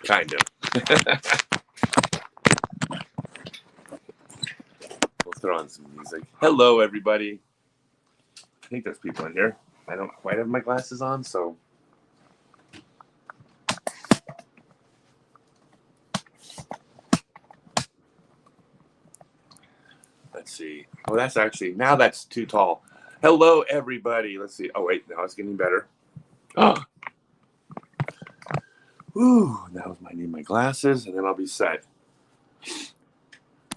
Kind of. We'll throw on some music. Hello, everybody. I think there's people in here. I don't quite have my glasses on, so. Let's see. Oh, that's actually, now that's too tall. Hello, everybody. Let's see. Oh, wait. Now it's getting better. Oh. Whew. Now I need my glasses, and then I'll be set.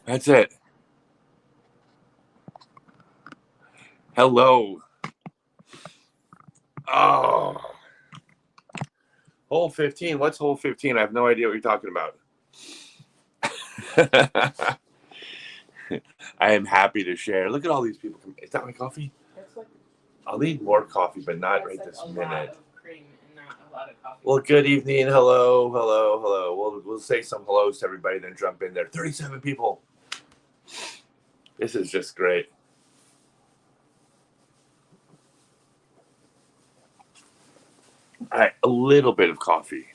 That's it. Hello. Oh. Hole 15. What's hole 15? I have no idea what you're talking about. I am happy to share. Look at all these people. Is that my coffee? I'll need more coffee, but not right this minute. Well, good evening. Hello, hello, hello. We'll say some hellos to everybody, then jump in there. 37 people. This is just great. All right, a little bit of coffee.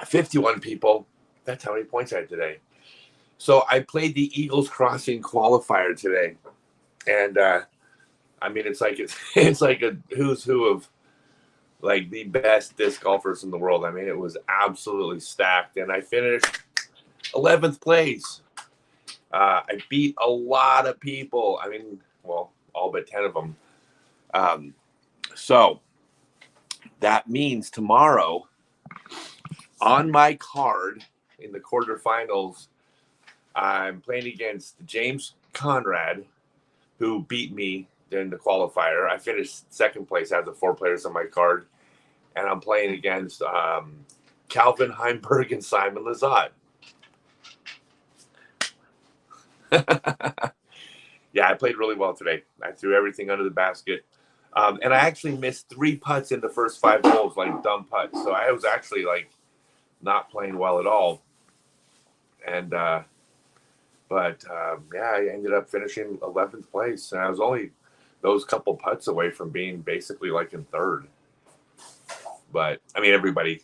51 people. That's how many points I had today. So I played the Eagles Crossing qualifier today, and I mean it's like a who's who of like the best disc golfers in the world. I mean it was absolutely stacked, and I finished 11th place. I beat a lot of people. I mean, well, all but 10 of them. So that means tomorrow on my card in the quarterfinals, I'm playing against James Conrad, who beat me in the qualifier. I finished second place out of the 4 players on my card. And I'm playing against Calvin Heimberg and Simon Lizotte. Yeah, I played really well today. I threw everything under the basket. And I actually missed 3 putts in the first 5 holes, like dumb putts. So I was actually like not playing well at all. And, yeah, I ended up finishing 11th place. And I was only those couple putts away from being basically like in 3rd. But, I mean, everybody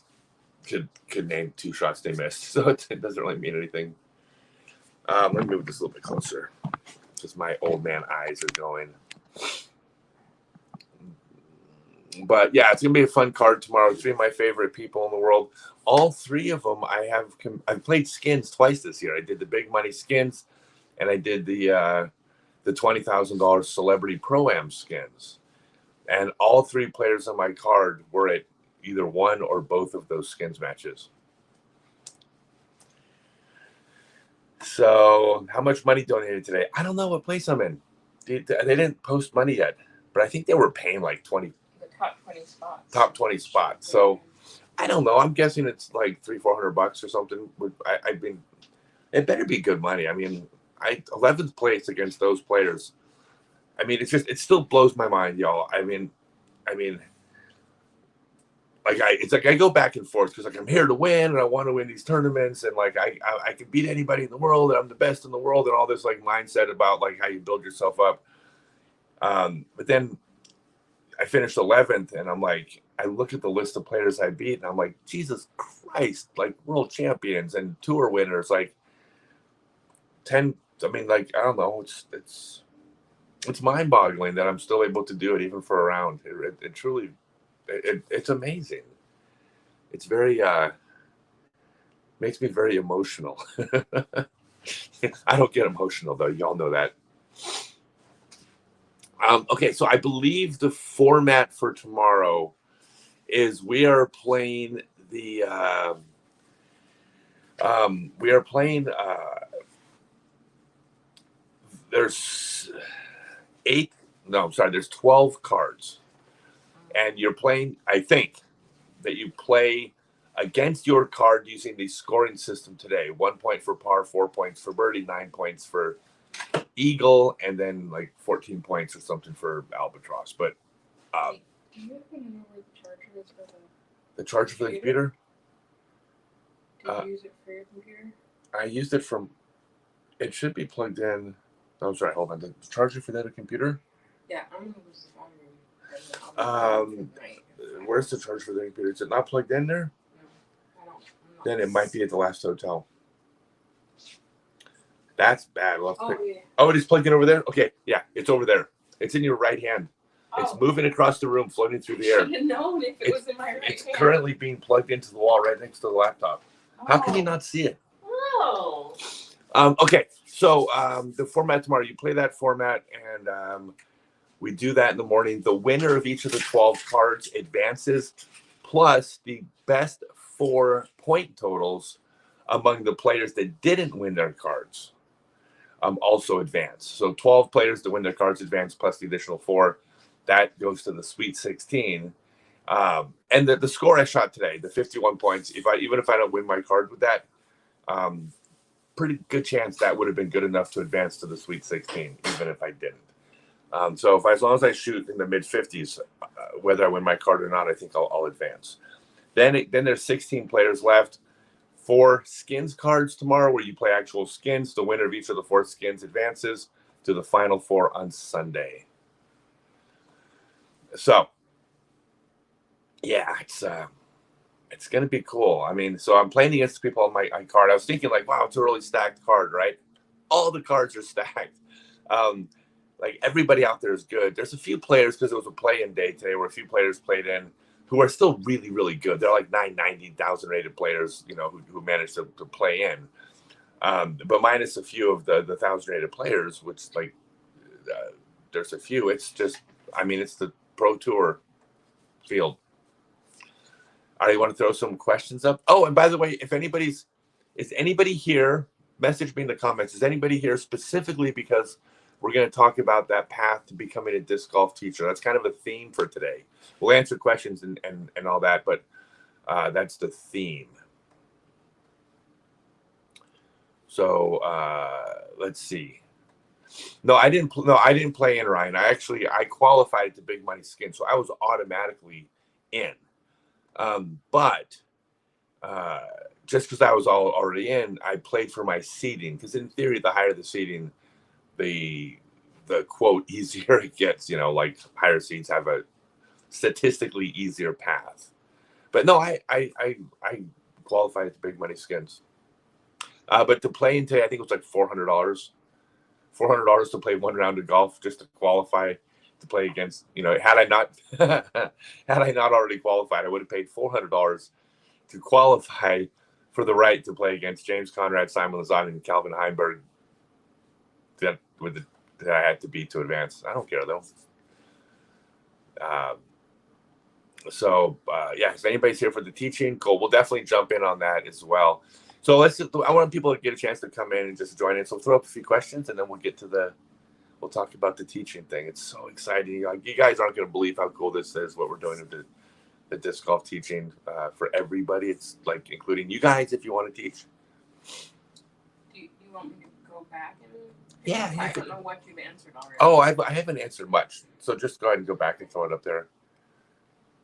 could name 2 shots they missed. So it doesn't really mean anything. Let me move this a little bit closer. Just my old man eyes are going. But yeah, it's gonna be a fun card tomorrow. 3 of my favorite people in the world. All 3 of them I've played skins twice this year. I did the big money skins, and I did the $20,000 celebrity pro-am skins. And all 3 players on my card were at either one or both of those skins matches. So how much money donated today? I don't know what place I'm in. They didn't post money yet, but I think they were paying like 20. The top 20 spots. Top 20 spots. So I don't know. I'm guessing it's like $300-$400 or something. I mean, it better be good money. I mean, 11th place against those players. I mean, it still blows my mind, y'all. I mean, like it's like I go back and forth because like I'm here to win and I want to win these tournaments and like I can beat anybody in the world and I'm the best in the world and all this like mindset about like how you build yourself up. But then I finished 11th and I'm like, I look at the list of players I beat and I'm like, Jesus Christ, like world champions and tour winners, like 10. I mean, like I don't know, it's mind boggling that I'm still able to do it even for a round. It truly. It's amazing. It's very makes me very emotional. I don't get emotional though. Y'all know that. Okay, so I believe the format for tomorrow is we are playing there's 12 cards. And you're playing, I think, that you play against your card using the scoring system today. 1 point for par, 4 points for birdie, 9 points for eagle, and then like 14 points or something for albatross. But do you happen to know where the charger is for the charger for the computer? Did you use it for your computer? I used it from. It should be plugged in. Oh, sorry, hold on. The charger for that computer? Yeah, I'm gonna use the phone room. Where's the charger for the computer? Is it not plugged in there? No. then it might be at the last hotel. That's bad. We'll Oh, yeah. Oh, it is plugged in over there? Okay, yeah, it's over there. It's in your right hand. It's Oh. moving across the room, floating through the I air. should have known if it was in my right It's hand. currently being plugged into the wall right next to the laptop. How can you not see it? Oh. Okay, so the format tomorrow, you play that format, and we do that in the morning. The winner of each of the 12 cards advances, plus the best 4 point totals among the players that didn't win their cards also advance. So 12 players that win their cards advance, plus the additional 4. That goes to the Sweet 16. And the score I shot today, the 51 points, even if I don't win my card with that, pretty good chance that would have been good enough to advance to the Sweet 16, even if I didn't. So as long as I shoot in the mid 50s, whether I win my card or not, I think I'll advance. Then there's 16 players left. 4 skins cards tomorrow, where you play actual skins. The winner of each of the 4 skins advances to the final 4 on Sunday. So, yeah, it's going to be cool. I mean, so I'm playing against people on my card. I was thinking, like, wow, it's a really stacked card, right? All the cards are stacked. Like, everybody out there is good. There's a few players, because it was a play-in day today, where a few players played in who are still really, really good. They're like 990,000 rated players, who managed to play in. But minus a few of the 1,000 rated players, which, like, there's a few. It's just, I mean, it's the Pro Tour field. All right, you want to throw some questions up? Oh, and by the way, is anybody here, message me in the comments, is anybody here specifically because we're going to talk about that path to becoming a disc golf teacher? That's kind of a theme for today. We'll answer questions and all that, but that's the theme. So let's see. No, I didn't play in, Ryan. I qualified to Big Money Skin, so I was automatically in. But just because I was already in, I played for my seeding, because in theory, the higher the seeding, the quote easier it gets. Like, higher seeds have a statistically easier path. But no, I qualified to Big Money Skins. But to play in today, I think it was like $400. $400 to play 1 round of golf just to qualify to play against. Had I not already qualified, I would have paid $400 to qualify for the right to play against James Conrad, Simon Lazan, and Calvin Heimberg. That I had to beat to advance. I don't care though. Yeah, if anybody's here for the teaching, cool. We'll definitely jump in on that as well. So I want people to get a chance to come in and just join in. So throw up a few questions, and then we'll talk about the teaching thing. It's so exciting. You guys aren't going to believe how cool this is, what we're doing with the disc golf teaching for everybody. It's like including you guys if you want to teach. Do you want me to go back and? Yeah, I don't know what you've answered already. Oh, I haven't answered much. So just go ahead and go back and throw it up there.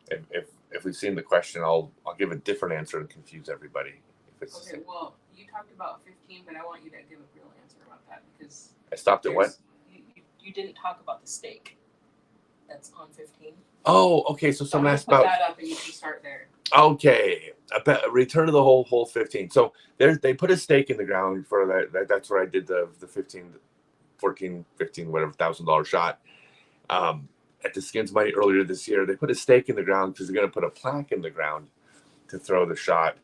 If we've seen the question, I'll give a different answer and confuse everybody. Okay, well, you talked about 15, but I want you to give a real answer about that, because I stopped at what? You didn't talk about the stake that's on 15. Oh, okay. So someone asked about that up, and you can start there. Okay, return to the whole 15. So they put a stake in the ground for that. That's where I did the 14, 15, whatever $1,000 shot at the Skins Money earlier this year. They put a stake in the ground because they're going to put a plaque in the ground to throw the shot.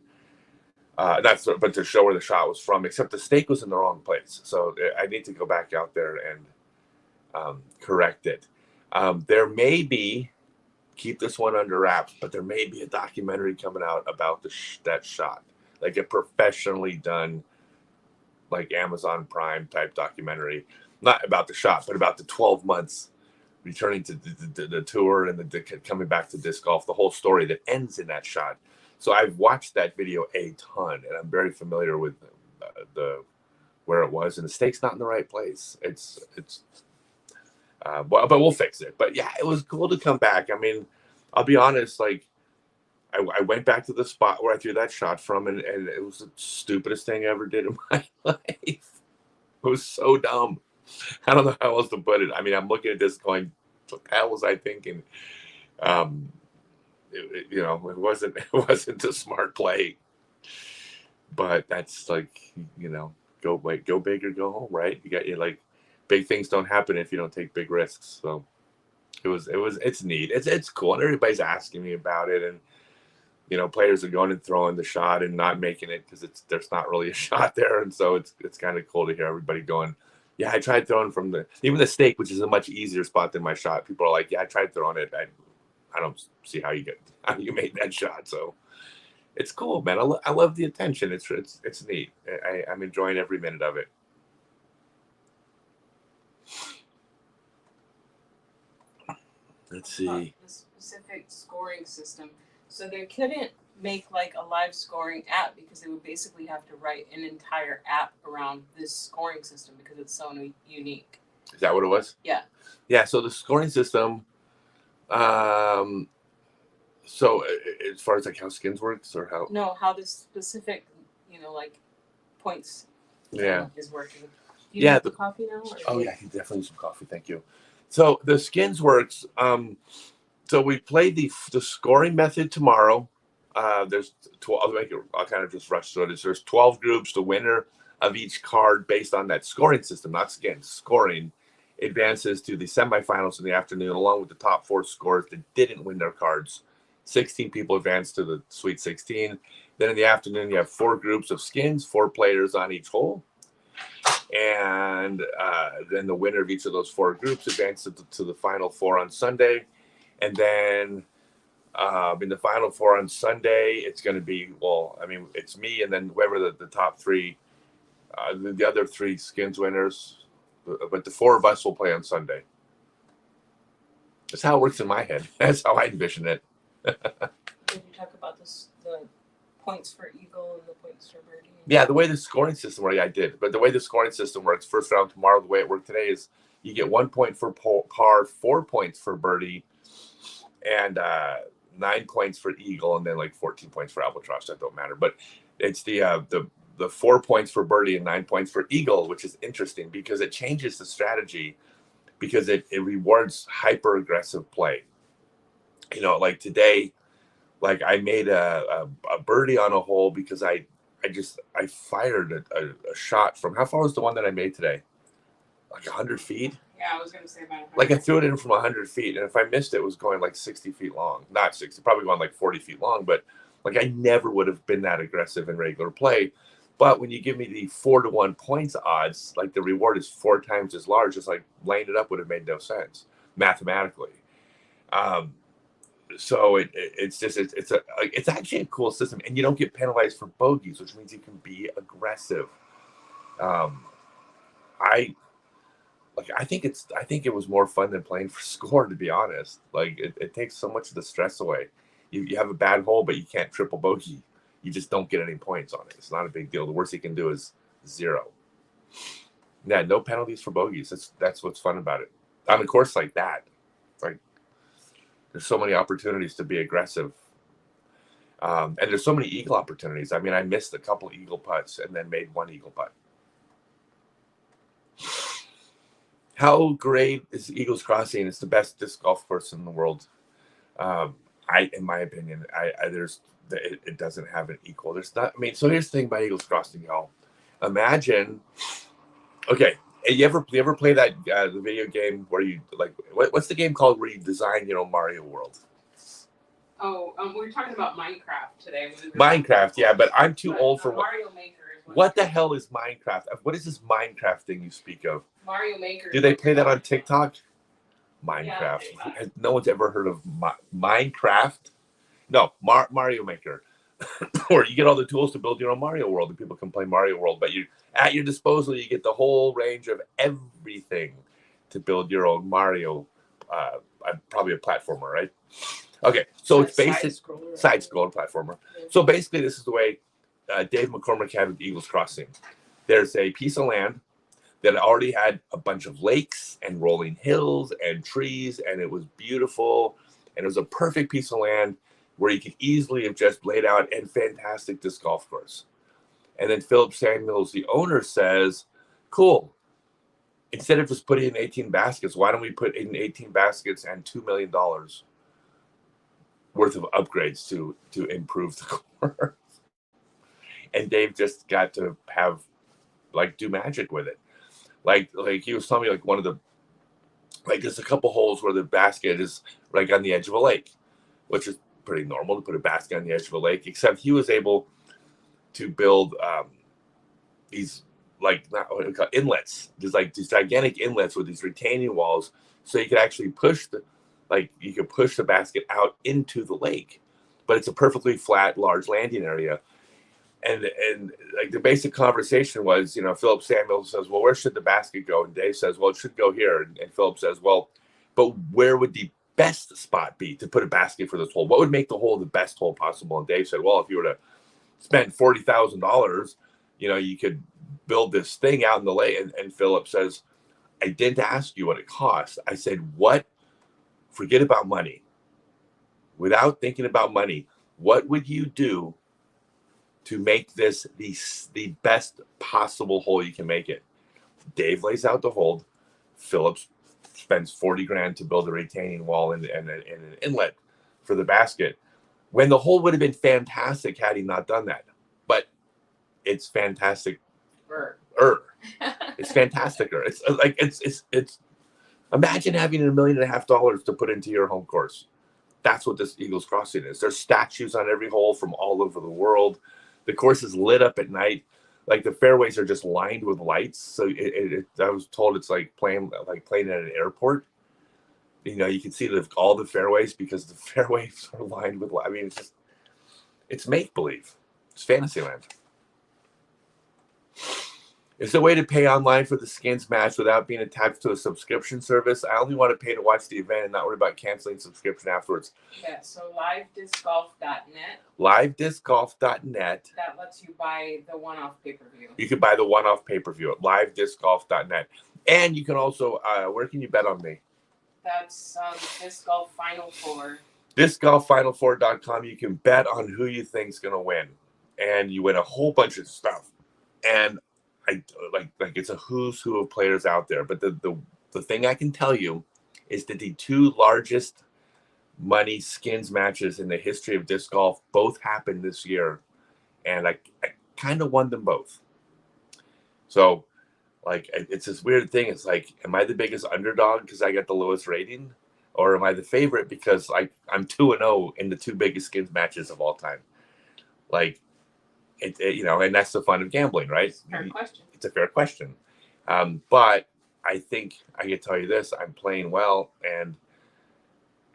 But to show where the shot was from. Except the stake was in the wrong place, so I need to go back out there and correct it. There may be. Keep this one under wraps, but there may be a documentary coming out about that shot, like a professionally done, like Amazon Prime type documentary, not about the shot, but about the 12 months returning to the tour and coming back to disc golf, the whole story that ends in that shot. So I've watched that video a ton, and I'm very familiar with where it was, and the stake's not in the right place. But we'll fix it. But yeah, it was cool to come back. I mean, I'll be honest, like I went back to the spot where I threw that shot from, and it was the stupidest thing I ever did in my life. It was so dumb. I don't know how else to put it. I mean, I'm looking at this going, what the hell was I thinking? It wasn't a smart play. but that's like, go big or go home, right? You got big things don't happen if you don't take big risks. So it's neat. It's cool, and everybody's asking me about it, and players are going and throwing the shot and not making it because there's not really a shot there, and so it's kind of cool to hear everybody going, yeah, I tried throwing from even the stake, which is a much easier spot than my shot. People are like, yeah, I tried throwing it. I don't see how you made that shot. So it's cool, man. I love the attention. It's neat. I'm enjoying every minute of it. Let's see. The specific scoring system. So they couldn't make like a live scoring app because they would basically have to write an entire app around this scoring system because it's so unique. Is that what it was? Yeah. Yeah. So the scoring system. So as far as like how skins works or how? No, how this specific, like points. Is working. You need the coffee now? Oh yeah, I can definitely use some coffee. Thank you. So the skins works. So we played the scoring method tomorrow. There's 12. I'll kind of just rush through it. There's 12 groups. The winner of each card, based on that scoring system, not skins, scoring, advances to the semifinals in the afternoon, along with the top 4 scorers that didn't win their cards. 16 people advance to the Sweet 16. Then in the afternoon, you have 4 groups of skins, 4 players on each hole. And then the winner of each of those 4 groups advances to the final 4 on Sunday. And then in the final 4 on Sunday, it's going to be, it's me and then whoever the top 3, the other 3 skins winners. But the 4 of us will play on Sunday. That's how it works in my head. That's how I envision it. Did you talk about the points for eagle and the points for birdie? Yeah, the way the scoring system works, I did. But the way the scoring system works, first round tomorrow, the way it worked today is you get 1 point for par, 4 points for birdie, and 9 points for eagle, and then like 14 points for albatross. That don't matter. But it's the 4 points for birdie and 9 points for eagle, which is interesting because it changes the strategy because it rewards hyper aggressive play. Like today, like I made a birdie on a hole because I fired a shot from, how far was the one that I made today? Like 100 feet? Yeah, I was going to say about 100. Like I threw it in from 100 feet, and if I missed it, it was going like 60 feet long. Not 60, probably going like 40 feet long, but like I never would have been that aggressive in regular play. But when you give me the 4-1 points odds, like the reward is 4 times as large. It's like laying it up would have made no sense mathematically. So it's actually a cool system, and you don't get penalized for bogeys, which means you can be aggressive. I think it was more fun than playing for score, to be honest. Like it takes so much of the stress away. You have a bad hole, but you can't triple bogey. You just don't get any points on it. It's not a big deal. The worst you can do is 0. Yeah, no penalties for bogeys. That's what's fun about it. On a course like that, like there's so many opportunities to be aggressive. And there's so many eagle opportunities. I mean, I missed a couple eagle putts and then made 1 eagle putt. How great is Eagles Crossing? It's the best disc golf course in the world. In my opinion, it doesn't have an equal. There's not. I mean, so here's the thing about Eagles Crossing, y'all. Imagine. Okay, you ever play that the video game where you like what's the game called where you design Mario World? Oh, we were talking about Minecraft today. Minecraft, yeah, but I'm too old for Mario Maker. What the hell is Minecraft? What is this Minecraft thing you speak of? Mario Maker. Do they play that on TikTok? Minecraft. Yeah, no one's ever heard of Minecraft? No, Mario Maker. Or you get all the tools to build your own Mario World, and people can play Mario World. But at your disposal, you get the whole range of everything to build your own Mario. Probably a platformer, right? Okay, so it's basic side-scroller platformer. Yeah. So basically, this is the way Dave McCormick had with Eagles Crossing. There's a piece of land that already had a bunch of lakes and rolling hills and trees, and it was beautiful, and it was a perfect piece of land where you could easily have just laid out a fantastic disc golf course. And then Philip Samuels, the owner, says, cool, instead of just putting in 18 baskets, why don't we put in 18 baskets and $2 million worth of upgrades to improve the course? and Dave just got to have like do magic with it. Like he was telling me like one of the like there's a couple holes where the basket is like on the edge of a lake, which is pretty normal to put a basket on the edge of a lake. Except he was able to build these like not what we call inlets. There's like these gigantic inlets with these retaining walls, so you could actually push you could push the basket out into the lake, but it's a perfectly flat, large landing area. And like the basic conversation was, Philip Samuel says, well, where should the basket go? And Dave says, well, it should go here. And Philip says, well, but where would the best spot be to put a basket for this hole? What would make the hole the best hole possible? And Dave said, well, if you were to spend $40,000, you could build this thing out in the lake. And Philip says, I didn't ask you what it cost. I said, what? Forget about money. Without thinking about money, what would you do to make this the best possible hole you can make it? Dave lays out the hole. Phillips spends $40,000 to build a retaining wall and an inlet for the basket. When the hole would have been fantastic had he not done that. But it's fantastic. It's fantastic. It's like it's imagine having $1.5 million to put into your home course. That's what this Eagles Crossing is. There's statues on every hole from all over the world. The course is lit up at night. Like the fairways are just lined with lights. So I was told it's like playing at an airport. You can see all the fairways because the fairways are lined with. I mean, it's make believe. It's Fantasyland. Is there a way to pay online for the skins match without being attached to a subscription service? I only want to pay to watch the event and not worry about canceling subscription afterwards. Yeah, so livediscgolf.net. Livediscgolf.net. That lets you buy the one-off pay-per-view. You can buy the one-off pay-per-view at livediscgolf.net. And you can also, where can you bet on me? That's Disc Golf Final Four. DiscGolfFinal4.com. You can bet on who you think's going to win. And you win a whole bunch of stuff. And I like it's a who's who of players out there. But the thing I can tell you is that the two largest money skins matches in the history of disc golf both happened this year. And I kind of won them both. So, like, it's this weird thing. It's like, am I the biggest underdog because I got the lowest rating? Or am I the favorite because I'm 2-0 in the two biggest skins matches of all time? Like, and that's the fun of gambling, right? Fair question. It's a fair question. But I think I can tell you this, I'm playing well. And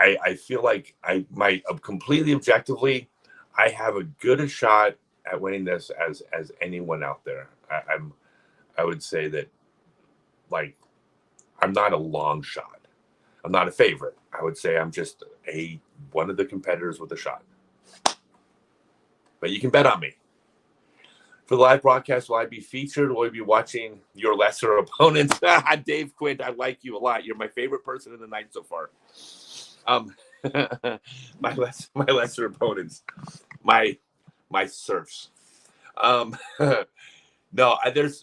I feel like I might completely objectively, I have a good a shot at winning this as anyone out there. I would say that, like, I'm not a long shot. I'm not a favorite. I would say I'm just one of the competitors with a shot. But you can bet on me. For the live broadcast, will I be featured? Will I be watching your lesser opponents? Dave Quint, I like you a lot. You're my favorite person in the night so far. My lesser opponents, my serfs. No,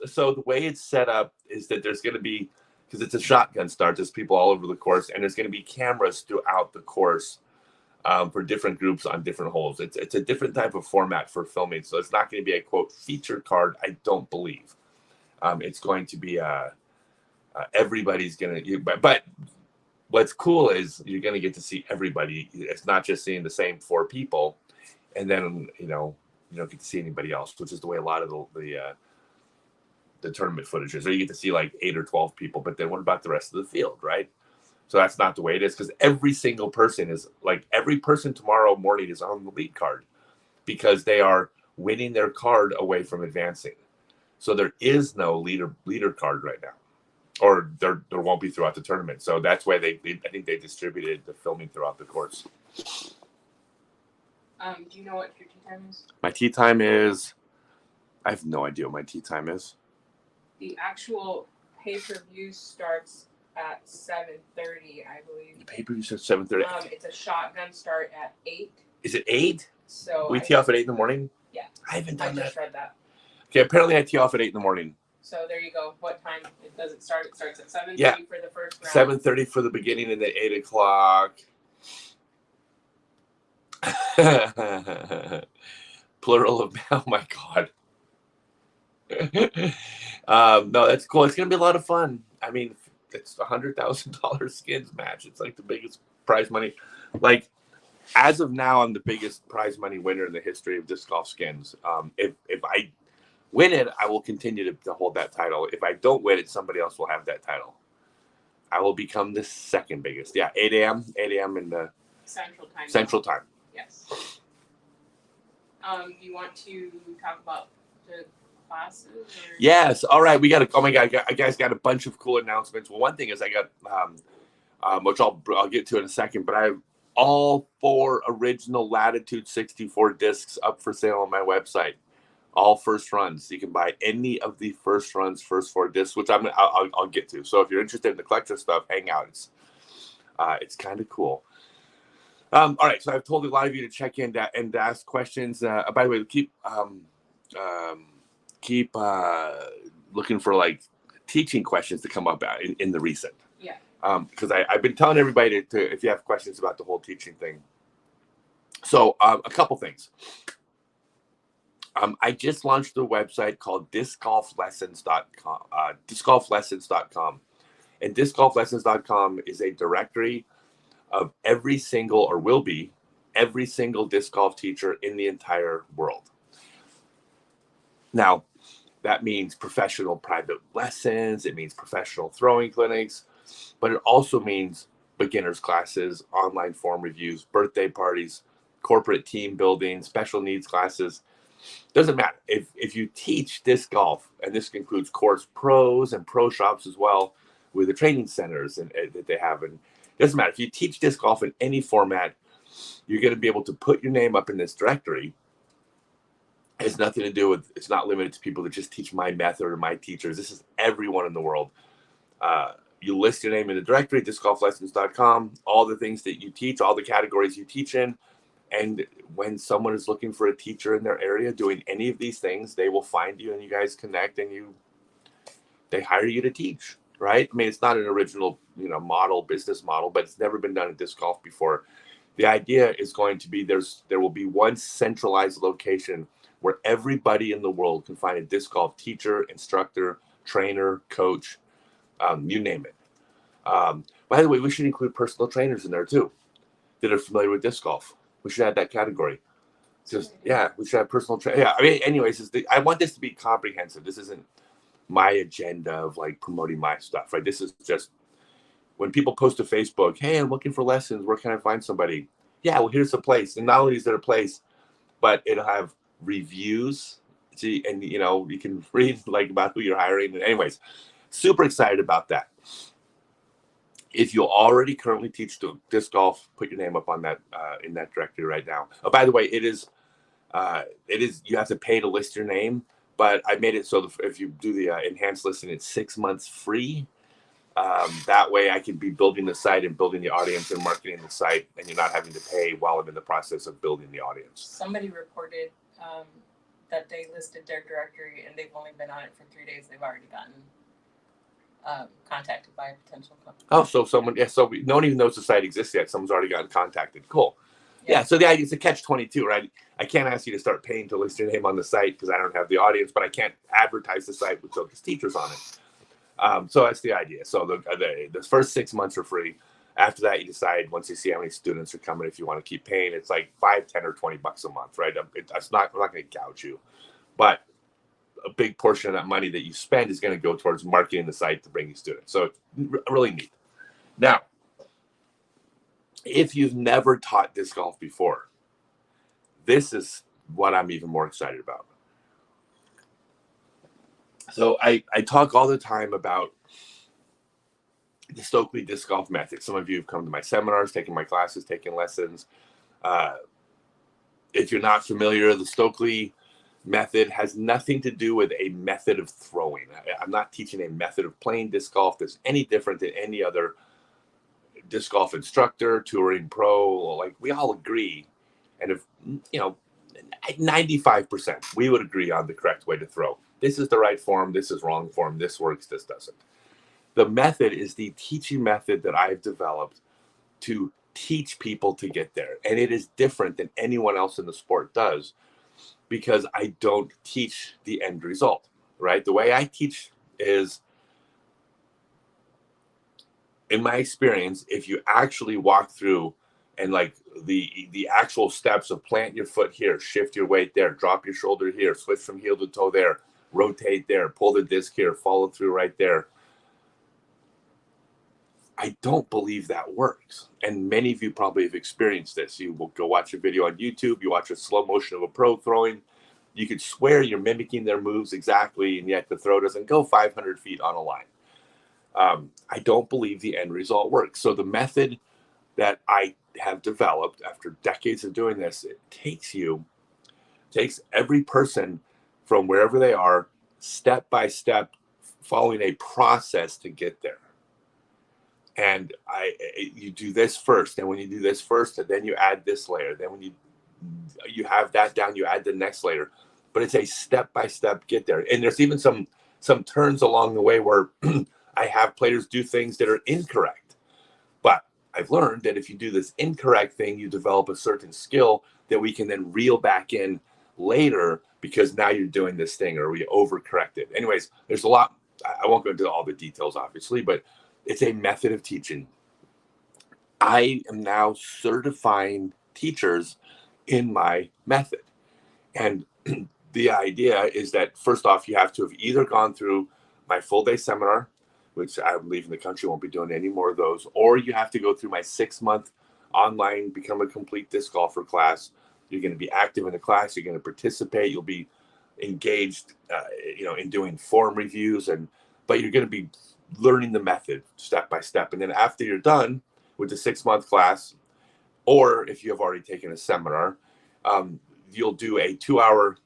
so the way it's set up is that there's going to be, because it's a shotgun start, there's people all over the course, and there's going to be cameras throughout the course for different groups on different holes. It's a different type of format for filming, so it's not going to be a quote featured card. I don't believe it's going to be everybody's going to. But what's cool is you're going to get to see everybody. It's not just seeing the same 4 people, and then you don't get to see anybody else, which is the way a lot of the tournament footage is. Or you get to see like 8 or 12 people, but then what about the rest of the field, right? So that's not the way it is, because every single person is like, every person tomorrow morning is on the lead card because they are winning their card away from advancing. So there is no leader card right now, or there won't be throughout the tournament. So that's why I think they distributed the filming throughout the course. Do you know what your tee time is? My tee time is, I have no idea what my tee time is. The actual pay-per-view starts at 7:30, I believe. The pay-per-view starts at 7:30. It's a shotgun start at 8. Is it 8? So we tee off at 8 in the morning? Yeah. I haven't done that. I just read that. Okay, apparently I tee off at 8 in the morning. So there you go. What time does it start? It starts at 7:30 for the first round. 7:30 for the beginning and then 8 o'clock. Plural of, oh my God. No, that's cool. It's gonna be a lot of fun. I mean, it's $100,000 skins match. It's like the biggest prize money. Like as of now, I'm the biggest prize money winner in the history of disc golf skins. If I win it, I will continue to hold that title. If I don't win it, somebody else will have that title. I will become the second biggest. Yeah, 8 a.m. 8 a.m. in the Central Time. Yes. You want to talk about the classes? Or? Yes. All right. We got. Oh my God, I guys got a bunch of cool announcements. Well, one thing is I got, which I'll get to in a second, but I have all 4 original Latitude 64 discs up for sale on my website. All first runs. You can buy any of the first runs, first 4 discs, which I'll get to. So if you're interested in the collector stuff, hang out. It's kind of cool. All right, so I've told a lot of you to check in and ask questions. By the way, keep looking for like teaching questions to come up in the recent. Yeah. Because I've been telling everybody to if you have questions about the whole teaching thing. So a couple things. I just launched a website called discgolflessons.com. Discgolflessons.com, and discgolflessons.com is a directory of every single, or will be every single disc golf teacher in the entire world. Now, that means professional private lessons. It means professional throwing clinics, but it also means beginners classes, online form reviews, birthday parties, corporate team building, special needs classes. Doesn't matter. If you teach disc golf, and this includes course pros and pro shops as well, with the training centers that they have, and it doesn't matter. If you teach disc golf in any format, you're going to be able to put your name up in this directory. It has nothing to do with, it's not limited to people that just teach my method or my teachers. This is everyone in the world. You list your name in the directory, discgolflessons.com, all the things that you teach, all the categories you teach in. And when someone is looking for a teacher in their area doing any of these things, they will find you and you guys connect and they hire you to teach, right? I mean, it's not an original, business model, but it's never been done in disc golf before. The idea is going to be there will be one centralized location where everybody in the world can find a disc golf teacher, instructor, trainer, coach, you name it. By the way, we should include personal trainers in there too that are familiar with disc golf. We should add that category. We should have personal trainer. Yeah, I mean, anyways, I want this to be comprehensive. This isn't my agenda of like promoting my stuff, right? This is just when people post to Facebook, hey, I'm looking for lessons. Where can I find somebody? Yeah, well, here's the place. And not only is there a place, but it'll have reviews. See, and you can read like about who you're hiring. And anyways, super excited about that. If you already currently teach disc golf, put your name up on that in that directory right now. Oh, by the way, it is you have to pay to list your name, but I made it so if you do the enhanced listing, it's 6 months free. That way, I can be building the site and building the audience and marketing the site, and you're not having to pay while I'm in the process of building the audience. Somebody reported that they listed their directory and they've only been on it for 3 days. They've already gotten contacted by a potential company. Oh, so someone, so no one even knows the site exists yet. Someone's already gotten contacted. Cool. Yeah. So the idea is a catch-22, right? I can't ask you to start paying to list your name on the site because I don't have the audience, but I can't advertise the site with focused teachers on it. So that's the idea. So the first 6 months are free. After that, you decide once you see how many students are coming, if you want to keep paying. It's like $5, $10, or $20 a month, right? I'm not going to gouge you, but a big portion of that money that you spend is going to go towards marketing the site to bring you students. So it's really neat. Now, if you've never taught disc golf before, this is what I'm even more excited about. So I talk all the time about the Stokely disc golf method. Some of you have come to my seminars, taken my classes, taken lessons. If you're not familiar, the Stokely method has nothing to do with a method of throwing. I'm not teaching a method of playing disc golf that's any different than any other disc golf instructor, touring pro. Like, we all agree, and if 95%, we would agree on the correct way to throw. This is the right form, this is wrong form, this works, this doesn't. The method is the teaching method that I've developed to teach people to get there, and it is different than anyone else in the sport does, because I don't teach the end result, right? The way I teach is, in my experience, if you actually walk through and like the actual steps of plant your foot here, shift your weight there, drop your shoulder here, switch from heel to toe there, rotate there, pull the disc here, follow through right there. I don't believe that works. And many of you probably have experienced this. You will go watch a video on YouTube, you watch a slow motion of a pro throwing. You could swear you're mimicking their moves exactly, and yet the throw doesn't go 500 feet on a line. I don't believe the end result works. So the method that I have developed after decades of doing this, it takes every person from wherever they are, step by step, following a process to get there. And you do this first, and when you do this first, then you add this layer. Then when you have that down, you add the next layer. But it's a step by step get there. And there's even some turns along the way where I have players do things that are incorrect. But I've learned that if you do this incorrect thing, you develop a certain skill that we can then reel back in later, because now you're doing this thing, or we overcorrect it. Anyways, there's a lot. I won't go into all the details, obviously, but it's a method of teaching. I am now certifying teachers in my method. And the idea is that, first off, you have to have either gone through my full day seminar, which I'm leaving the country, won't be doing any more of those, or you have to go through my 6-month online Become a Complete Disc Golfer class. You're going to be active in the class. You're going to participate. You'll be engaged, in doing form reviews, but you're going to be learning the method step by step. And then after you're done with the 6-month class, or if you have already taken a seminar, you'll do a 2-hour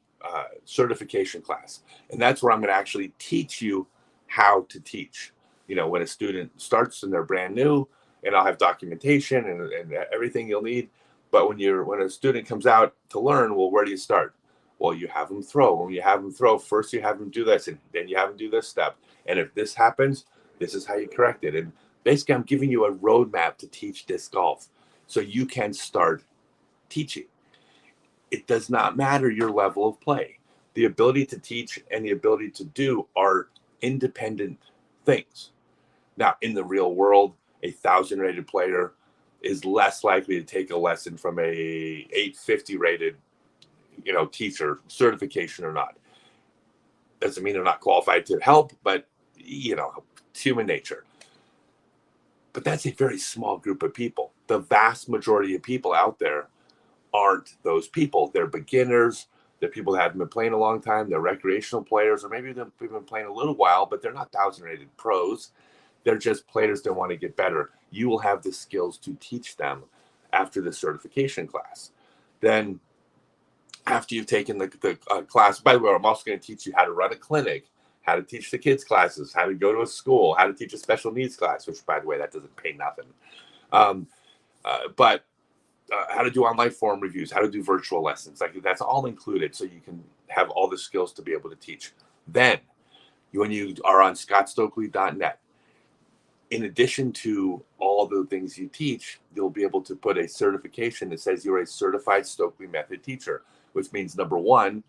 certification class. And that's where I'm going to actually teach you how to teach. When a student starts and they're brand new, and I'll have documentation and everything you'll need. But when a student comes out to learn, well, where do you start? Well, you have them throw. When you have them throw, first you have them do this, and then you have them do this step. And if this happens, this is how you correct it. And basically, I'm giving you a roadmap to teach disc golf so you can start teaching. It does not matter your level of play. The ability to teach and the ability to do are independent things. Now, in the real world, a 1,000 rated player is less likely to take a lesson from a 850 rated, teacher, certification or not. Doesn't mean they're not qualified to help, but it's human nature. But that's a very small group of people. The vast majority of people out there aren't those people. They're beginners. They're people that haven't been playing a long time. They're recreational players, or maybe they've been playing a little while, but they're not 1,000 rated pros. They're just players that want to get better. You will have the skills to teach them after the certification class. Then after you've taken the class, by the way, I'm also going to teach you how to run a clinic, how to teach the kids classes, how to go to a school, how to teach a special needs class, which, by the way, that doesn't pay nothing. But how to do online form reviews, how to do virtual lessons. Like, that's all included, so you can have all the skills to be able to teach. Then, when you are on scottstokely.net, in addition to all the things you teach, you'll be able to put a certification that says you're a certified Stokely method teacher, which means, number one,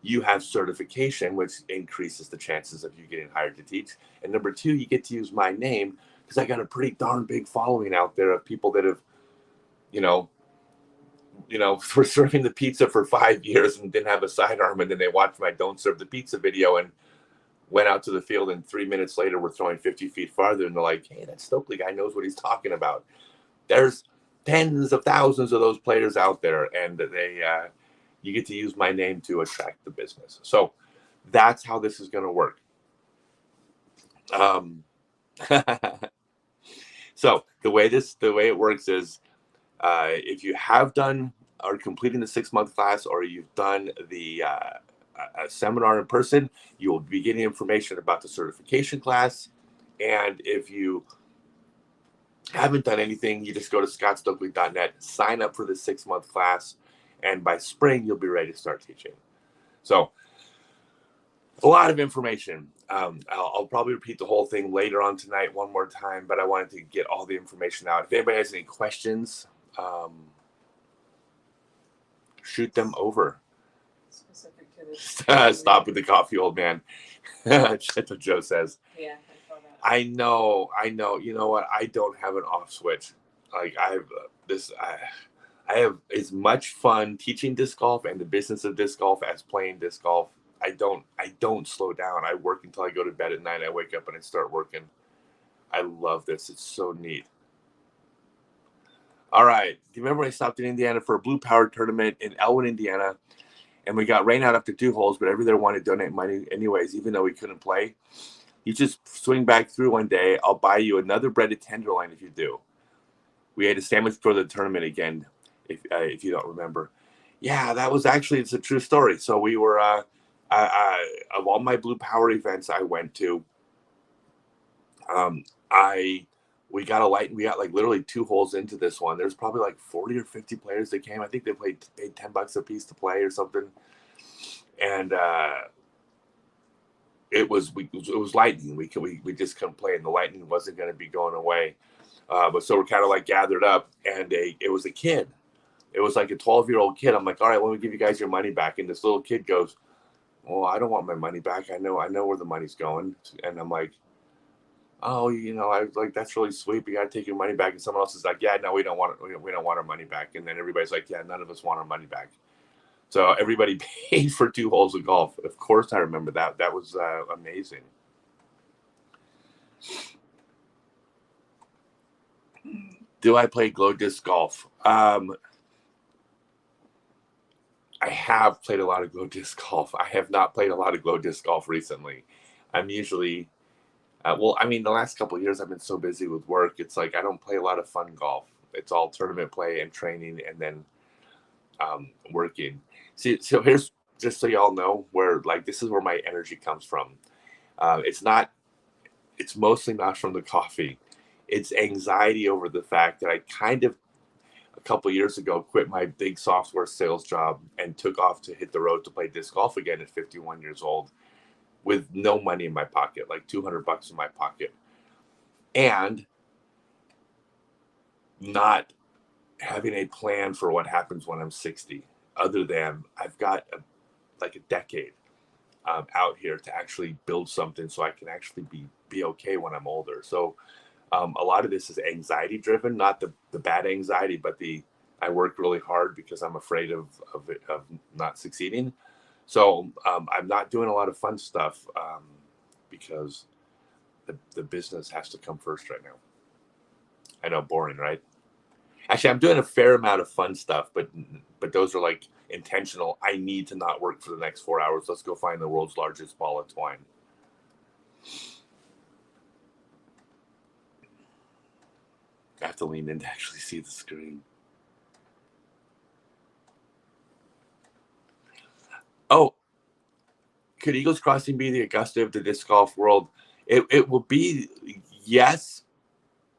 you have certification, which increases the chances of you getting hired to teach. And number two, you get to use my name, because I got a pretty darn big following out there of people that have, were serving the pizza for 5 years and didn't have a sidearm, and then they watched my Don't Serve the Pizza video and went out to the field, and 3 minutes later we're throwing 50 feet farther, and they're like, hey, that Stokely guy knows what he's talking about. There's tens of thousands of those players out there, and you get to use my name to attract the business. So that's how this is going to work. So the way it works is, if you have done or completing the 6-month class, or you've done the a seminar in person, you will be getting information about the certification class. And if you haven't done anything, you just go to scottstokely.net, sign up for the 6-month class, and by spring you'll be ready to start teaching. So a lot of information. I'll probably repeat the whole thing later on tonight one more time, but I wanted to get all the information out. If anybody has any questions, shoot them over. Specific to this. Stop with the coffee, old man. That's what Joe says. Yeah, I saw that. I know. You know what? I don't have an off switch. Like I have this. I have as much fun teaching disc golf and the business of disc golf as playing disc golf. I don't slow down. I work until I go to bed at night. I wake up and I start working. I love this. It's so neat. All right. Do you remember when I stopped in Indiana for a Blue Power tournament in Elwyn, Indiana? And we got rain out after 2 holes, but everybody wanted to donate money anyways, even though we couldn't play. You just swing back through one day. I'll buy you another breaded tenderloin if you do. We ate a sandwich for the tournament again, if you don't remember. Yeah, that was actually, it's a true story. So we were, of all my Blue Power events I went to, we got like literally 2 holes into this one. There's probably like 40 or 50 players that came. I think they paid $10 a piece to play or something. And it was lightning. We just couldn't play, and the lightning wasn't going to be going away. But so we're kind of like gathered up, and it was a kid. It was like a 12-year-old kid. I'm like, all right, let me give you guys your money back. And this little kid goes, well, I don't want my money back. I know where the money's going. And I'm like, oh, I was like, that's really sweet, but you got to take your money back. And someone else is like, yeah, no, we don't want it. We don't want our money back. And then everybody's like, yeah, none of us want our money back. So everybody paid for 2 holes of golf. Of course, I remember that. That was amazing. Do I play glow disc golf? I have played a lot of glow disc golf. I have not played a lot of glow disc golf recently. I'm usually, the last couple of years I've been so busy with work. It's like I don't play a lot of fun golf. It's all tournament play and training, and then working. See, so here's, just so y'all know, where like this is where my energy comes from. It's mostly not from the coffee. It's anxiety over the fact that I kind of, a couple of years ago, quit my big software sales job and took off to hit the road to play disc golf again at 51 years old with no money in my pocket, like $200 in my pocket, and not having a plan for what happens when I'm 60, other than I've got a decade out here to actually build something so I can actually be okay when I'm older. So a lot of this is anxiety driven, not the bad anxiety, but I work really hard because I'm afraid of not succeeding. So I'm not doing a lot of fun stuff because the business has to come first right now. I know, boring, right? Actually, I'm doing a fair amount of fun stuff, but those are like intentional. I need to not work for the next 4 hours. Let's go find the world's largest ball of twine. I have to lean in to actually see the screen. Oh, could Eagles Crossing be the Augusta of the disc golf world? It will be, yes,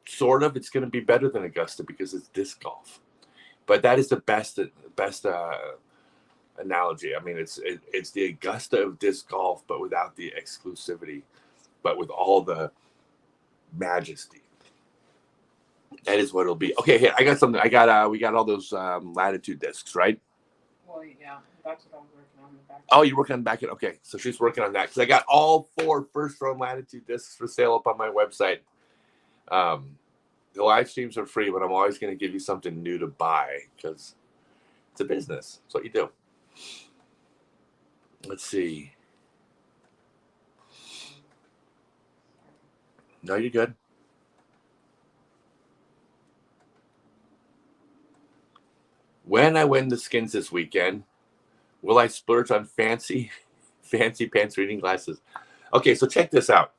sort of. It's going to be better than Augusta because it's disc golf. But that is the best analogy. I mean, it's the Augusta of disc golf, but without the exclusivity, but with all the majesty. That is what it'll be. Okay, here I got something. We got all those latitude discs, right? Well, yeah, that's what I'm working on in the back. Oh, you're working on the back end. Okay, so she's working on that because I got all 4 first row latitude discs for sale up on my website. The live streams are free, but I'm always going to give you something new to buy because it's a business. That's what you do. Let's see. No, you're good. When I win the skins this weekend, will I splurge on fancy pants reading glasses? Okay, so check this out.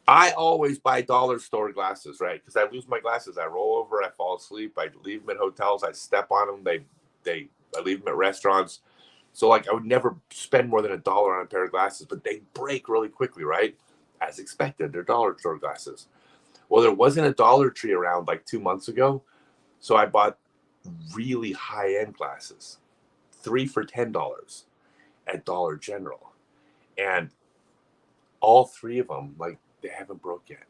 I always buy dollar store glasses, right? Because I lose my glasses. I roll over, I fall asleep, I leave them at hotels, I step on them, I leave them at restaurants. So like I would never spend more than $1 on a pair of glasses, but they break really quickly, right? As expected, they're dollar store glasses. Well, there wasn't a Dollar Tree around like 2 months ago, so I bought really high-end glasses, 3 for $10 at Dollar General, and all 3 of them, like, they haven't broke yet.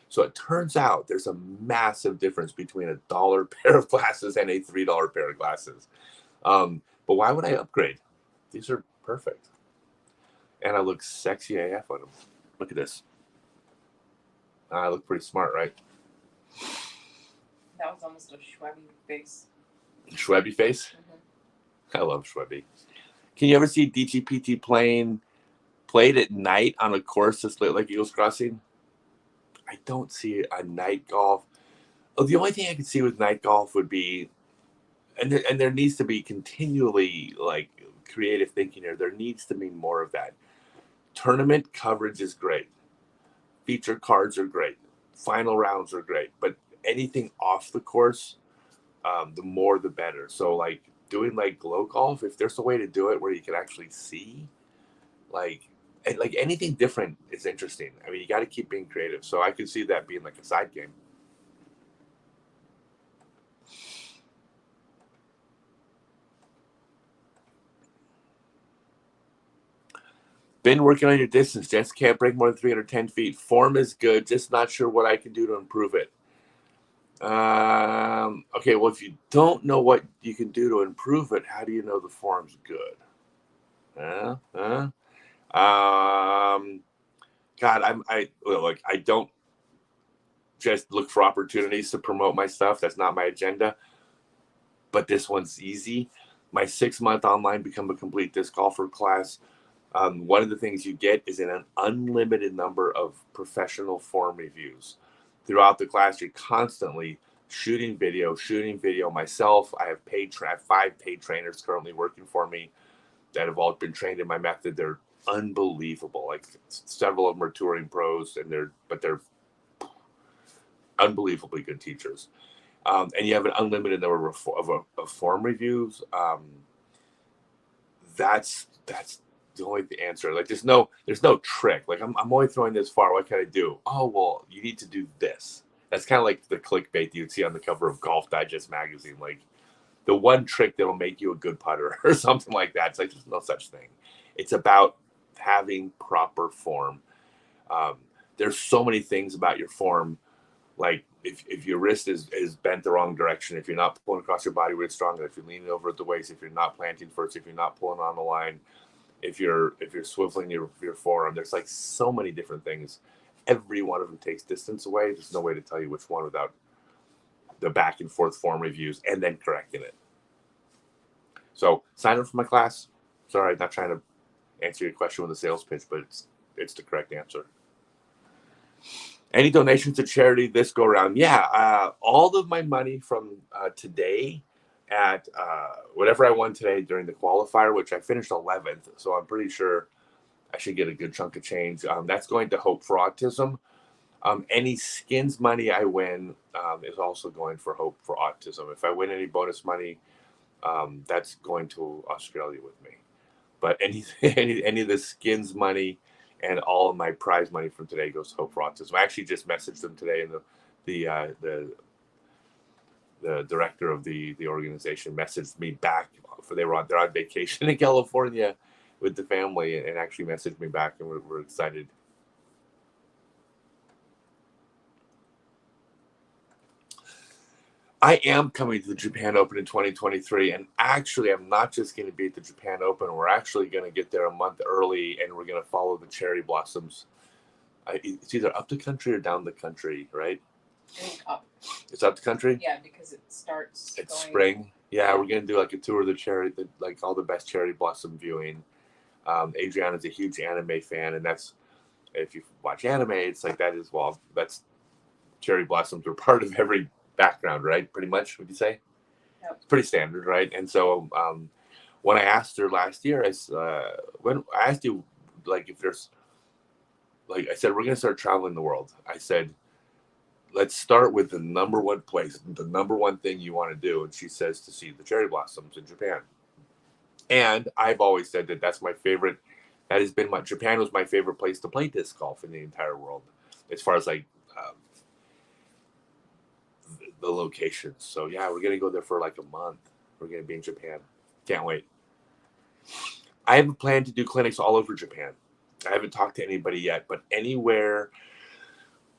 So it turns out there's a massive difference between $1 pair of glasses and a $3 pair of glasses. But why would I upgrade? These are perfect. And I look sexy AF on them. Look at this. I look pretty smart, right? That was almost a Schwebby face. Schwebby face? Mm-hmm. I love Schwebby. Can you ever see DGPT played at night on a course that's lit like Eagles Crossing? I don't see a night golf. Oh, the only thing I could see with night golf would be, and there needs to be continually like creative thinking here. There needs to be more of that. Tournament coverage is great. Feature cards are great. Final rounds are great. But anything off the course, the more the better. So like doing like glow golf, if there's a way to do it where you can actually see, like anything different is interesting. I mean, you got to keep being creative. So I could see that being like a side game. Been working on your distance. Just can't break more than 310 feet. Form is good. Just not sure what I can do to improve it. Okay, well, if you don't know what you can do to improve it, how do you know the form's good? God, I don't just look for opportunities to promote my stuff. That's not my agenda. But this one's easy. My 6-month online Become a Complete Disc Golfer class. One of the things you get is an unlimited number of professional form reviews. Throughout the class, you're constantly shooting video myself. I have 5 paid trainers currently working for me that have all been trained in my method. They're unbelievable. Like several of them are touring pros, and they're unbelievably good teachers. And you have an unlimited number of form reviews. That's the only answer. Like there's no trick. Like I'm only throwing this far. What can I do? Oh well, you need to do this. That's kind of like the clickbait you'd see on the cover of Golf Digest magazine. Like the one trick that'll make you a good putter or something like that. It's like there's no such thing. It's about having proper form. There's so many things about your form. Like if your wrist is bent the wrong direction, if you're not pulling across your body really strong, if you're leaning over at the waist, if you're not planting first, if you're not pulling on the line, if you're swiveling your forearm, there's like so many different things. Every one of them takes distance away. There's no way to tell you which one without the back and forth form reviews and then correcting it. So sign up for my class. Sorry, I'm not trying to answer your question with a sales pitch, but it's the correct answer. Any donations to charity this go around? Yeah, all of my money from today at whatever I won today during the qualifier, which I finished 11th, so I'm pretty sure I should get a good chunk of change. That's going to Hope for Autism. Any skins money I win is also going for Hope for Autism. If I win any bonus money, that's going to Australia with me. But any of the skins money and all of my prize money from today goes to Hope for Autism. I actually just messaged them today, and the director of the organization messaged me back. They're on vacation in California with the family, and actually messaged me back, and we're excited. I am coming to the Japan Open in 2023, and actually I'm not just going to be at the Japan Open. We're actually going to get there a month early, and we're going to follow the cherry blossoms. It's either up the country or down the country, right? I think up. It's up the country? Yeah, because it starts It's spring. Yeah, we're going to do like a tour of the cherry, like all the best cherry blossom viewing. Adriana's a huge anime fan, and that's, if you watch anime, it's like that is, well, that's cherry blossoms are part of every background, right? Pretty much, would you say? Yep. It's pretty standard, right? And so when I asked her last year, when I asked you, like, if there's, like I said, we're going to start traveling the world. I said, let's start with the number one place, the number one thing you want to do. And she says to see the cherry blossoms in Japan. And I've always said that that's my favorite. That has been Japan was my favorite place to play disc golf in the entire world, as far as like the locations. So yeah, we're gonna go there for like a month. We're gonna be in Japan. Can't wait. I have a plan to do clinics all over Japan. I haven't talked to anybody yet, but anywhere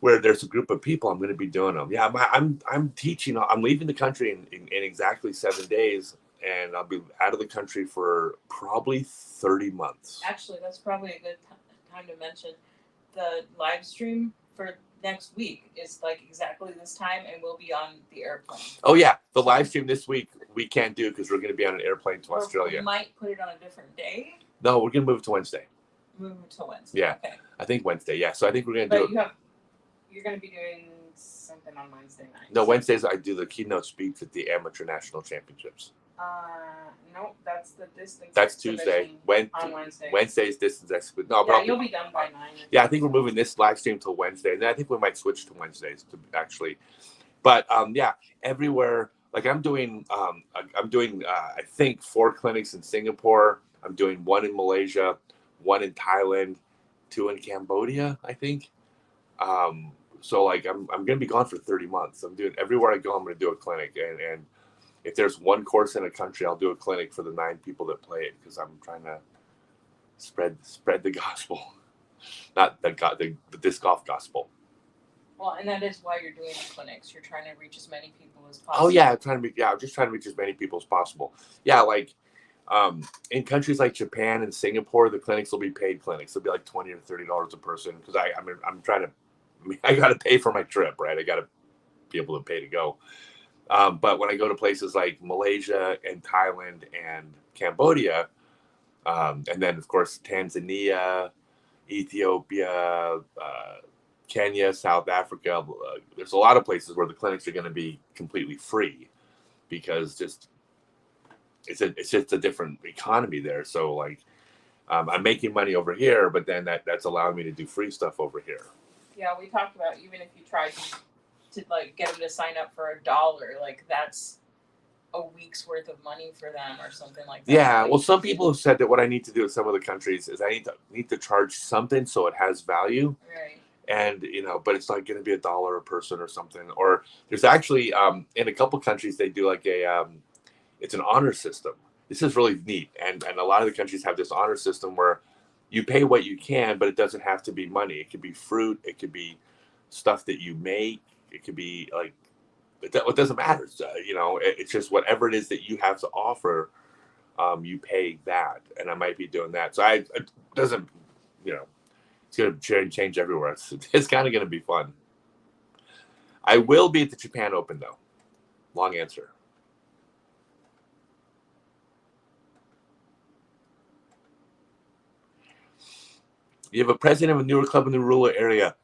where there's a group of people, I'm going to be doing them. Yeah, I'm teaching. I'm leaving the country in exactly 7 days, and I'll be out of the country for probably 30 months. Actually, that's probably a good time to mention the live stream for next week is like exactly this time, and we'll be on the airplane. Oh yeah, the live stream this week we can't do because we're going to be on an airplane to Australia. We might put it on a different day. No, we're going to move it to Wednesday. Move it to Wednesday. Yeah, okay. I think Wednesday. Yeah, so I think we're going to do it. You're going to be doing something on Wednesday night. No, Wednesdays I do the keynote speech at the Amateur National Championships. No, that's the distance. That's Tuesday. On Wednesday. Wednesday's distance expedition. No, yeah, you'll be done by 9. Yeah, I think we're moving this live stream till Wednesday, and then I think we might switch to Wednesdays to actually. But yeah, everywhere. Like I'm doing I think 4 clinics in Singapore. I'm doing 1 in Malaysia, 1 in Thailand, 2 in Cambodia, I think. So like I'm gonna be gone for 30 months. I'm doing everywhere I go. I'm gonna do a clinic, and if there's 1 course in a country, I'll do a clinic for the 9 people that play it because I'm trying to spread the gospel, not the disc golf gospel. Well, and that is why you're doing the clinics. You're trying to reach as many people as possible. Oh yeah, I'm just trying to reach as many people as possible. Yeah, like in countries like Japan and Singapore, the clinics will be paid clinics. They'll be like $20 or $30 a person because I'm trying to. I got to pay for my trip, right? I got to be able to pay to go. But when I go to places like Malaysia and Thailand and Cambodia, and then of course Tanzania, Ethiopia, Kenya, South Africa, there's a lot of places where the clinics are going to be completely free because it's just a different economy there. So like I'm making money over here, but then that's allowing me to do free stuff over here. Yeah, we talked about even if you tried to like get them to sign up for $1, like that's a week's worth of money for them or something like that. Yeah, like, well, some people have said that what I need to do in some of the countries is I need to charge something so it has value. Right. And but it's like going to be $1 a person or something. Or there's actually in a couple countries they do like it's an honor system. This is really neat, and a lot of the countries have this honor system where you pay what you can, but it doesn't have to be money. It could be fruit. It could be stuff that you make. It could be like it doesn't matter. It's just whatever it is that you have to offer. You pay that, and I might be doing that. So it doesn't, it's going to change everywhere. It's kind of going to be fun. I will be at the Japan Open though. Long answer. You have a president of a newer club in the rural area.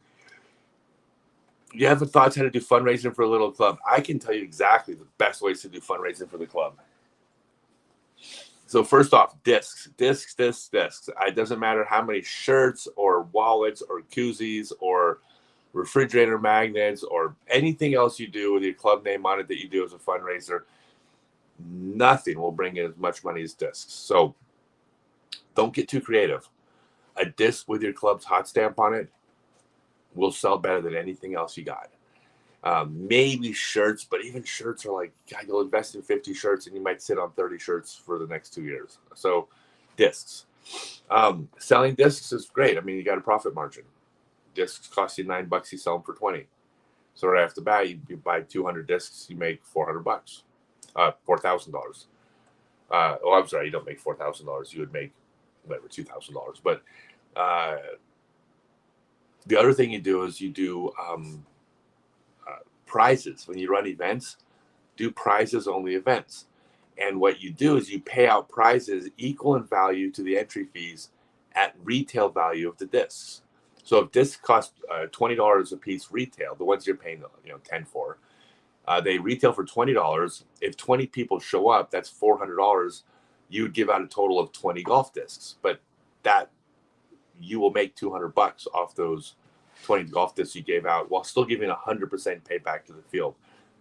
You have thoughts how to do fundraising for a little club. I can tell you exactly the best ways to do fundraising for the club. So first off, discs. It doesn't matter how many shirts or wallets or koozies or refrigerator magnets or anything else you do with your club name on it that you do as a fundraiser. Nothing will bring in as much money as discs. So don't get too creative. A disc with your club's hot stamp on it will sell better than anything else you got. Maybe shirts, but even shirts are like, God, you'll invest in 50 shirts and you might sit on 30 shirts for the next 2 years. So discs. Selling discs is great. I mean, you got a profit margin. Discs cost you $9, you sell them for 20. So right off the bat, you buy 200 discs, you make $400, $4,000. I'm sorry, you don't make $4,000. You would make whatever, $2,000. But the other thing you do is you do prizes. When you run events, do prizes only events. And what you do is you pay out prizes equal in value to the entry fees at retail value of the discs. So if discs cost $20 a piece retail, the ones you're paying $10 for, they retail for $20. If 20 people show up, that's $400. You would give out a total of 20 golf discs, but that you will make $200 off those 20 golf discs you gave out while still giving 100% payback to the field.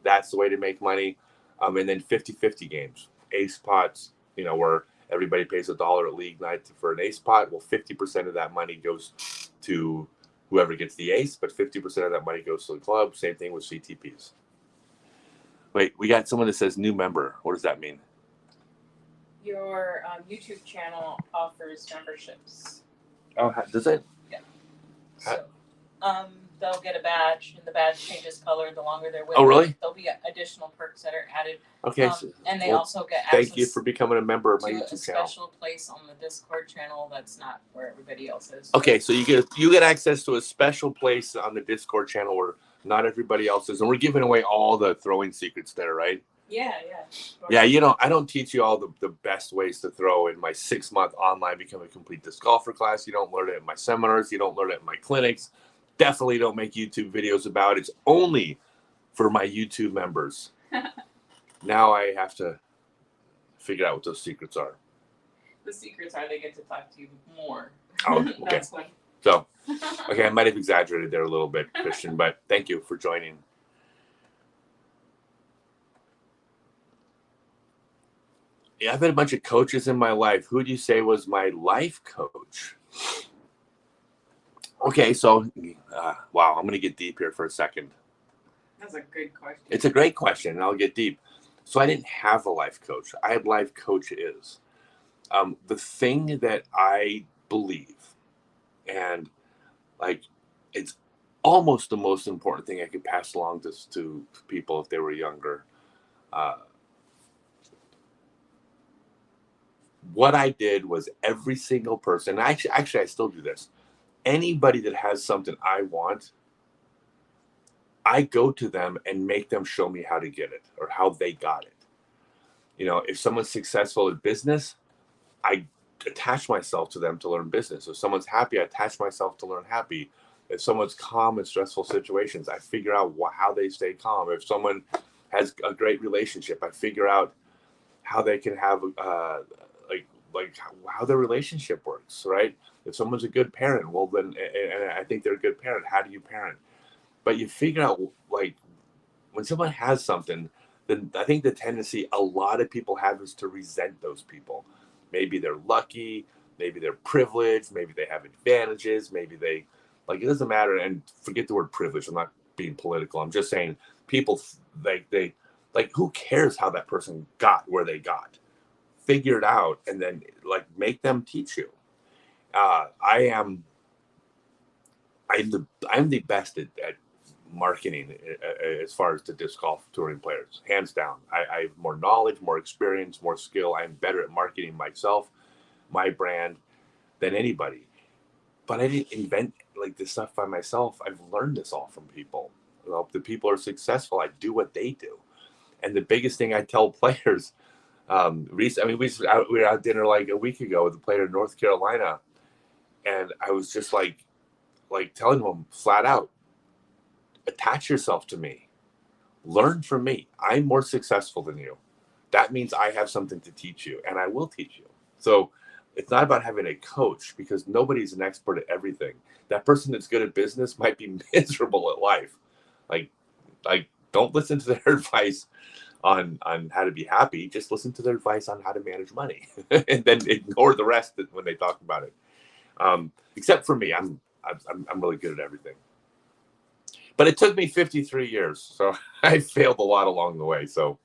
That's the way to make money. And then 50-50 games, ace pots, where everybody pays $1 at league night for an ace pot. Well, 50% of that money goes to whoever gets the ace, but 50% of that money goes to the club. Same thing with CTPs. Wait, we got someone that says new member. What does that mean? Your YouTube channel offers memberships. Oh, does it? Yeah. So, they'll get a badge, and the badge changes color the longer they're with Oh, them. really? There'll be additional perks that are added. Okay. And they well, also get access thank you for becoming a member of my to a YouTube channel. special place on the Discord channel that's not where everybody else is. Okay, so you get access to a special place on the Discord channel where not everybody else is, and we're giving away all the throwing secrets there, right? Yeah. Yeah, I don't teach you all the best ways to throw in my 6-month online Become a Complete Disc Golfer class. You don't learn it in my seminars. You don't learn it in my clinics. Definitely don't make YouTube videos about it. It's only for my YouTube members. Now I have to figure out what those secrets are. The secrets are they get to talk to you more. Oh, okay. That's one. So, okay, I might have exaggerated there a little bit, Christian, but thank you for joining. Yeah, I've had a bunch of coaches in my life. Who do you say was my life coach? Okay, so, wow, I'm going to get deep here for a second. That's a good question. It's a great question, and I'll get deep. So I didn't have a life coach. I had life coaches. The thing that I believe, and like, it's almost the most important thing I could pass along to people if they were younger. What I did was every single person, actually I still do this. Anybody that has something I want, I go to them and make them show me how to get it or how they got it. You know, if someone's successful in business, I attach myself to them to learn business. If someone's happy, I attach myself to learn happy. If someone's calm in stressful situations, I figure out how they stay calm. If someone has a great relationship, I figure out how they can have like how their relationship works, right? If someone's a good parent, well then, and I think they're a good parent, how do you parent? But you figure out, like, when someone has something, then I think the tendency a lot of people have is to resent those people. Maybe they're lucky, maybe they're privileged, maybe they have advantages, maybe they, like, it doesn't matter. And forget the word privilege. I'm not being political. I'm just saying people, they who cares how that person got where they got? Figure it out and then, like, make them teach you. I'm the best at marketing as far as the disc golf touring players, hands down. I have more knowledge, more experience, more skill. I'm better at marketing myself, my brand, than anybody. But I didn't invent like this stuff by myself. I've learned this all from people. You know, the people are successful. I do what they do. And the biggest thing I tell players, we were out dinner like a week ago with a player in North Carolina, and I was just like telling them flat out, attach yourself to me, learn from me. I'm more successful than you. That means I have something to teach you, and I will teach you. So it's not about having a coach, because nobody's an expert at everything. That person that's good at business might be miserable at life. Like don't listen to their advice on how to be happy. Just listen to their advice on how to manage money, and then ignore the rest when they talk about it. Except for me, I'm really good at everything. But it took me 53 years, so I failed a lot along the way. So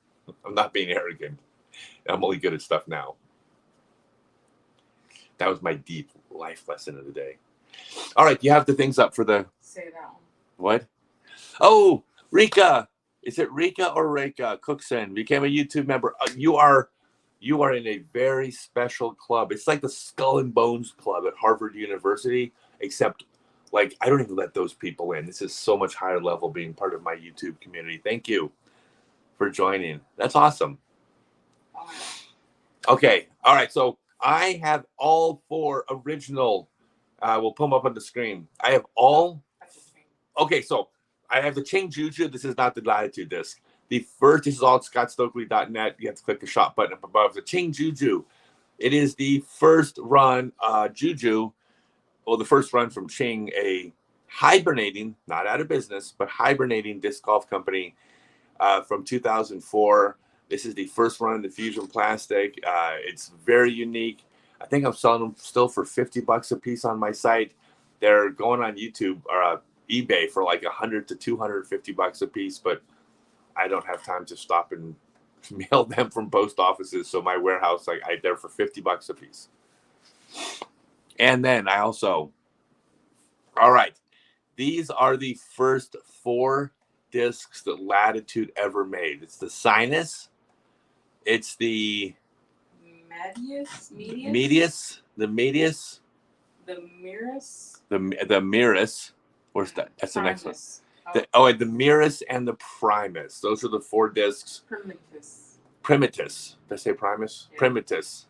I'm not being arrogant. I'm only good at stuff now. That was my deep life lesson of the day. All right, you have the things up for the... Say that one. What? Oh, Rika. Is it Rika or Reka Cookson became a YouTube member? You are in a very special club. It's like the Skull and Bones Club at Harvard University, except, like, I don't even let those people in. This is so much higher level being part of my YouTube community. Thank you for joining. That's awesome. Okay. All right. So I have all 4 original. We'll put them up on the screen. I have all. Okay. So I have the Ching Juju. This is not the Latitude disc. The first, this is all at scottstokely.net. You have to click the shop button up above. The Ching Juju. It is the first run Juju. Well, the first run from Ching, a hibernating, not out of business, but hibernating disc golf company from 2004. This is the first run in the Fusion plastic. It's very unique. I think I'm selling them still for $50 a piece on my site. They're going on YouTube or eBay for like $100 to $250 a piece, but I don't have time to stop and mail them from post offices. So my warehouse, they're for $50 a piece. And then I also, all right, These are the first 4 discs that Latitude ever made. It's the Sinus, it's the Medius? Medius, the Medius, The Mirus? the Mirus. Where's that? That's the next one. Oh. The Mirus and the Primus. Those are the 4 discs. Primitus. Did I say Primus? Yeah. Primitus.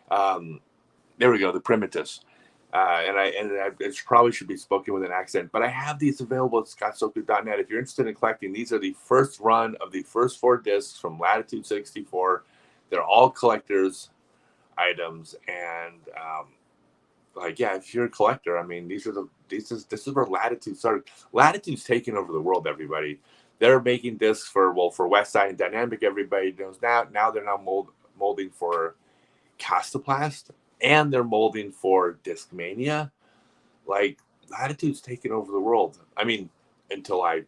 There we go. The Primitus. And it probably should be spoken with an accent, but I have these available at ScottStokely.net. If you're interested in collecting, these are the first run of the first 4 discs from Latitude 64. They're all collectors items, and if you're a collector, I mean, this is where Latitude started. Latitude's taking over the world, everybody. They're making discs for Westside and Dynamic. Everybody knows now. Now they're molding for Castoplast, and they're molding for Discmania. Like, Latitude's taking over the world. I mean, until I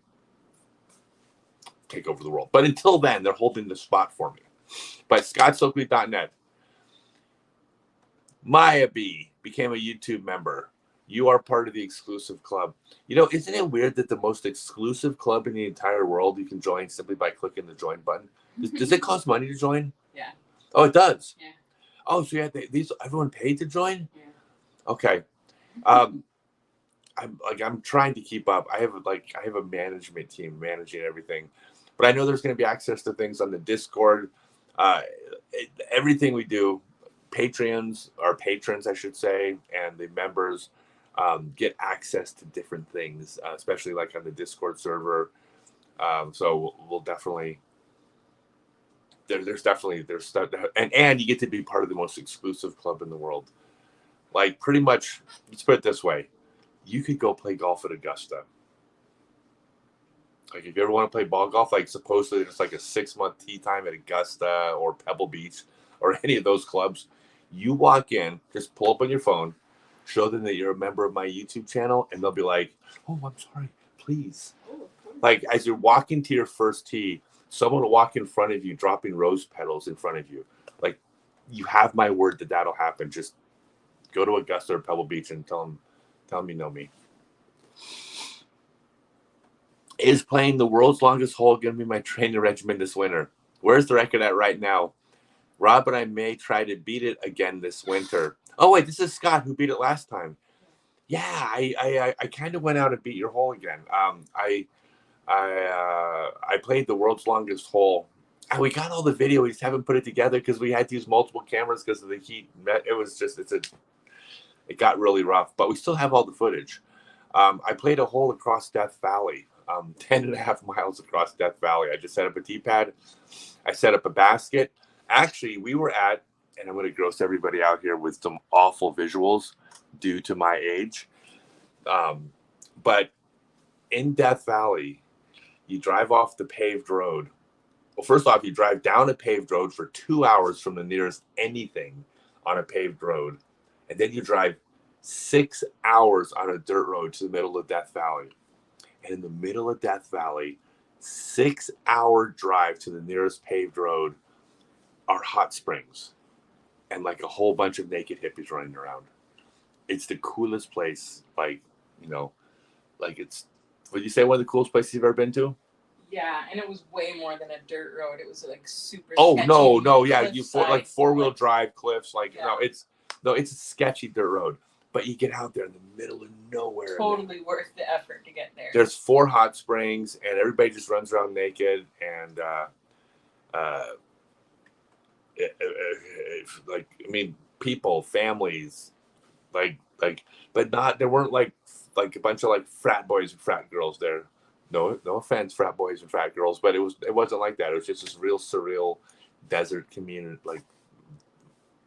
take over the world. But until then, they're holding the spot for me. But ScottStokely.net. Maya B became a YouTube member. You are part of the exclusive club. You know, isn't it weird that the most exclusive club in the entire world you can join simply by clicking the join button? Does it cost money to join? Yeah. Oh, it does? Yeah. Oh, so everyone paid to join? Yeah. Okay. I'm trying to keep up. I have a management team managing everything, but I know there's going to be access to things on the Discord. Everything we do, patrons, I should say, and the members get access to different things, especially like on the Discord server. So we'll definitely. There's stuff, and you get to be part of the most exclusive club in the world. Like, pretty much, let's put it this way: you could go play golf at Augusta. Like, if you ever want to play ball golf, like supposedly there's like a 6-month tee time at Augusta or Pebble Beach or any of those clubs. You walk in, just pull up on your phone, show them that you're a member of my YouTube channel, and they'll be like, "Oh, I'm sorry, please." Like, as you're walking to your first tee, someone will walk in front of you, dropping rose petals in front of you. Like, you have my word that that'll happen. Just go to Augusta or Pebble Beach and tell them you know me. Is playing the world's longest hole going to be my training regimen this winter? Where's the record at right now? Rob and I may try to beat it again this winter. Oh, wait, this is Scott who beat it last time. Yeah, I kind of went out and beat your hole again. I played the world's longest hole. And we got all the video. We just haven't put it together because we had to use multiple cameras because of the heat. It was just, it got really rough, but we still have all the footage. I played a hole across Death Valley, 10.5 miles across Death Valley. I just set up a tee pad. I set up a basket. Actually, we were at, and I'm going to gross everybody out here with some awful visuals due to my age. But in Death Valley, you drive off the paved road. Well, first off, you drive down a paved road for 2 hours from the nearest anything on a paved road. And then you drive 6 hours on a dirt road to the middle of Death Valley. And in the middle of Death Valley, 6-hour drive to the nearest paved road are hot springs and like a whole bunch of naked hippies running around. It's the coolest place. Like, it's, would you say one of the coolest places you've ever been to? Yeah, and it was way more than a dirt road. It was like super. Oh, sketchy, no, yeah, cliff four-wheel drive cliffs. Yeah. It's a sketchy dirt road, but you get out there in the middle of nowhere. Totally worth the effort to get there. There's 4 hot springs, and everybody just runs around naked, and people, families, but there weren't like a bunch of like frat boys and frat girls there. No offense, frat boys and frat girls, but it wasn't like that. It was just this real surreal desert community, like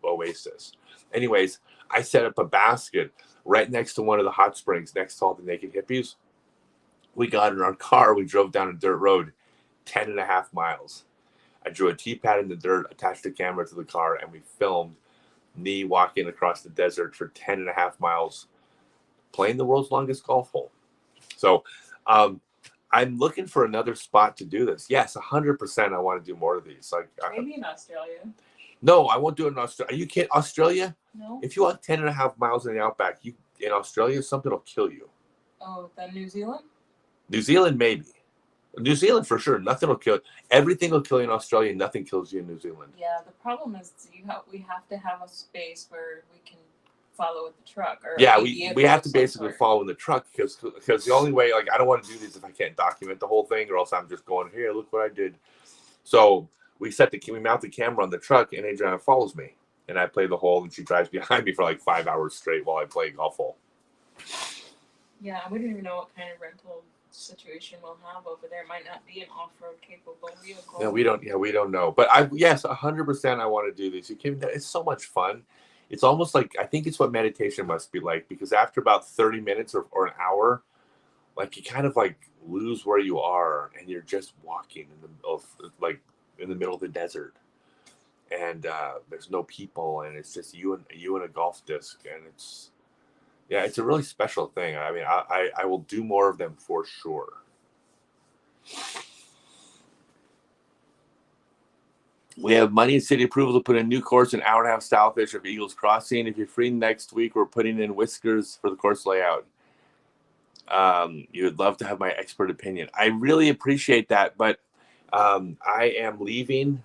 oasis. Anyways, I set up a basket right next to one of the hot springs, next to all the naked hippies. We got in our car. We drove down a dirt road, 10.5 miles. I drew a tee pad in the dirt, attached a camera to the car, and we filmed me walking across the desert for 10.5 miles, playing the world's longest golf hole. So I'm looking for another spot to do this. Yes, 100%. I want to do more of these. Maybe in Australia. No, I won't do it in Australia. Are you kidding? Australia? No. If you walk 10.5 miles in the outback, in Australia, something will kill you. Oh, then New Zealand? New Zealand, maybe. New Zealand for sure. Nothing will kill. Everything will kill you in Australia. Nothing kills you in New Zealand. Yeah, the problem is we have to have a space where we can follow with the truck. Or Yeah, a we vehicle have of to some basically sort. follow in the truck because the only way, like, I don't want to do this if I can't document the whole thing, or else I'm just going, here, look what I did. So we mount the camera on the truck, and Adriana follows me, and I play the hole, and she drives behind me for like 5 hours straight while I play golf hole. Yeah, we don't even know what kind of rental situation we'll have over there. It might not be an off-road capable vehicle. Yeah, we don't know. But yes, 100% I want to do this. It's so much fun. It's almost like, I think it's what meditation must be like, because after about 30 minutes or an hour, like, you kind of like lose where you are, and you're just walking in the middle of the desert, and there's no people, and it's just you and a golf disc, and it's a really special thing. I mean, I will do more of them for sure. We have money and city approval to put in a new course, an hour and a half south-ish of Eagles Crossing. If you're free next week, we're putting in whiskers for the course layout. You would love to have my expert opinion. I really appreciate that, but I am leaving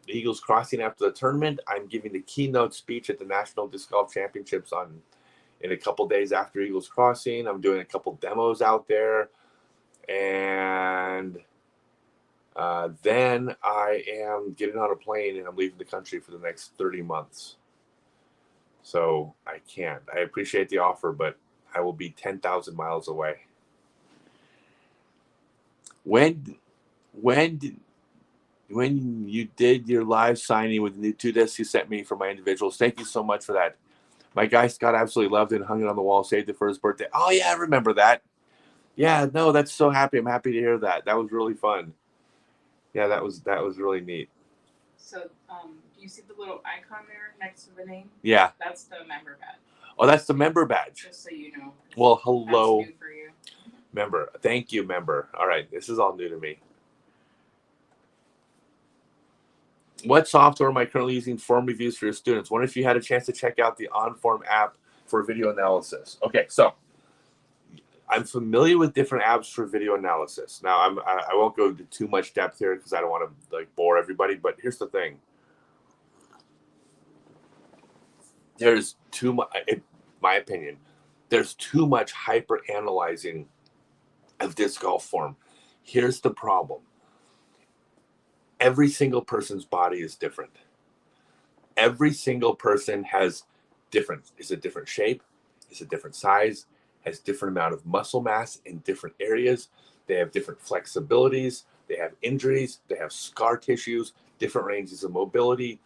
Eagles Crossing after the tournament. I'm giving the keynote speech at the National Disc Golf Championships in a couple days after Eagles Crossing. I'm doing a couple demos out there, and then I am getting on a plane, and I'm leaving the country for the next 30 months. So I can't. I appreciate the offer, but I will be 10,000 miles away. When you did your live signing with the new 2 discs you sent me for my individuals, thank you so much for that. My guy Scott absolutely loved it and hung it on the wall, saved it for his birthday. Oh yeah, I remember that. Yeah, no, that's so happy. I'm happy to hear that. That was really fun. Yeah, that was really neat. So, do you see the little icon there next to the name? Yeah. That's the member badge. Oh, that's the member badge. Just so you know. Well, hello. That's new for you. Member. Thank you, member. All right, this is all new to me. What software am I currently using form reviews for your students? Wonder if you had a chance to check out the OnForm app for video analysis. Okay, so I'm familiar with different apps for video analysis. Now, I won't go into too much depth here because I don't want to like bore everybody. But here's the thing: there's too much, in my opinion, there's too much hyper analyzing of disc golf form. Here's the problem: every single person's body is different. Every single person is a different shape, is a different size, has different amount of muscle mass in different areas. They have different flexibilities. They have injuries. They have scar tissues, different ranges of mobility.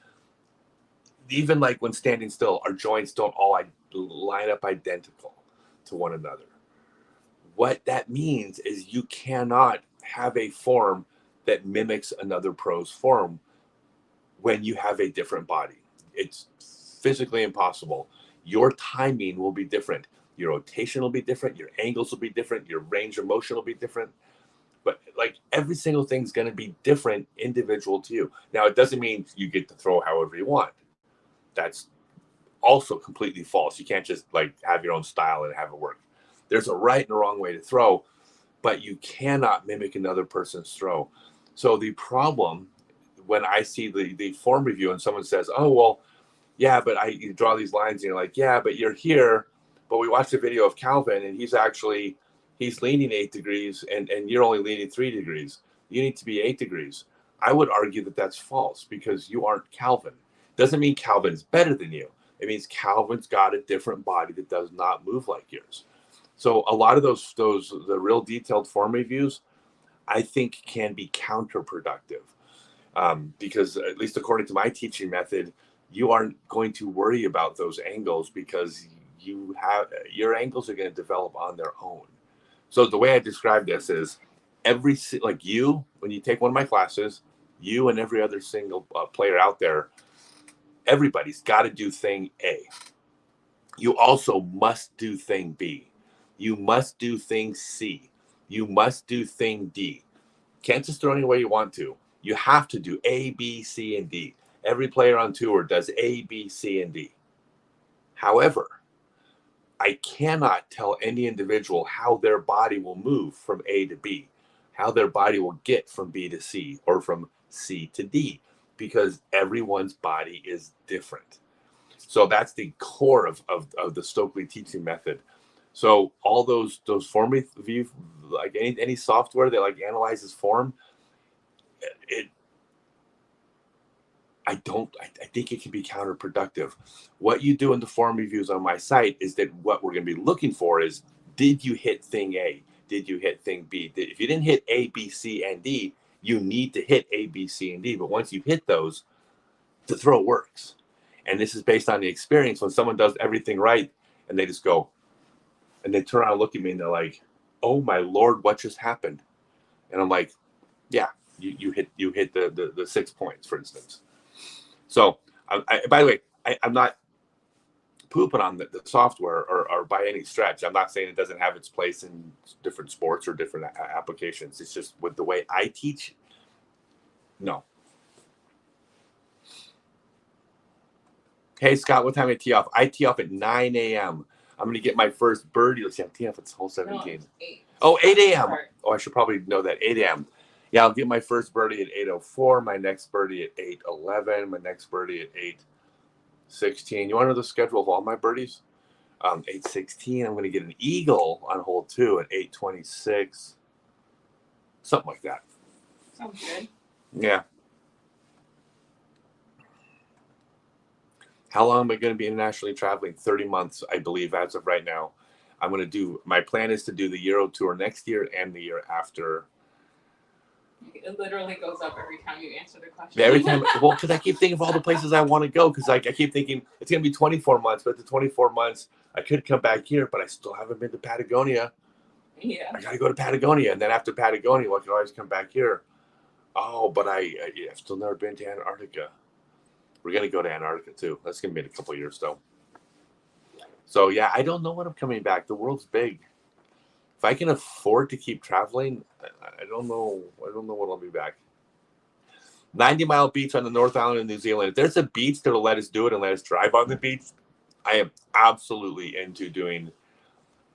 Even like when standing still, our joints don't all line up identical to one another. What that means is you cannot have a form that mimics another pro's form when you have a different body. It's physically impossible. Your timing will be different. Your rotation will be different. Your angles will be different. Your range of motion will be different. But like every single thing's going to be different, individual to you. Now, it doesn't mean you get to throw however you want. That's also completely false. You can't just like have your own style and have it work. There's a right and a wrong way to throw, but you cannot mimic another person's throw. So the problem when I see the form review and someone says, oh, well, yeah, but you draw these lines and you're like, yeah, but you're here. But we watched a video of Calvin and he's leaning 8 degrees and you're only leaning 3 degrees. You need to be 8 degrees. I would argue that that's false because you aren't Calvin. Doesn't mean Calvin's better than you. It means Calvin's got a different body that does not move like yours. So a lot of the real detailed form reviews, I think can be counterproductive. Because at least according to my teaching method, you aren't going to worry about those angles because your angles are going to develop on their own. So the way I describe this is when you take one of my classes, you and every other single player out there, everybody's got to do thing A. You also must do thing B. You must do thing C. You must do thing D. Can't just throw any way you want to. You have to do A, B, C, and D. Every player on tour does A, B, C, and D. However, I cannot tell any individual how their body will move from A to B, how their body will get from B to C or from C to D, because everyone's body is different. So that's the core of the Stokely teaching method. So all those form review, like any software that like analyzes form, it I think it can be counterproductive. What you do in the form reviews on my site is that what we're going to be looking for is, did you hit thing A? Did you hit thing B? If you didn't hit A, B, C, and D, you need to hit A, B, C, and D. But once you hit those, the throw works. And this is based on the experience. When someone does everything right and they just go, and they turn around and look at me and they're like, oh my Lord, what just happened? And I'm like, yeah, you hit the 6 points, for instance. So, by the way, I'm not pooping on the software or by any stretch. I'm not saying it doesn't have its place in different sports or different applications. It's just with the way I teach, no. Hey, Scott, what time I tee off? I tee off at 9 a.m. I'm going to get my first birdie. Let's see, I'm teeing off at hole 17. No, it's 8. Oh, 8 a.m. Oh, I should probably know that. 8 a.m. Yeah, I'll get my first birdie at 8:04, my next birdie at 8:11, my next birdie at 8:16. You want to know the schedule of all my birdies? 8:16, I'm going to get an eagle on hole 2 at 8:26. Something like that. Sounds good. Yeah. How long am I going to be internationally traveling? 30 months, I believe, as of right now. My plan is to do the Euro Tour next year and the year after. It literally goes up every time you answer the question. Every time, well, because I keep thinking of all the places I want to go, because I keep thinking it's going to be 24 months, but the 24 months, I could come back here, but I still haven't been to Patagonia. Yeah. I got to go to Patagonia, and then after Patagonia, I can always come back here. Oh, but I've still never been to Antarctica. We're going to go to Antarctica, too. That's going to be in a couple of years, though. So, yeah, I don't know when I'm coming back. The world's big. If I can afford to keep traveling, I don't know. I don't know when I'll be back. 90 Mile Beach on the North Island of New Zealand. If there's a beach that'll let us do it and let us drive on the beach, I am absolutely into doing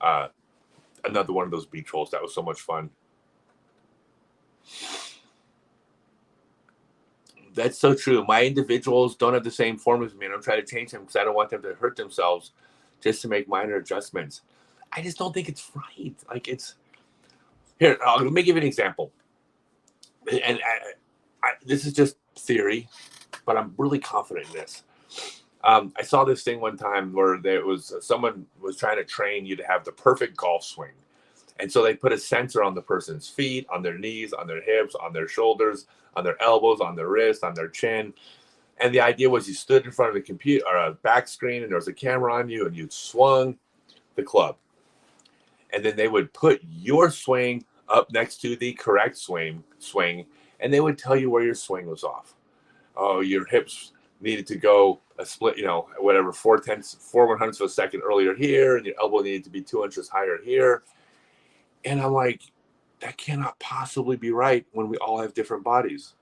another one of those beach holes. That was so much fun. That's so true. My individuals don't have the same form as me, and I'm trying to change them because I don't want them to hurt themselves just to make minor adjustments. I just don't think it's right. Like it's here. Let me give you an example. And this is just theory, but I'm really confident in this. I saw this thing one time where there was someone was trying to train you to have the perfect golf swing. And so they put a sensor on the person's feet, on their knees, on their hips, on their shoulders, on their elbows, on their wrists, on their chin. And the idea was you stood in front of a computer or a back screen and there was a camera on you and you swung the club. And then they would put your swing up next to the correct swing, and they would tell you where your swing was off. Oh, your hips needed to go a split, whatever, 4/100ths of a second earlier here, and your elbow needed to be 2 inches higher here. And I'm like, that cannot possibly be right when we all have different bodies.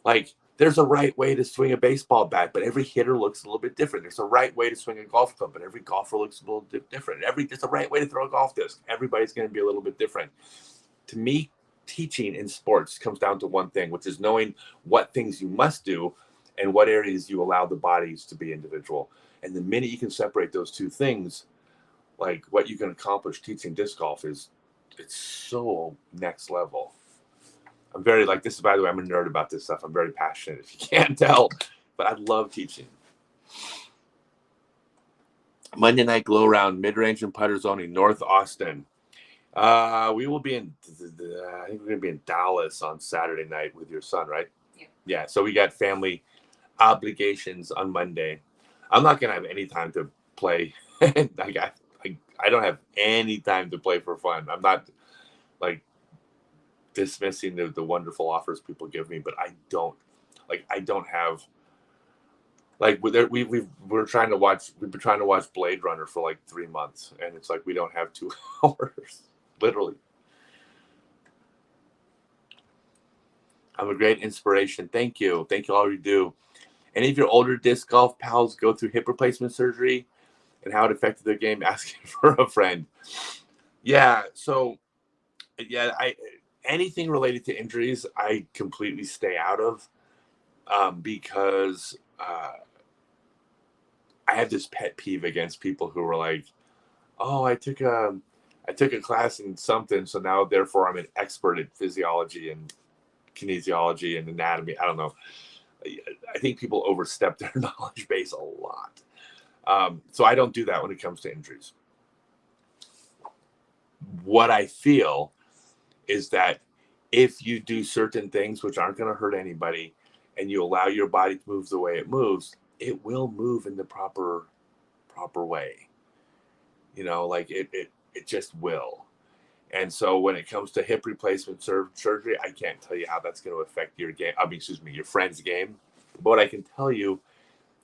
Like, there's a right way to swing a baseball bat, but every hitter looks a little bit different. There's a right way to swing a golf club, but every golfer looks a little bit different. There's a right way to throw a golf disc. Everybody's going to be a little bit different. To me, teaching in sports comes down to one thing, which is knowing what things you must do and what areas you allow the bodies to be individual. And the minute you can separate those two things, like what you can accomplish teaching disc golf it's so next level. I'm very this is, by the way, I'm a nerd about this stuff. I'm very passionate, if you can't tell, but I love teaching. Monday night glow round, mid-range and putters only, North Austin. We will be in, I think we're going to be in Dallas on Saturday night with your son, right? Yeah. Yeah, so we got family obligations on Monday. I'm not going to have any time to play. I don't have any time to play for fun. I'm not dismissing the wonderful offers people give me, but I don't have we've been trying to watch Blade Runner for 3 months, and it's we don't have 2 hours, literally. I'm a great inspiration. Thank you all you do. Any of your older disc golf pals go through hip replacement surgery? and how it affected their game, asking for a friend. Yeah, so yeah, anything related to injuries, I completely stay out of, because I have this pet peeve against people who are like, "Oh, I took a class in something, so now therefore I'm an expert at physiology and kinesiology and anatomy." I don't know. I think people overstep their knowledge base a lot. So I don't do that when it comes to injuries. What I feel is that if you do certain things which aren't going to hurt anybody, and you allow your body to move the way it will move in the proper way. Like it just will. And so when it comes to hip replacement surgery, I can't tell you how that's going to affect your game. I mean, excuse me, your friend's game. But what I can tell you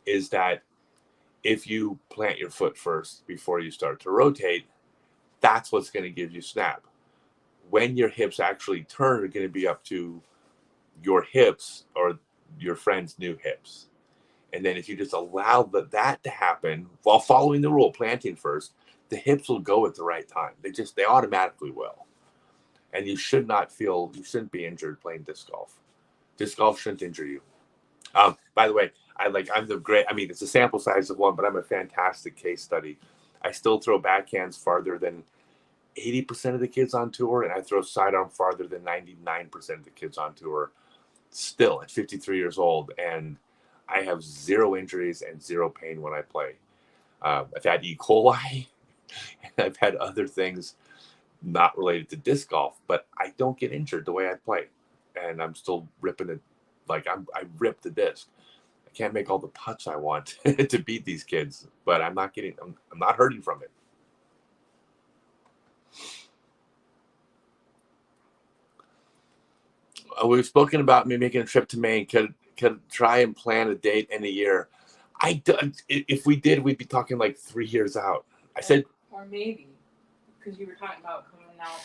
is that if you plant your foot first before you start to rotate, that's what's going to give you snap. When your hips actually turn, are going to be up to your hips or your friend's new hips. And then if you just allow that to happen while following the rule, planting first, the hips will go at the right time. They automatically will. And you shouldn't be injured playing disc golf. Disc golf shouldn't injure you. By the way, it's a sample size of one, but I'm a fantastic case study. I still throw backhands farther than 80% of the kids on tour, and I throw sidearm farther than 99% of the kids on tour, still at 53 years old. And I have zero injuries and zero pain when I play. I've had E. coli, and I've had other things not related to disc golf, but I don't get injured the way I play. And I'm still ripping it. Like I rip the disc. I can't make all the putts I want to beat these kids, but I'm not hurting from it. We've spoken about me making a trip to Maine. Could try and plan a date in a year. If we did, we'd be talking like 3 years out. I said, or maybe, because you were talking about coming out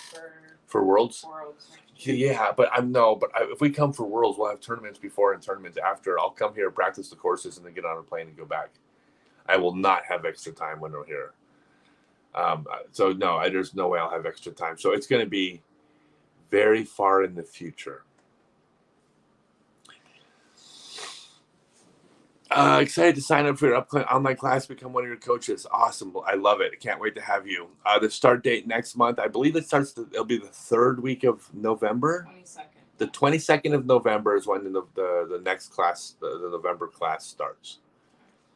for Worlds. Worlds. Yeah, if we come for Worlds, we'll have tournaments before and tournaments after. I'll come here, practice the courses, and then get on a plane and go back. I will not have extra time when we're here. So no, there's no way I'll have extra time. So it's going to be very far in the future. Excited to sign up for your upcoming online class, become one of your coaches. Awesome. I love it. I can't wait to have you. The start date next month, I believe it'll be the third week of November. 22nd. The 22nd of November is when the next class, the November class starts.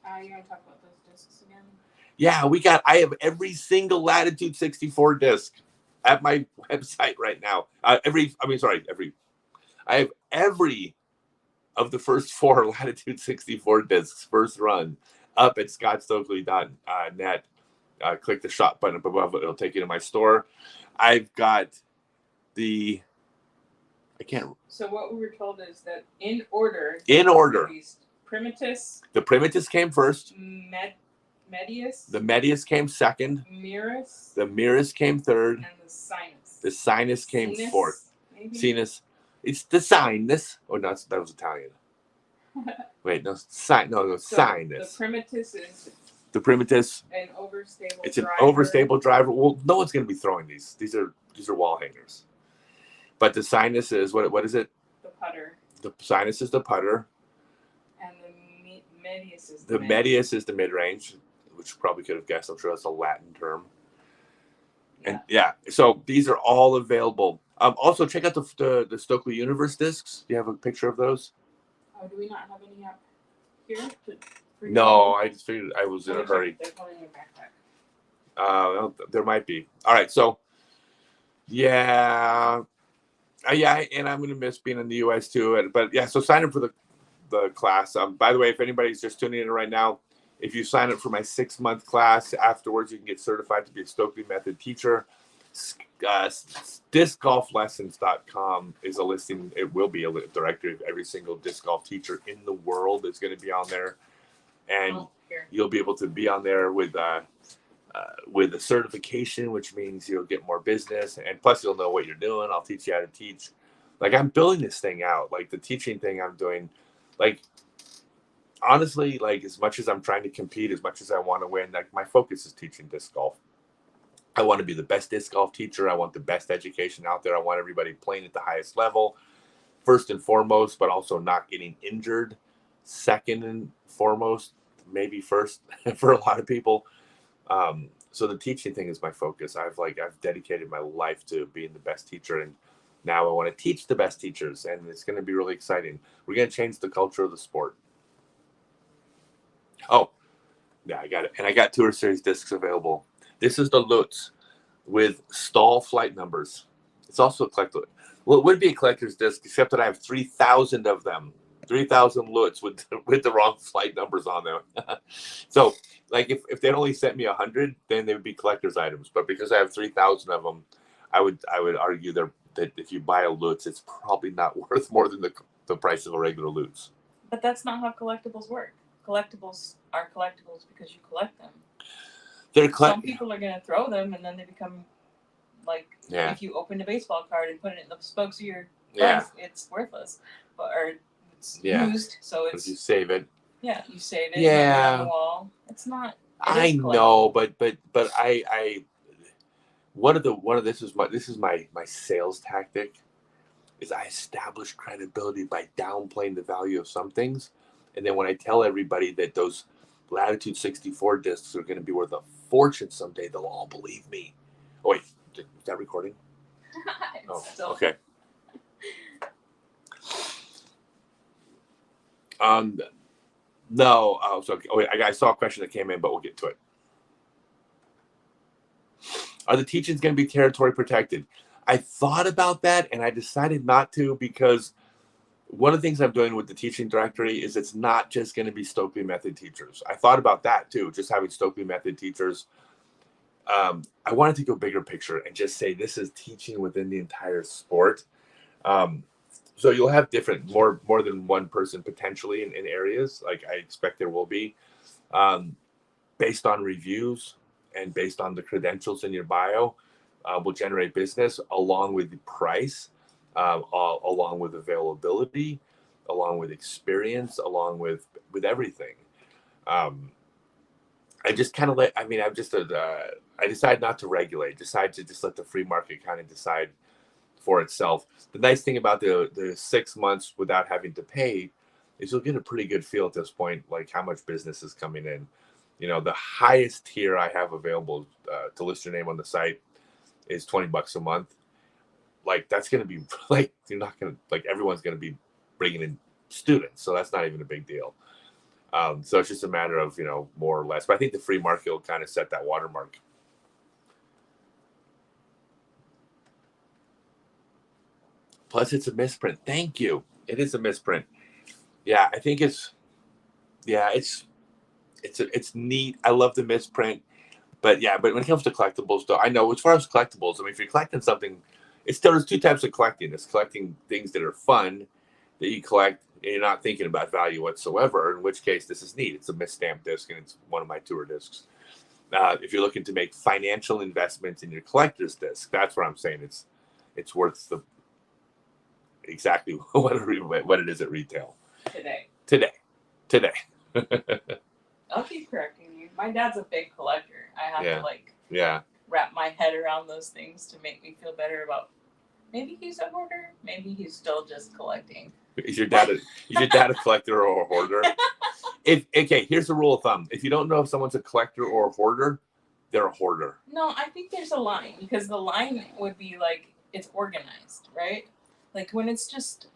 You want to talk about those discs again? Yeah, I have every single Latitude 64 disc at my website right now. I have every of the first 4 Latitude 64 discs, first run, up at scottstokely.net. Click the shop button up above. It'll take you to my store. I've got So what we were told is that in order. Primitus. The Primitus came first. Medius. The Medius came second. Mirus. The Mirus came third. And the Sinus. The Sinus came fourth. Maybe? Sinus. It's the Sinus. Oh, no, that was Italian. Wait, no, Sinus. The Primitus is. The Primitus. An overstable It's driver. An overstable driver. Well, no one's going to be throwing these. These are wall hangers. But the Sinus is what is it? The putter. The Sinus is the putter. And the Medius is the Medius is the mid-range, which you probably could have guessed. I'm sure that's a Latin term. And so these are all available. Also, check out the Stokely Universe discs. Do you have a picture of those? Oh, do we not have any up here? No, I just figured I was in a hurry. There's one in your backpack. There might be. All right, so and I'm gonna miss being in the U.S. too. But yeah, so sign up for the class. By the way, if anybody's just tuning in right now, if you sign up for my 6-month class, afterwards you can get certified to be a Stokely Method teacher. Discgolflessons.com is a listing. It will be a directory of every single disc golf teacher in the world is going to be on there, and you'll be able to be on there with a certification, which means you'll get more business, and plus you'll know what you're doing. I'll teach you how to teach. Like, I'm building this thing out. Like, the teaching thing I'm doing, like, honestly, like as much as I'm trying to compete, as much as I want to win, like my focus is teaching disc golf. I want to be the best disc golf teacher. I want the best education out there. I want everybody playing at the highest level, first and foremost, but also not getting injured, second and foremost, maybe first for a lot of people. So the teaching thing is my focus. I've dedicated my life to being the best teacher, and now I want to teach the best teachers, and it's going to be really exciting. We're going to change the culture of the sport. Oh, yeah, I got it. And I got Tour Series discs available. This is the Lutz with stall flight numbers. It's also a collector. Well, it would be a collector's disc, except that I have 3,000 of them. 3,000 Lutz with the wrong flight numbers on them. So, like, if they'd only sent me 100, then they would be collector's items. But because I have 3,000 of them, I would argue that if you buy a Lutz, it's probably not worth more than the price of a regular Lutz. But that's not how collectibles work. Collectibles are collectibles because you collect them. Some people are going to throw them, and then they become like, if you open a baseball card and put it in the spokes of your bus, it's worthless, or it's used. So it's you save it. Yeah, you save it. Yeah, on the wall. It's not. I know, but I this is my sales tactic. Is I establish credibility by downplaying the value of some things, and then when I tell everybody that those Latitude 64 discs are going to be worth a fortune someday, they'll all believe me. Oh wait, is that recording? Still. Okay. No. Oh, so okay. Oh, wait, I saw a question that came in, but we'll get to it. Are the teachings going to be territory protected? I thought about that, and I decided not to, because one of the things I'm doing with the teaching directory is it's not just going to be Stokely method teachers. I thought about that too, just having Stokely method teachers. I wanted to go bigger picture and just say this is teaching within the entire sport. So you'll have different, more than one person potentially in areas, like I expect there will be, based on reviews and based on the credentials in your bio, will generate business along with the price, along with availability, along with experience, along with everything. I just kind of I decided not to regulate, decide to just let the free market kind of decide for itself. The nice thing about the 6 months without having to pay is you'll get a pretty good feel at this point, like how much business is coming in. You know, the highest tier I have available to list your name on the site is $20 a month. Like that's going to be like, you're not going to, like, everyone's going to be bringing in students. So that's not even a big deal. So it's just a matter of, more or less, but I think the free market will kind of set that watermark. Plus it's a misprint. Thank you. It is a misprint. Yeah. I think it's neat. I love the misprint, but when it comes to collectibles though, I know as far as collectibles, I mean, if you're collecting something, there's two types of collecting. It's collecting things that are fun that you collect and you're not thinking about value whatsoever, in which case this is neat. It's a misstamped disc and it's one of my tour discs. If you're looking to make financial investments in your collector's disc, that's what I'm saying. It's worth exactly what it is at retail. Today. I'll keep correcting you. My dad's a big collector. I have to wrap my head around those things to make me feel better about maybe he's a hoarder, maybe he's still just collecting. Is your dad a collector or a hoarder? Here's the rule of thumb. If you don't know if someone's a collector or a hoarder, they're a hoarder. No, I think there's a line, because the line would be like it's organized, right? Like when it's just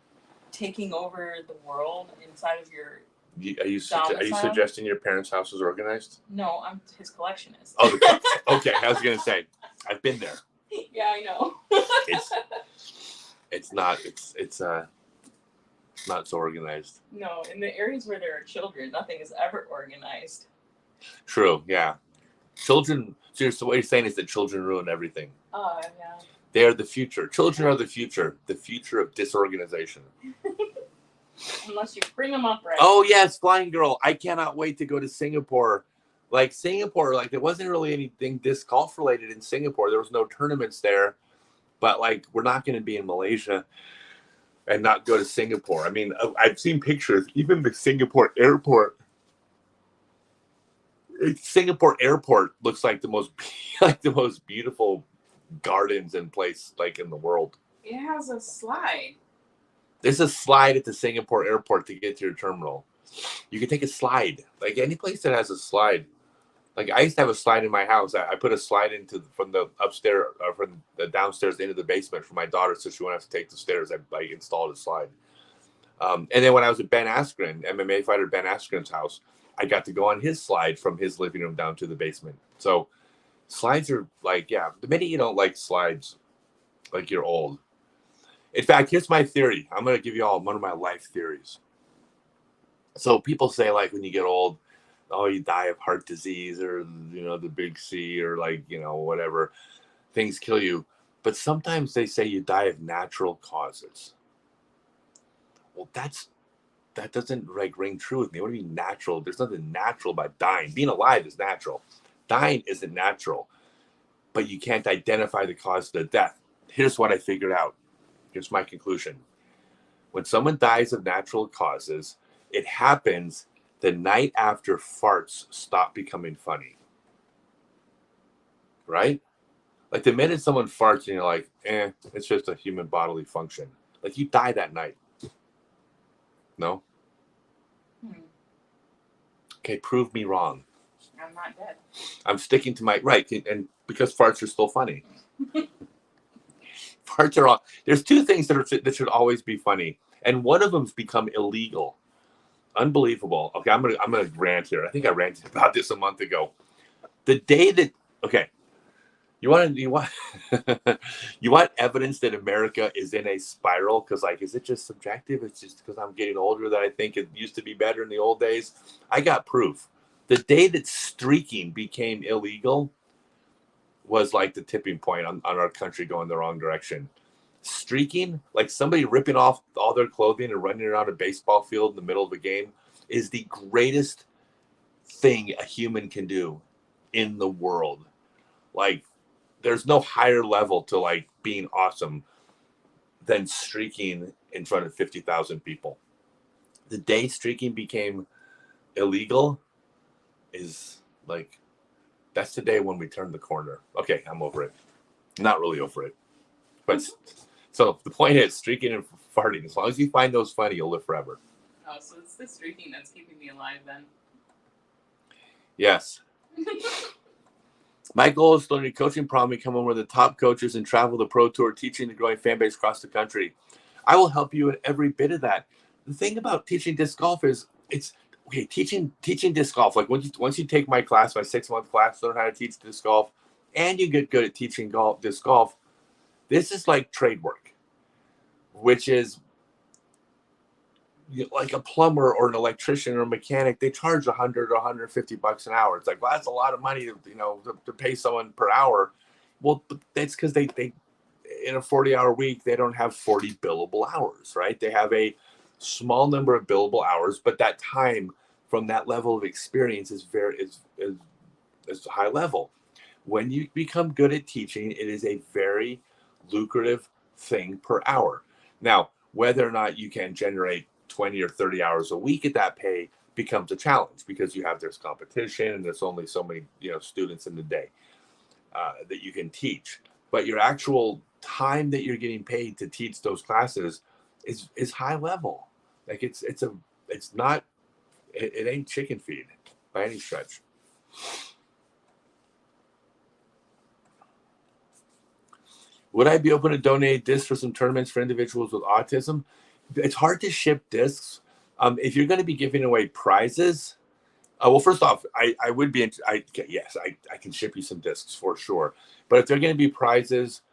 taking over the world inside of your Are you suggesting your parents' house is organized? No, I'm his collectionist. Oh, okay. I was gonna say, I've been there. Yeah, I know. It's not so organized. No, in the areas where there are children, nothing is ever organized. True. Yeah. Children. So what you're saying is that children ruin everything. Oh, yeah. They are the future. Children are the future of disorganization. Unless you bring them up right. Oh yes, Flying Girl. I cannot wait to go to Singapore. Like there wasn't really anything disc golf related in Singapore. There was no tournaments there, but like we're not going to be in Malaysia and not go to Singapore. I mean, I've seen pictures. Even the Singapore airport Singapore airport looks like the most beautiful gardens and place like in the world. It has a slide. There's a slide at the Singapore airport to get to your terminal. You can take a slide, like any place that has a slide. Like I used to have a slide in my house. I put a slide from the upstairs or from the downstairs into the basement for my daughter, so she wouldn't have to take the stairs. I installed a slide. And then when I was at Ben Askren, MMA fighter Ben Askren's house, I got to go on his slide from his living room down to the basement. So slides are like, yeah, the minute you don't like slides, like you're old. In fact, here's my theory. I'm going to give you all one of my life theories. So people say like when you get old, oh, you die of heart disease or, the big C or like, whatever, things kill you. But sometimes they say you die of natural causes. Well, that doesn't like ring true with me. What do you mean natural? There's nothing natural about dying. Being alive is natural. Dying isn't natural, but you can't identify the cause of the death. Here's what I figured out. Here's my conclusion. When someone dies of natural causes, it happens the night after farts stop becoming funny. Right? Like the minute someone farts and you're like, it's just a human bodily function. Like you die that night. No? Okay, prove me wrong. I'm not dead. I'm sticking to my right, and because farts are still funny. Farts are all. There's two things that should always be funny, and one of them's become illegal. Unbelievable. Okay, I'm gonna rant here. I think I ranted about this a month ago. The day that you want you want evidence that America is in a spiral? Because like, is it just subjective? It's just because I'm getting older that I think it used to be better in the old days. I got proof. The day that streaking became illegal was like the tipping point on our country going the wrong direction. Streaking, like somebody ripping off all their clothing and running around a baseball field in the middle of a game, is the greatest thing a human can do in the world. Like, there's no higher level to like being awesome than streaking in front of 50,000 people. The day streaking became illegal is like, that's the day when we turn the corner. Okay, I'm over it. Not really over it. But so the point is, streaking and farting, as long as you find those funny, you'll live forever. Oh, so it's the streaking that's keeping me alive then. Yes. My goal is to learn a coaching problem, become one of the top coaches, and travel the pro tour, teaching the growing fan base across the country. I will help you in every bit of that. The thing about teaching disc golf is teaching disc golf. Like once you take my class, my 6-month class, learn how to teach disc golf, and you get good at teaching disc golf. This is like trade work, which is like a plumber or an electrician or a mechanic. They charge $100 or $150 an hour. It's like, well, that's a lot of money to pay someone per hour. Well, but that's because they in a 40-hour week, they don't have 40 billable hours, right? They have a small number of billable hours, but that time from that level of experience is high level. When you become good at teaching, it is a very lucrative thing per hour. Now, whether or not you can generate 20 or 30 hours a week at that pay becomes a challenge because there's competition and there's only so many students in the day that you can teach. But your actual time that you're getting paid to teach those classes is high level. Like it ain't chicken feed by any stretch. Would I be open to donate discs for some tournaments for individuals with autism? It's hard to ship discs. If you're going to be giving away prizes, well, first off, I would be. Yes, I can ship you some discs for sure. But if they're going to be prizes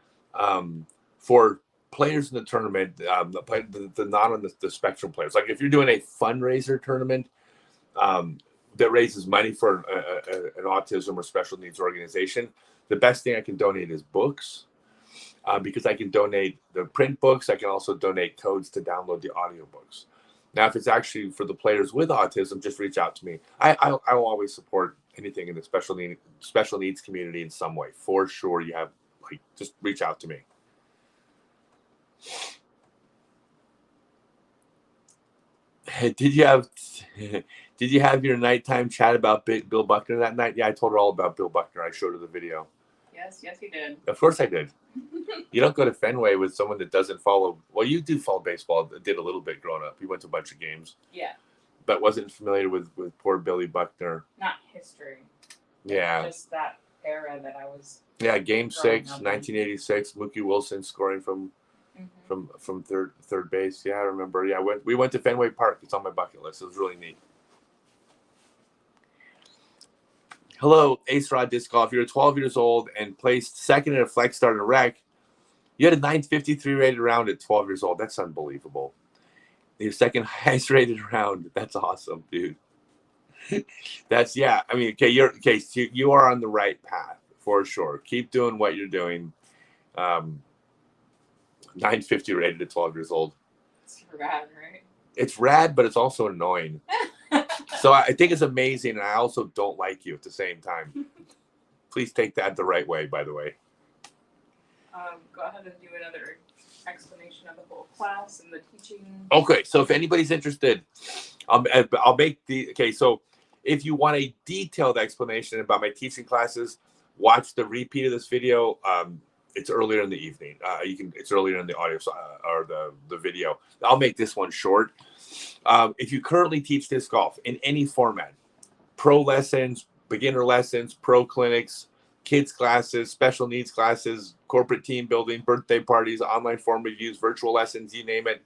for players in the tournament, the not on the spectrum players, like if you're doing a fundraiser tournament that raises money for an autism or special needs organization, the best thing I can donate is books. Because I can donate the print books. I can also donate codes to download the audiobooks. Now, if it's actually for the players with autism, just reach out to me. I will always support anything in the special needs community in some way. For sure, just reach out to me. Did Did you have your nighttime chat about Bill Buckner that night? Yeah, I told her all about Bill Buckner. I showed her the video. Yes, you did. Of course I did. You don't go to Fenway with someone that doesn't follow. Well, you do follow baseball. Did a little bit growing up. You went to a bunch of games. Yeah. But wasn't familiar with poor Billy Buckner. Not history. Yeah. Just that era that I was. Yeah, Game 6, 1986. Mookie Wilson scoring from third base. Yeah, I remember. Yeah, we went to Fenway Park. It's on my bucket list. It was really neat. Hello, Ace Rod Disc Golf. You're 12 years old and placed second in a flex start in a rec. You had a 953 rated round at 12 years old. That's unbelievable. Your second highest rated round. That's awesome, dude. That's yeah. I mean, okay. So you are on the right path for sure. Keep doing what you're doing. 950 rated at 12 years old. It's rad, right? It's rad, but it's also annoying. So I think it's amazing, and I also don't like you at the same time. Please take that the right way, by the way. Go ahead and do another explanation of the whole class and the teaching. Okay, so if anybody's interested, I'll make okay, so if you want a detailed explanation about my teaching classes, watch the repeat of this video. It's earlier in the evening. It's earlier in the audio or the video. I'll make this one short. If you currently teach disc golf in any format, pro lessons, beginner lessons, pro clinics, kids classes, special needs classes, corporate team building, birthday parties, online form reviews, virtual lessons, you name it.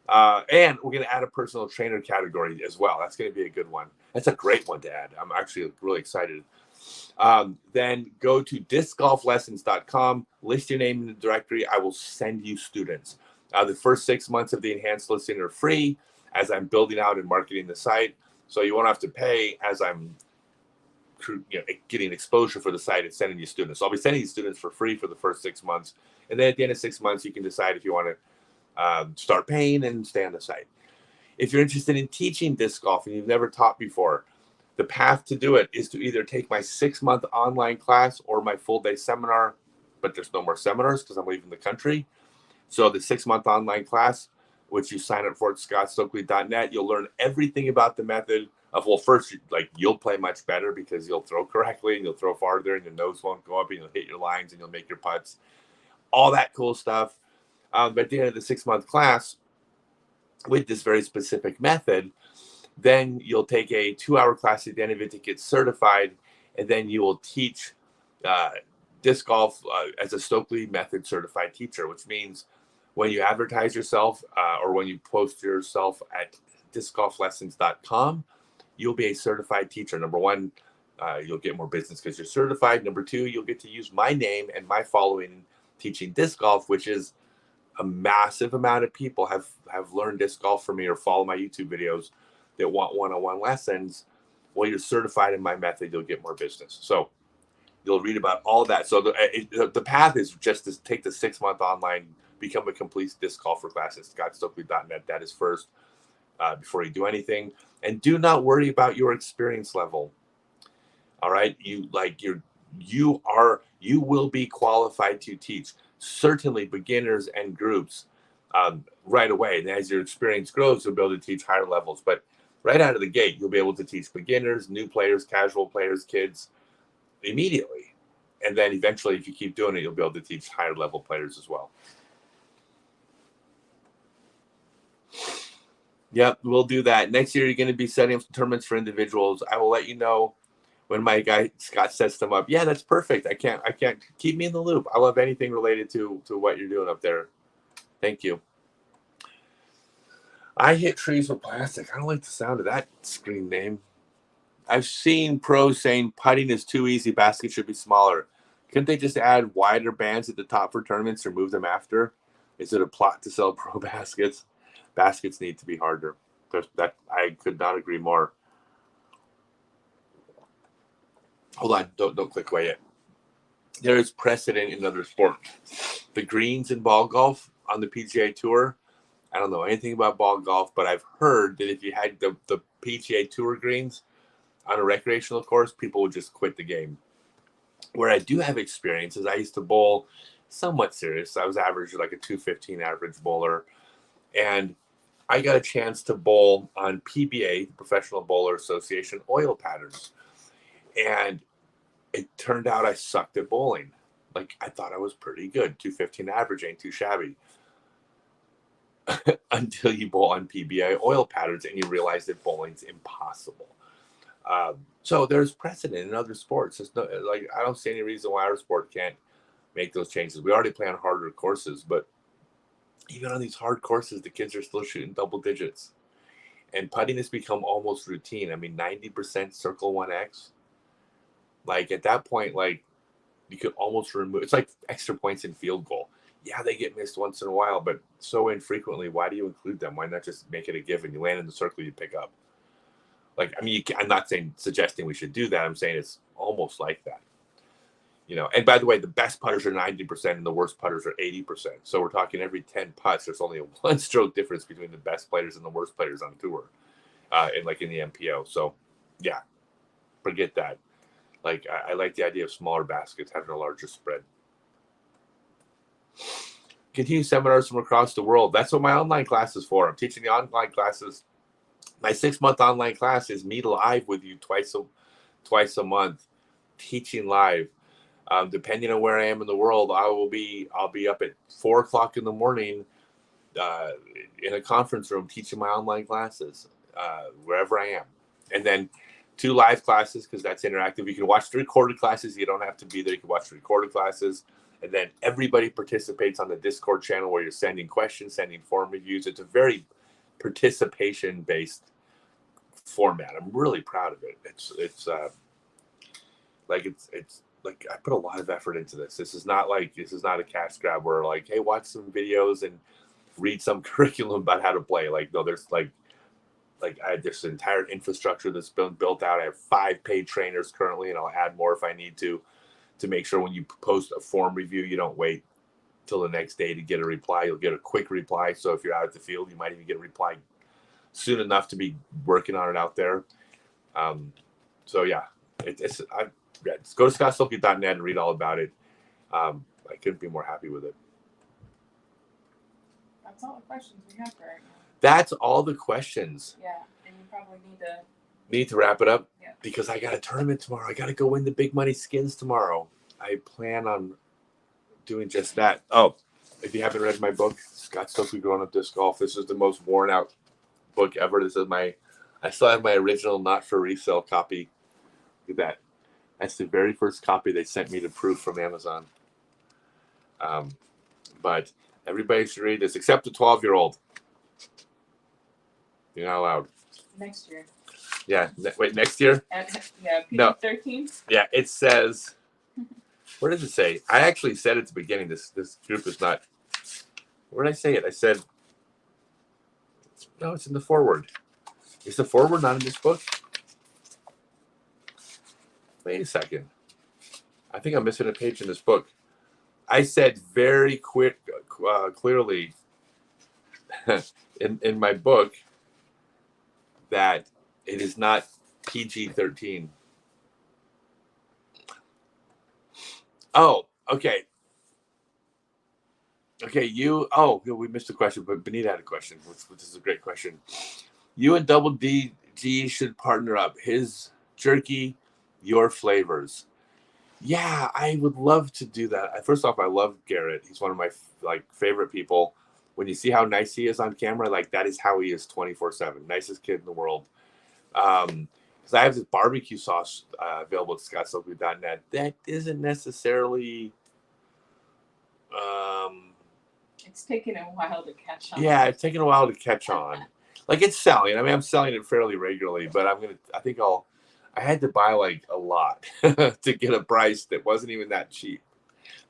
And we're going to add a personal trainer category as well. That's going to be a good one. That's a great one to add. I'm actually really excited. Then go to discgolflessons.com, list your name in the directory. I will send you students. The first 6 months of the enhanced listing are free as I'm building out and marketing the site. So you won't have to pay as I'm getting exposure for the site and sending you students. So I'll be sending you students for free for the first 6 months. And then at the end of 6 months, you can decide if you want to start paying and stay on the site. If you're interested in teaching disc golf and you've never taught before, the path to do it is to either take my 6-month online class or my full-day seminar, but there's no more seminars because I'm leaving the country. So the 6-month online class, which you sign up for at scottstokely.net, you'll learn everything about the method of, well, first, you'll play much better because you'll throw correctly and you'll throw farther and your nose won't go up and you'll hit your lines and you'll make your putts. All that cool stuff. But at the end of the 6-month class, with this very specific method, then you'll take a 2-hour class at the end of it to get certified, and then you will teach disc golf as a Stokely method certified teacher, which means when you advertise yourself or when you post yourself at discgolflessons.com, you'll be a certified teacher. Number one, you'll get more business because you're certified. Number two, you'll get to use my name and my following teaching disc golf, which is a massive amount of people have learned disc golf from me or follow my YouTube videos that want one-on-one lessons. Well, you're certified in my method, you'll get more business. So you'll read about all that. So the path is just to take the 6-month online, become a complete disc golfer class at scottstokely.net. That is first before you do anything. And do not worry about your experience level. All right, you will be qualified to teach. Certainly beginners and groups right away. And as your experience grows, you'll be able to teach higher levels. But right out of the gate, you'll be able to teach beginners, new players, casual players, kids immediately. And then eventually, if you keep doing it, you'll be able to teach higher level players as well. Yep, we'll do that. Next year, you're going to be setting up some tournaments for individuals. I will let you know when my guy Scott sets them up. Yeah, that's perfect. I can't keep me in the loop. I love anything related to what you're doing up there. Thank you. I hit trees with plastic. I don't like the sound of that screen name. I've seen pros saying putting is too easy. Basket should be smaller. Couldn't they just add wider bands at the top for tournaments or move them after? Is it a plot to sell pro baskets? Baskets need to be harder. That I could not agree more. Hold on, don't click away yet. There is precedent in other sports. The greens in ball golf on the PGA Tour. I don't know anything about ball golf, but I've heard that if you had the PGA Tour greens on a recreational course, people would just quit the game. Where I do have experience is I used to bowl somewhat serious. I was average like a 215 average bowler. And I got a chance to bowl on PBA, Professional Bowler Association, oil patterns. And it turned out I sucked at bowling. Like, I thought I was pretty good. 215 average ain't too shabby. Until you bowl on PBA oil patterns and you realize that bowling's impossible. So there's precedent in other sports. There's no, like, I don't see any reason why our sport can't make those changes. We already play on harder courses, but even on these hard courses, the kids are still shooting double digits. And putting has become almost routine. I mean, 90% circle 1X. Like, at that point, like, you could almost remove, it's like extra points in field goal. Yeah, they get missed once in a while, but so infrequently. Why do you include them? Why not just make it a given? You land in the circle, you pick up. Like, I mean, I'm not suggesting we should do that. I'm saying it's almost like that. You know, and by the way, the best putters are 90% and the worst putters are 80%. So we're talking every 10 putts, there's only a 1-stroke difference between the best players and the worst players on tour, and like in the MPO. So, yeah, forget that. Like, I like the idea of smaller baskets having a larger spread. Continue seminars from across the world. That's what my online class is for. I'm teaching the online classes. My 6-month online class is me live with you twice a month, teaching live. Depending on where I am in the world, I'll be up at 4:00 in the morning in a conference room teaching my online classes wherever I am, and then 2 live classes because that's interactive. You can watch the recorded classes. You don't have to be there. You can watch the recorded classes. And then everybody participates on the Discord channel where you're sending questions, sending form reviews. It's a very participation-based format. I'm really proud of it. It's like I put a lot of effort into this. This is not a cash grab where like, hey, watch some videos and read some curriculum about how to play. Like, no, there's like I have this entire infrastructure that's been built out. I have 5 paid trainers currently, and I'll add more if I need to make sure when you post a form review, you don't wait till the next day to get a reply. You'll get a quick reply. So if you're out at the field, you might even get a reply soon enough to be working on it out there. So yeah, just go to scottstokely.net and read all about it. I couldn't be more happy with it. That's all the questions we have for right now. That's all the questions. Yeah, and you probably need to wrap it up. Yeah. Because I got a tournament tomorrow. I got to go win the big money skins tomorrow. I plan on doing just that. Oh, if you haven't read my book, Scott Stokely Growing Up Disc Golf, this is the most worn out book ever. This is I still have my original not for resale copy. Look at that. That's the very first copy they sent me to proof from Amazon. But everybody should read this, except the 12-year-old. You're not allowed. Next year. Yeah. Wait, next year? No. 13? Yeah, it says, where does it say? I actually said at the beginning, this group is not, where did I say it? I said, no, it's in the foreword. Is the foreword not in this book? Wait a second. I think I'm missing a page in this book. I said very clearly in my book that it is not PG-13. Oh, okay. Okay, we missed a question, but Benita had a question, which is a great question. You and Double DG should partner up. His jerky, your flavors. Yeah, I would love to do that. First off, I love Garrett. He's one of my favorite people. When you see how nice he is on camera, like that is how he is 24/7. Nicest kid in the world. Because I have this barbecue sauce available at scottstokely.net that isn't necessarily. It's taken a while to catch on. Yeah, it's taken a while to catch on. Like it's selling. I mean, I'm selling it fairly regularly, but I had to buy like a lot to get a price that wasn't even that cheap.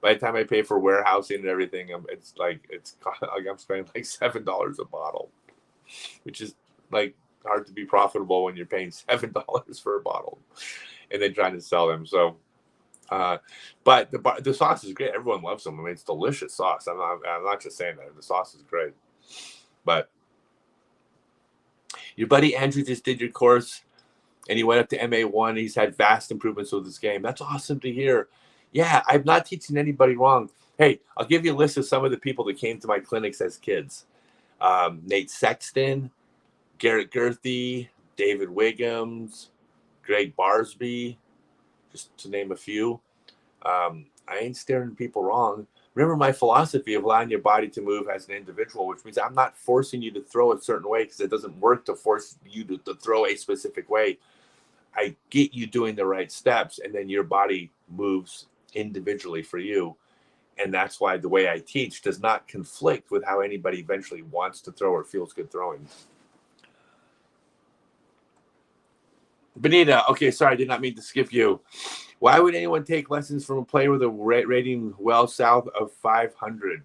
By the time I pay for warehousing and everything, I'm spending like $7 a bottle, which is like hard to be profitable when you're paying $7 for a bottle and then trying to sell them. So, but the sauce is great. Everyone loves them. I mean, it's delicious sauce. I'm not just saying that. The sauce is great. But your buddy Andrew just did your course, and he went up to MA1. He's had vast improvements with his game. That's awesome to hear. Yeah, I'm not teaching anybody wrong. Hey, I'll give you a list of some of the people that came to my clinics as kids. Nate Sexton, Garrett Gerthy, David Wiggums, Greg Barsby, just to name a few. I ain't steering people wrong. Remember my philosophy of allowing your body to move as an individual, which means I'm not forcing you to throw a certain way because it doesn't work to force you to throw a specific way. I get you doing the right steps, and then your body moves individually for you. And that's why the way I teach does not conflict with how anybody eventually wants to throw or feels good throwing. Benita, okay, sorry, I did not mean to skip you. Why would anyone take lessons from a player with a rating well south of 500?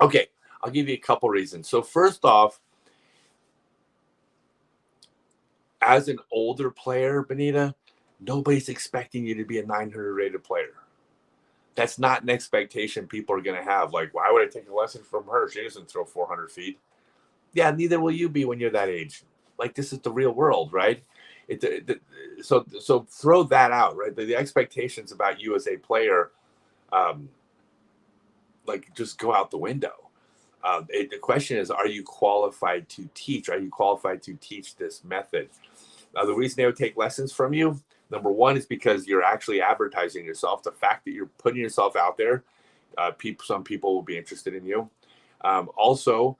Okay, I'll give you a couple reasons. So first off, as an older player, Benita, nobody's expecting you to be a 900 rated player. That's not an expectation people are going to have. Like, why would I take a lesson from her? She doesn't throw 400 feet. Yeah, neither will you be when you're that age. Like, this is the real world, right? So throw that out, right? The expectations about you as a player, like, just go out the window. The question is, are you qualified to teach? Are you qualified to teach this method? The reason they would take lessons from you, number one, is because you're actually advertising yourself. The fact that you're putting yourself out there, some people will be interested in you. Also,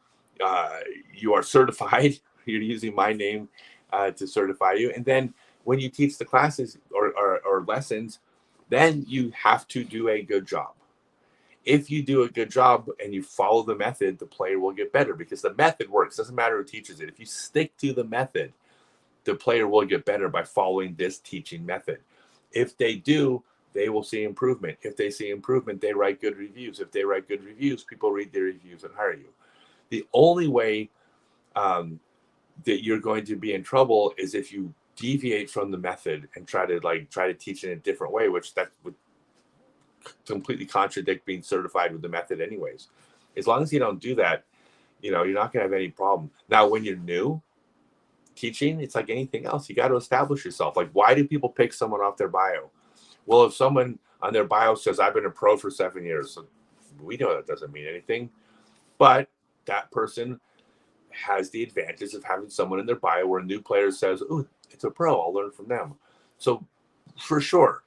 you are certified. You're using my name to certify you. And then when you teach the classes or lessons, then you have to do a good job. If you do a good job and you follow the method, the player will get better because the method works. Doesn't matter who teaches it. If you stick to the method, the player will get better by following this teaching method. If they do, they will see improvement. If they see improvement, they write good reviews. If they write good reviews, people read their reviews and hire you. The only way that you're going to be in trouble is if you deviate from the method and try to teach in a different way, which that would completely contradict being certified with the method anyways. As long as you don't do that, you're not going to have any problem. Now, when you're new teaching, it's like anything else. You got to establish yourself. Like, why do people pick someone off their bio? Well, if someone on their bio says, I've been a pro for 7 years, we know that doesn't mean anything. But that person has the advantage of having someone in their bio where a new player says, oh, it's a pro, I'll learn from them. So for sure,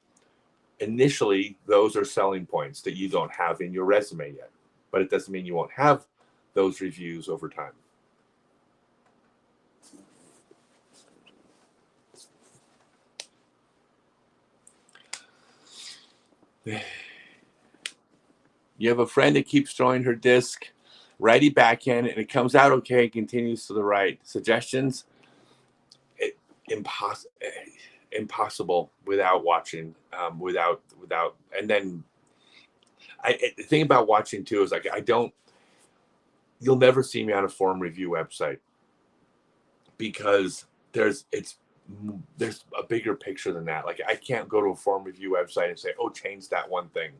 initially, those are selling points that you don't have in your resume yet. But it doesn't mean you won't have those reviews over time. You have a friend that keeps throwing her disc righty backhand and it comes out okay and continues to the right. Suggestions? Impossible without watching, without. And then the thing about watching too is like you'll never see me on a form review website because there's a bigger picture than that. Like, I can't go to a form review website and say, oh, change that one thing,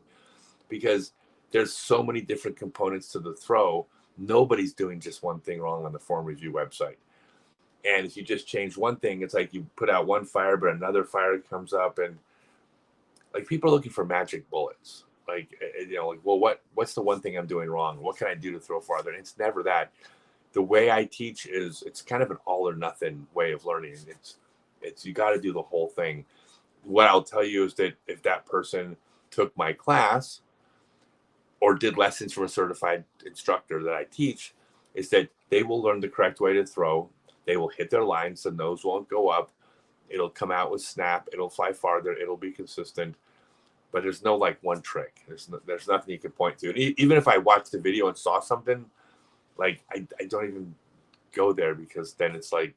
because there's so many different components to the throw. Nobody's doing just one thing wrong on the form review website. And if you just change one thing, it's like you put out one fire, but another fire comes up, and like, people are looking for magic bullets. Like, well, what's the one thing I'm doing wrong? What can I do to throw farther? And it's never that. The way I teach it's kind of an all or nothing way of learning. It's you got to do the whole thing. What I'll tell you is that if that person took my class or did lessons from a certified instructor that I teach, is that they will learn the correct way to throw. They will hit their lines. The nose won't go up. It'll come out with snap. It'll fly farther. It'll be consistent. But there's no like one trick. There's nothing you can point to. And even if I watched the video and saw something, like I don't even go there, because then it's like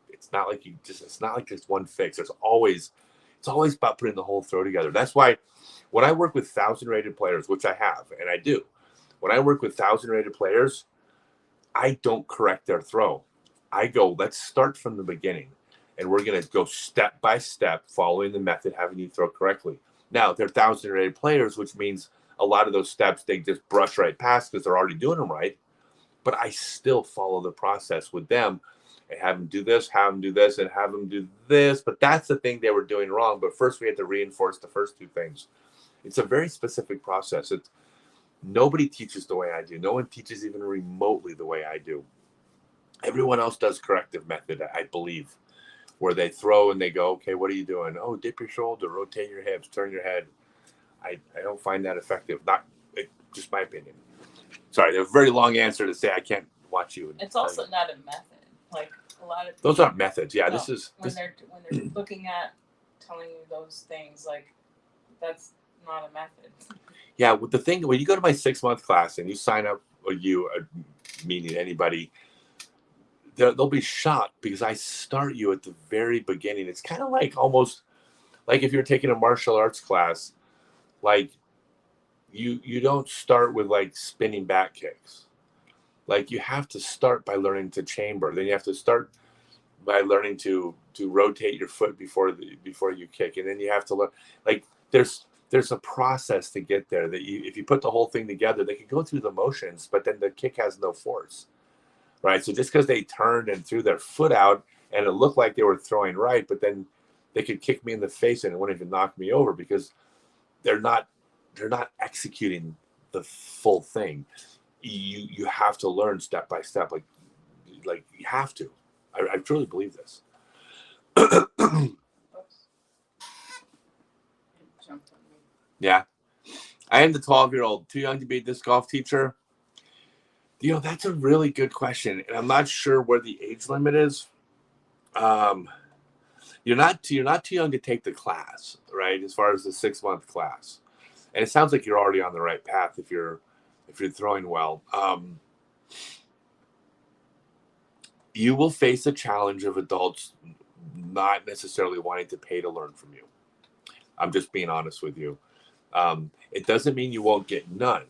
it's not like there's one fix. It's always about putting the whole throw together. That's why when I work with 1,000 rated players, which I have, and I do, when I work with 1,000 rated players, I don't correct their throw. I go, let's start from the beginning, and we're going to go step by step, following the method, having you throw correctly. Now, they're 1,000 rated players, which means a lot of those steps they just brush right past because they're already doing them right. But I still follow the process with them and have them do this, have them do this, and have them do this. But that's the thing they were doing wrong. But first, we had to reinforce the first two things. It's a very specific process. Nobody teaches the way I do. No one teaches even remotely the way I do. Everyone else does corrective method, I believe, where they throw and they go, okay, what are you doing? Oh, dip your shoulder, rotate your hips, turn your head. I don't find that effective. Just my opinion. Sorry, a very long answer to say I can't watch you. It's also not a method. Like a lot of those aren't methods. Yeah, no, when they're looking at telling you those things, like that's not a method. Yeah, with the thing when you go to my 6-month class and you sign up, or meaning anybody, they'll be shocked because I start you at the very beginning. It's kind of like almost like if you're taking a martial arts class, like you don't start with like spinning back kicks. Like you have to start by learning to chamber. Then you have to start by learning to rotate your foot before you kick, and then you have to learn. Like there's a process to get there that if you put the whole thing together, they can go through the motions, but then the kick has no force, right? So just because they turned and threw their foot out and it looked like they were throwing right, but then they could kick me in the face and it wouldn't even knock me over because they're not executing the full thing. You have to learn step by step, like you have to. I truly believe this. Yeah, I am the 12-year-old, too young to be a disc golf teacher. That's a really good question, and I'm not sure where the age limit is. You're not too young to take the class, right? As far as the 6-month class, and it sounds like you're already on the right path if you're throwing well. You will face the challenge of adults not necessarily wanting to pay to learn from you. I'm just being honest with you. It doesn't mean you won't get none.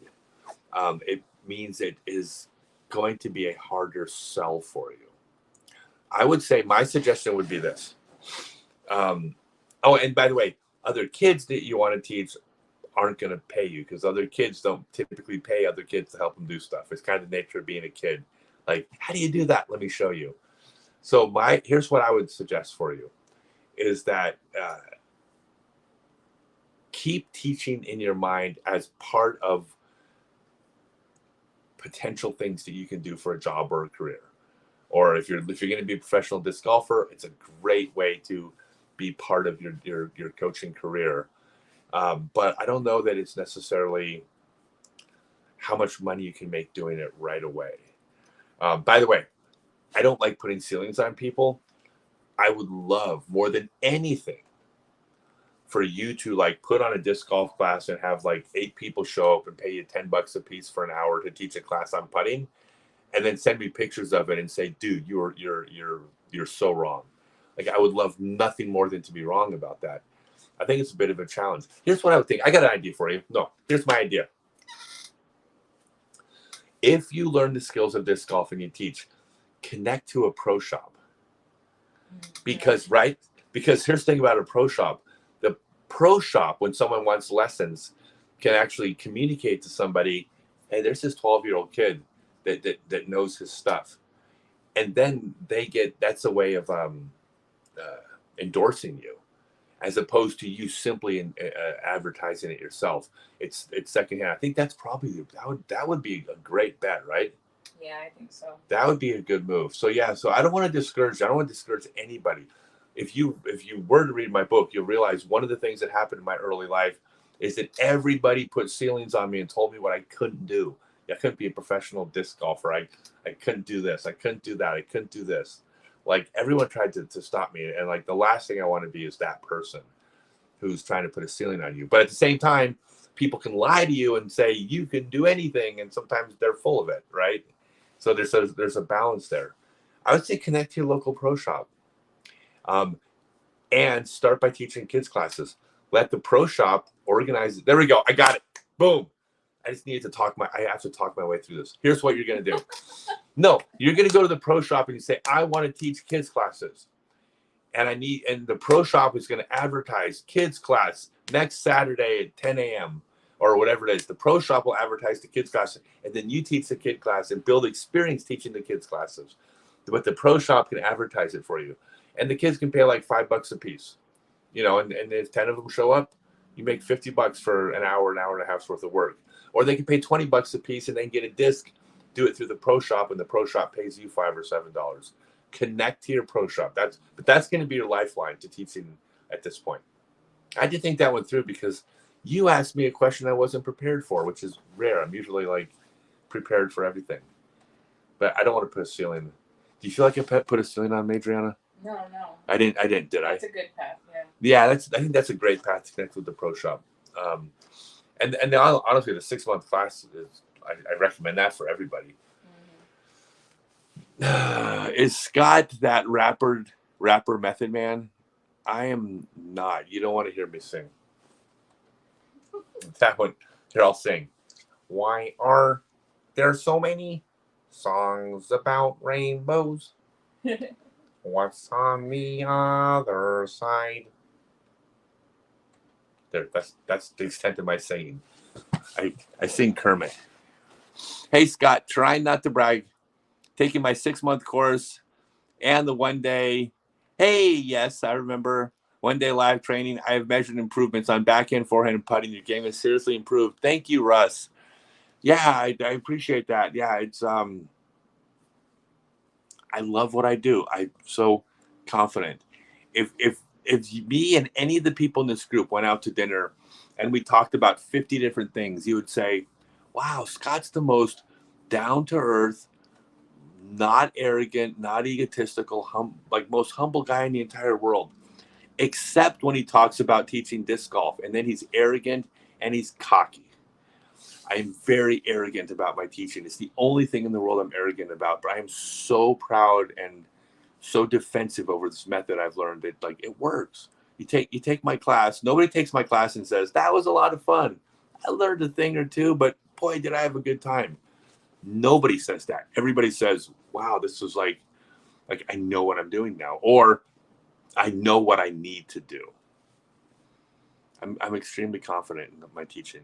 It means it is going to be a harder sell for you. I would say my suggestion would be this. And by the way, other kids that you want to teach aren't going to pay you because other kids don't typically pay other kids to help them do stuff. It's kind of the nature of being a kid. Like, how do you do that? Let me show you. So here's what I would suggest for you is that keep teaching in your mind as part of potential things that you can do for a job or a career. Or if you're going to be a professional disc golfer, it's a great way to be part of your coaching career. But I don't know that it's necessarily how much money you can make doing it right away. By the way, I don't like putting ceilings on people. I would love more than anything for you to like put on a disc golf class and have like 8 people show up and pay you $10 a piece for an hour to teach a class on putting, and then send me pictures of it and say, dude, you're so wrong. Like I would love nothing more than to be wrong about that. I think it's a bit of a challenge. Here's what I would think. I got an idea for you. No, here's my idea. If you learn the skills of disc golf and you teach, connect to a pro shop. Because here's the thing about a pro shop. The pro shop, when someone wants lessons, can actually communicate to somebody, hey, there's this 12-year-old kid that knows his stuff. And then that's a way of endorsing you, as opposed to you simply advertising it yourself. It's secondhand. I think that's probably that would be a great bet, right? Yeah, I think so. That would be a good move. So yeah, so I don't want to discourage you. I don't want to discourage anybody. If you were to read my book, you'll realize one of the things that happened in my early life is that everybody put ceilings on me and told me what I couldn't do. I couldn't be a professional disc golfer. I couldn't do this. I couldn't do that. I couldn't do this. Like everyone tried to stop me. And like the last thing I want to be is that person who's trying to put a ceiling on you. But at the same time, people can lie to you and say you can do anything. And sometimes they're full of it, right? So there's a balance there. I would say connect to your local pro shop. And start by teaching kids classes. Let the pro shop organize it. There we go. I got it. Boom. I just needed to I have to talk my way through this. Here's what you're going to do. No, you're going to go to the pro shop and you say, I want to teach kids classes. And the pro shop is going to advertise kids class next Saturday at 10 a.m. or whatever it is. The pro shop will advertise the kids class, and then you teach the kid class and build experience teaching the kids classes. But the pro shop can advertise it for you. And the kids can pay like $5 a piece, and if 10 of them show up, you make $50 for an hour and a half's worth of work. Or they can pay $20 a piece and then get a disc, do it through the pro shop, and the pro shop pays you $5 or $7. Connect to your pro shop. That's going to be your lifeline to teaching at this point. I did think that went through because you asked me a question I wasn't prepared for, which is rare. I'm usually like prepared for everything, but I don't want to put a ceiling. Do you feel like I put a ceiling on me, Adriana? No. I didn't. Did I? That's a good path. Yeah. I think that's a great path to connect with the pro shop. And honestly, the 6-month class is I recommend that for everybody. Mm-hmm. Is Scott that rapper Method Man? I am not. You don't want to hear me sing. That one. Here, I'll sing. Why are there so many songs about rainbows? What's on the other side? There, that's the extent of my singing. I sing Kermit. Hey Scott, trying not to brag, taking my 6-month course and the 1-day. Hey, yes, I remember 1-day live training. I have measured improvements on backhand, forehand, and putting. Your game has seriously improved. Thank you, Russ. Yeah, I appreciate that. Yeah, it's I love what I do. I'm so confident. If me and any of the people in this group went out to dinner and we talked about 50 different things, you would say, wow, Scott's the most down-to-earth, not arrogant, not egotistical, most humble guy in the entire world, except when he talks about teaching disc golf. And then he's arrogant and he's cocky. I am very arrogant about my teaching. It's the only thing in the world I'm arrogant about, but I am so proud and so defensive over this method I've learned that it works. You take my class. Nobody takes my class and says, that was a lot of fun. I learned a thing or two, but boy, did I have a good time. Nobody says that. Everybody says, wow, this was like I know what I'm doing now, or I know what I need to do. I'm extremely confident in my teaching.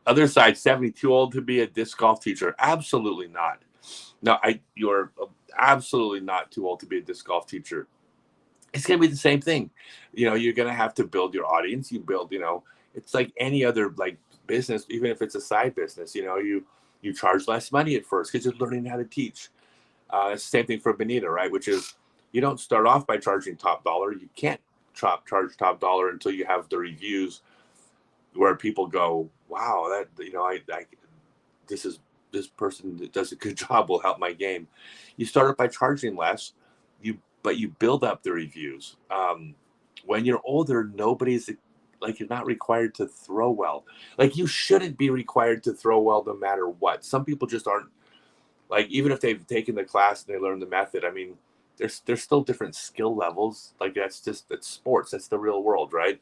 Other side, 70, too old to be a disc golf teacher? Absolutely not. No, you're absolutely not too old to be a disc golf teacher. It's going to be the same thing. You're going to have to build your audience. You build, it's like any other business, even if it's a side business, you charge less money at first because you're learning how to teach. It's the same thing for Benita, right? Which is you don't start off by charging top dollar. You can't charge top dollar until you have the reviews where people go, wow, that this person that does a good job will help my game. You start up by charging less, but you build up the reviews. When you're older, nobody's you're not required to throw well. You shouldn't be required to throw well no matter what. Some people just aren't, even if they've taken the class and they learn the method. I mean, there's still different skill levels. That's sports. That's the real world, right?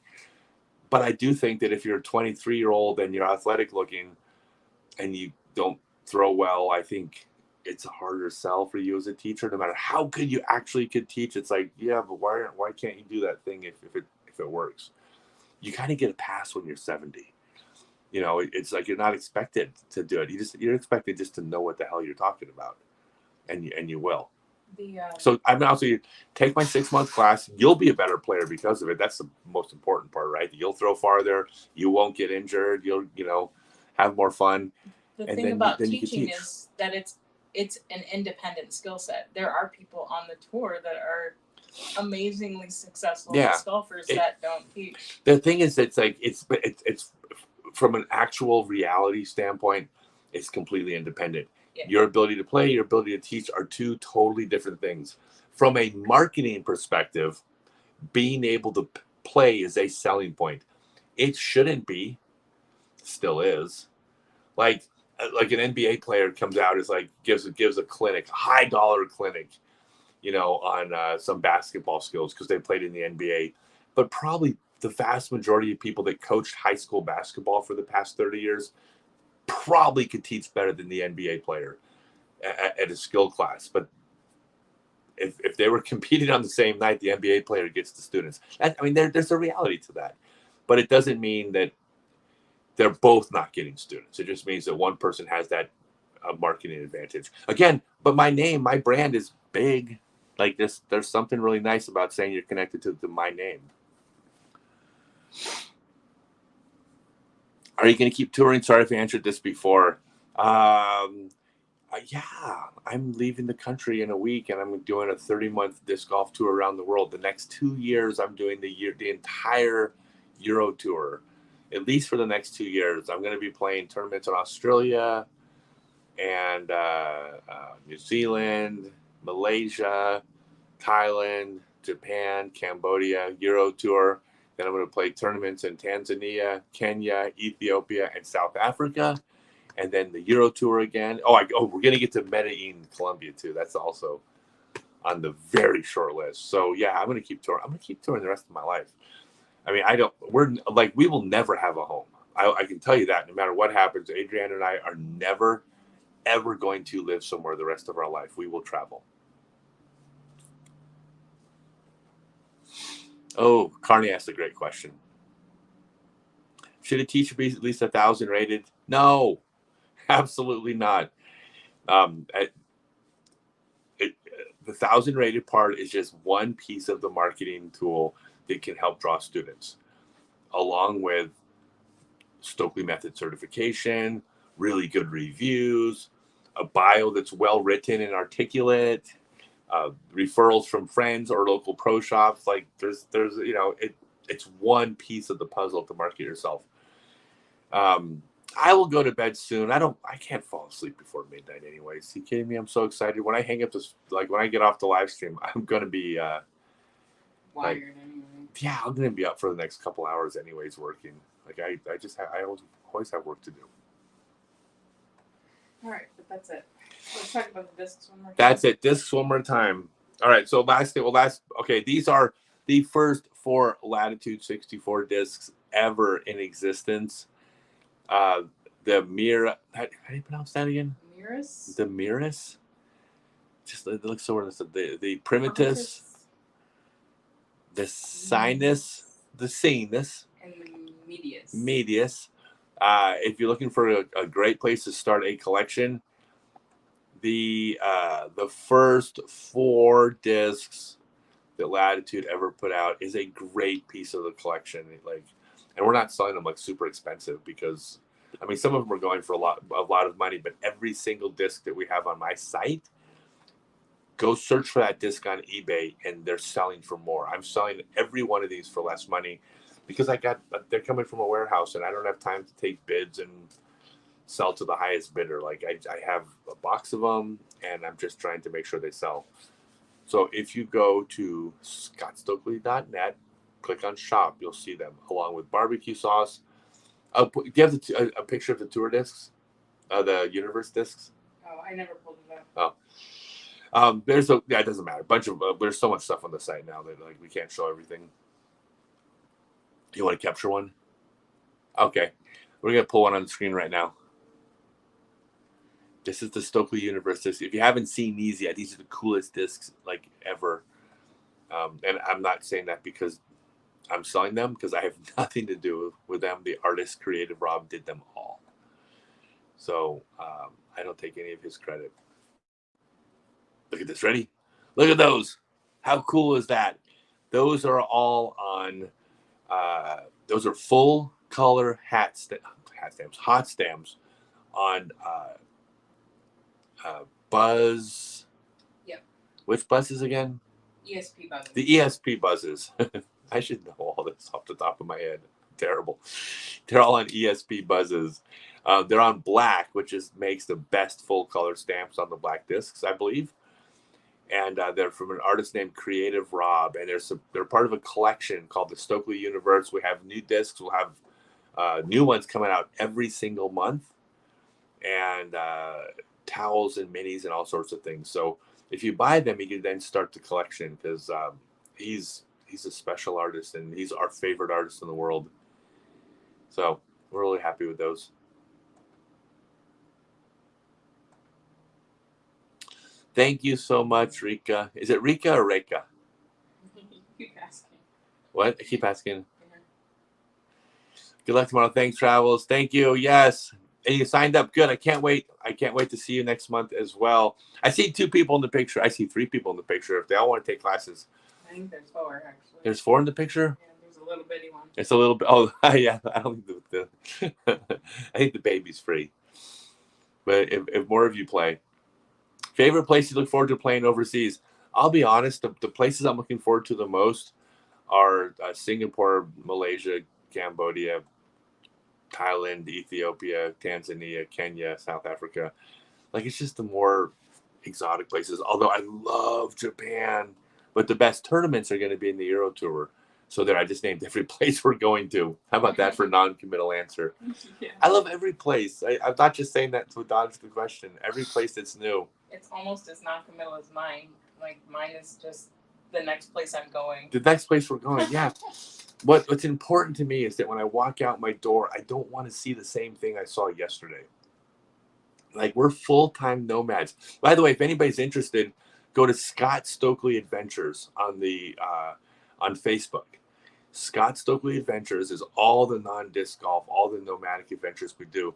But I do think that if you're a 23-year-old and you're athletic looking and you don't throw well, I think it's a harder sell for you as a teacher, no matter how good you actually could teach. It's yeah, but why can't you do that thing if it works? You kind of get a pass when you're 70. It's you're not expected to do it. You're expected just to know what the hell you're talking about, and you will. So I'm also take my 6-month class. You'll be a better player because of it. That's the most important part, right? You'll throw farther. You won't get injured. You'll have more fun. The thing about teaching is that it's an independent skill set. There are people on the tour that are amazingly successful disc golfers that don't teach. The thing is, it's from an actual reality standpoint, it's completely independent. Yeah. Your ability to play, your ability to teach are two totally different things. From a marketing perspective, being able to play is a selling point. It shouldn't be, still is. An NBA player comes out is gives a clinic, a high dollar clinic, on some basketball skills because they played in the NBA. But probably the vast majority of people that coached high school basketball for the past 30 years probably could teach better than the NBA player at a skill class. But if they were competing on the same night, the NBA player gets the students. There's a reality to that. But it doesn't mean that they're both not getting students. It just means that one person has that marketing advantage. Again, but my brand is big. There's something really nice about saying you're connected to my name. Are you going to keep touring? Sorry if I answered this before. Yeah, I'm leaving the country in a week, and I'm doing a 30-month disc golf tour around the world. The next 2 years, I'm doing the entire Euro tour, at least for the next 2 years. I'm going to be playing tournaments in Australia and New Zealand, Malaysia, Thailand, Japan, Cambodia, Euro tour. Then I'm going to play tournaments in Tanzania, Kenya, Ethiopia, and South Africa. And then the Euro tour again. We're going to get to Medellin, Colombia too. That's also on the very short list. So yeah, I'm going to keep touring. I'm going to keep touring the rest of my life. I mean, we will never have a home. I can tell you that no matter what happens, Adrienne and I are never, ever going to live somewhere the rest of our life. We will travel. Oh, Carney asked a great question. Should a teacher be at least 1,000 rated? No, absolutely not. The 1,000 rated part is just one piece of the marketing tool that can help draw students, along with Stokely method certification, really good reviews, a bio that's well written and articulate, referrals from friends or local pro shops. Like there's it's one piece of the puzzle to market yourself. I will go to bed soon. I can't fall asleep before midnight anyways. Are you kidding me? I'm so excited. When I hang up this, when I get off the live stream, I'm going to be wired anyway. Yeah, I'm going to be up for the next couple hours anyways working. I always have work to do. All right, but that's it. Let's talk about the discs one more time. That's it. Discs one more time. All right. So these are the first 4 Latitude 64 discs ever in existence. The Mira, how do you pronounce that again? Miras? The Miras? Just it looks so weird. The Primitus, the Sinus, the Sinus, and the Medius. Medius. If you're looking for a great place to start a collection, the first 4 discs that Latitude ever put out is a great piece of the collection. And we're not selling them super expensive because, I mean, some of them are going for a lot of money, but every single disc that we have on my site, go search for that disc on eBay and they're selling for more. I'm selling every one of these for less money because they're coming from a warehouse and I don't have time to take bids and sell to the highest bidder. I have a box of them and I'm just trying to make sure they sell. So if you go to scottstokely.net, click on shop, you'll see them along with barbecue sauce. Do you have a picture of the tour discs, the universe discs? Oh, I never pulled it up. Oh, it doesn't matter. There's so much stuff on the site now that we can't show everything. You want to capture one? Okay, we're gonna pull one on the screen right now. This is the Stokely Universe disc. If you haven't seen these yet, these are the coolest discs ever. And I'm not saying that because I'm selling them, because I have nothing to do with them. The artist, Creative Rob, did them all. So I don't take any of his credit. Look at this. Ready? Look at those. How cool is that? Those are all on. Those are full color hot stamps on Buzz. Yep. Which buzzes again? ESP buzzes. The ESP buzzes. I should know all this off the top of my head. Terrible. They're all on ESP buzzes. They're on black, which makes the best full color stamps on the black discs, I believe. And they're from an artist named Creative Rob, and they're part of a collection called the Stokely Universe. We have new discs. We'll have new ones coming out every single month, and towels and minis and all sorts of things. So if you buy them, you can then start the collection because he's a special artist and he's our favorite artist in the world. So we're really happy with those. Thank you so much, Rika. Is it Rika or Reka? Keep asking. What? I keep asking. Yeah. Good luck tomorrow. Thanks, Travels. Thank you. Yes. And you signed up. Good. I can't wait. I can't wait to see you next month as well. I see 2 people in the picture. I see 3 people in the picture. If they all want to take classes. I think there's 4, actually. There's 4 in the picture? Yeah, there's a little bitty one. It's a little bit. Oh, yeah. I don't think I think the baby's free. But if more of you play, favorite place you look forward to playing overseas? I'll be honest. The places I'm looking forward to the most are Singapore, Malaysia, Cambodia, Thailand, Ethiopia, Tanzania, Kenya, South Africa. Like, it's just the more exotic places. Although I love Japan, but the best tournaments are going to be in the Euro Tour. So there, I just named every place we're going to. How about that for non-committal answer? Yeah. I love every place. I'm not just saying that to dodge the question. Every place that's new. It's almost as non-committal as mine. Like, mine is just the next place I'm going. The next place we're going, yeah. What's important to me is that when I walk out my door, I don't want to see the same thing I saw yesterday. Like, we're full-time nomads. By the way, if anybody's interested, go to Scott Stokely Adventures on Facebook. Scott Stokely Adventures is all the non-disc golf, all the nomadic adventures we do.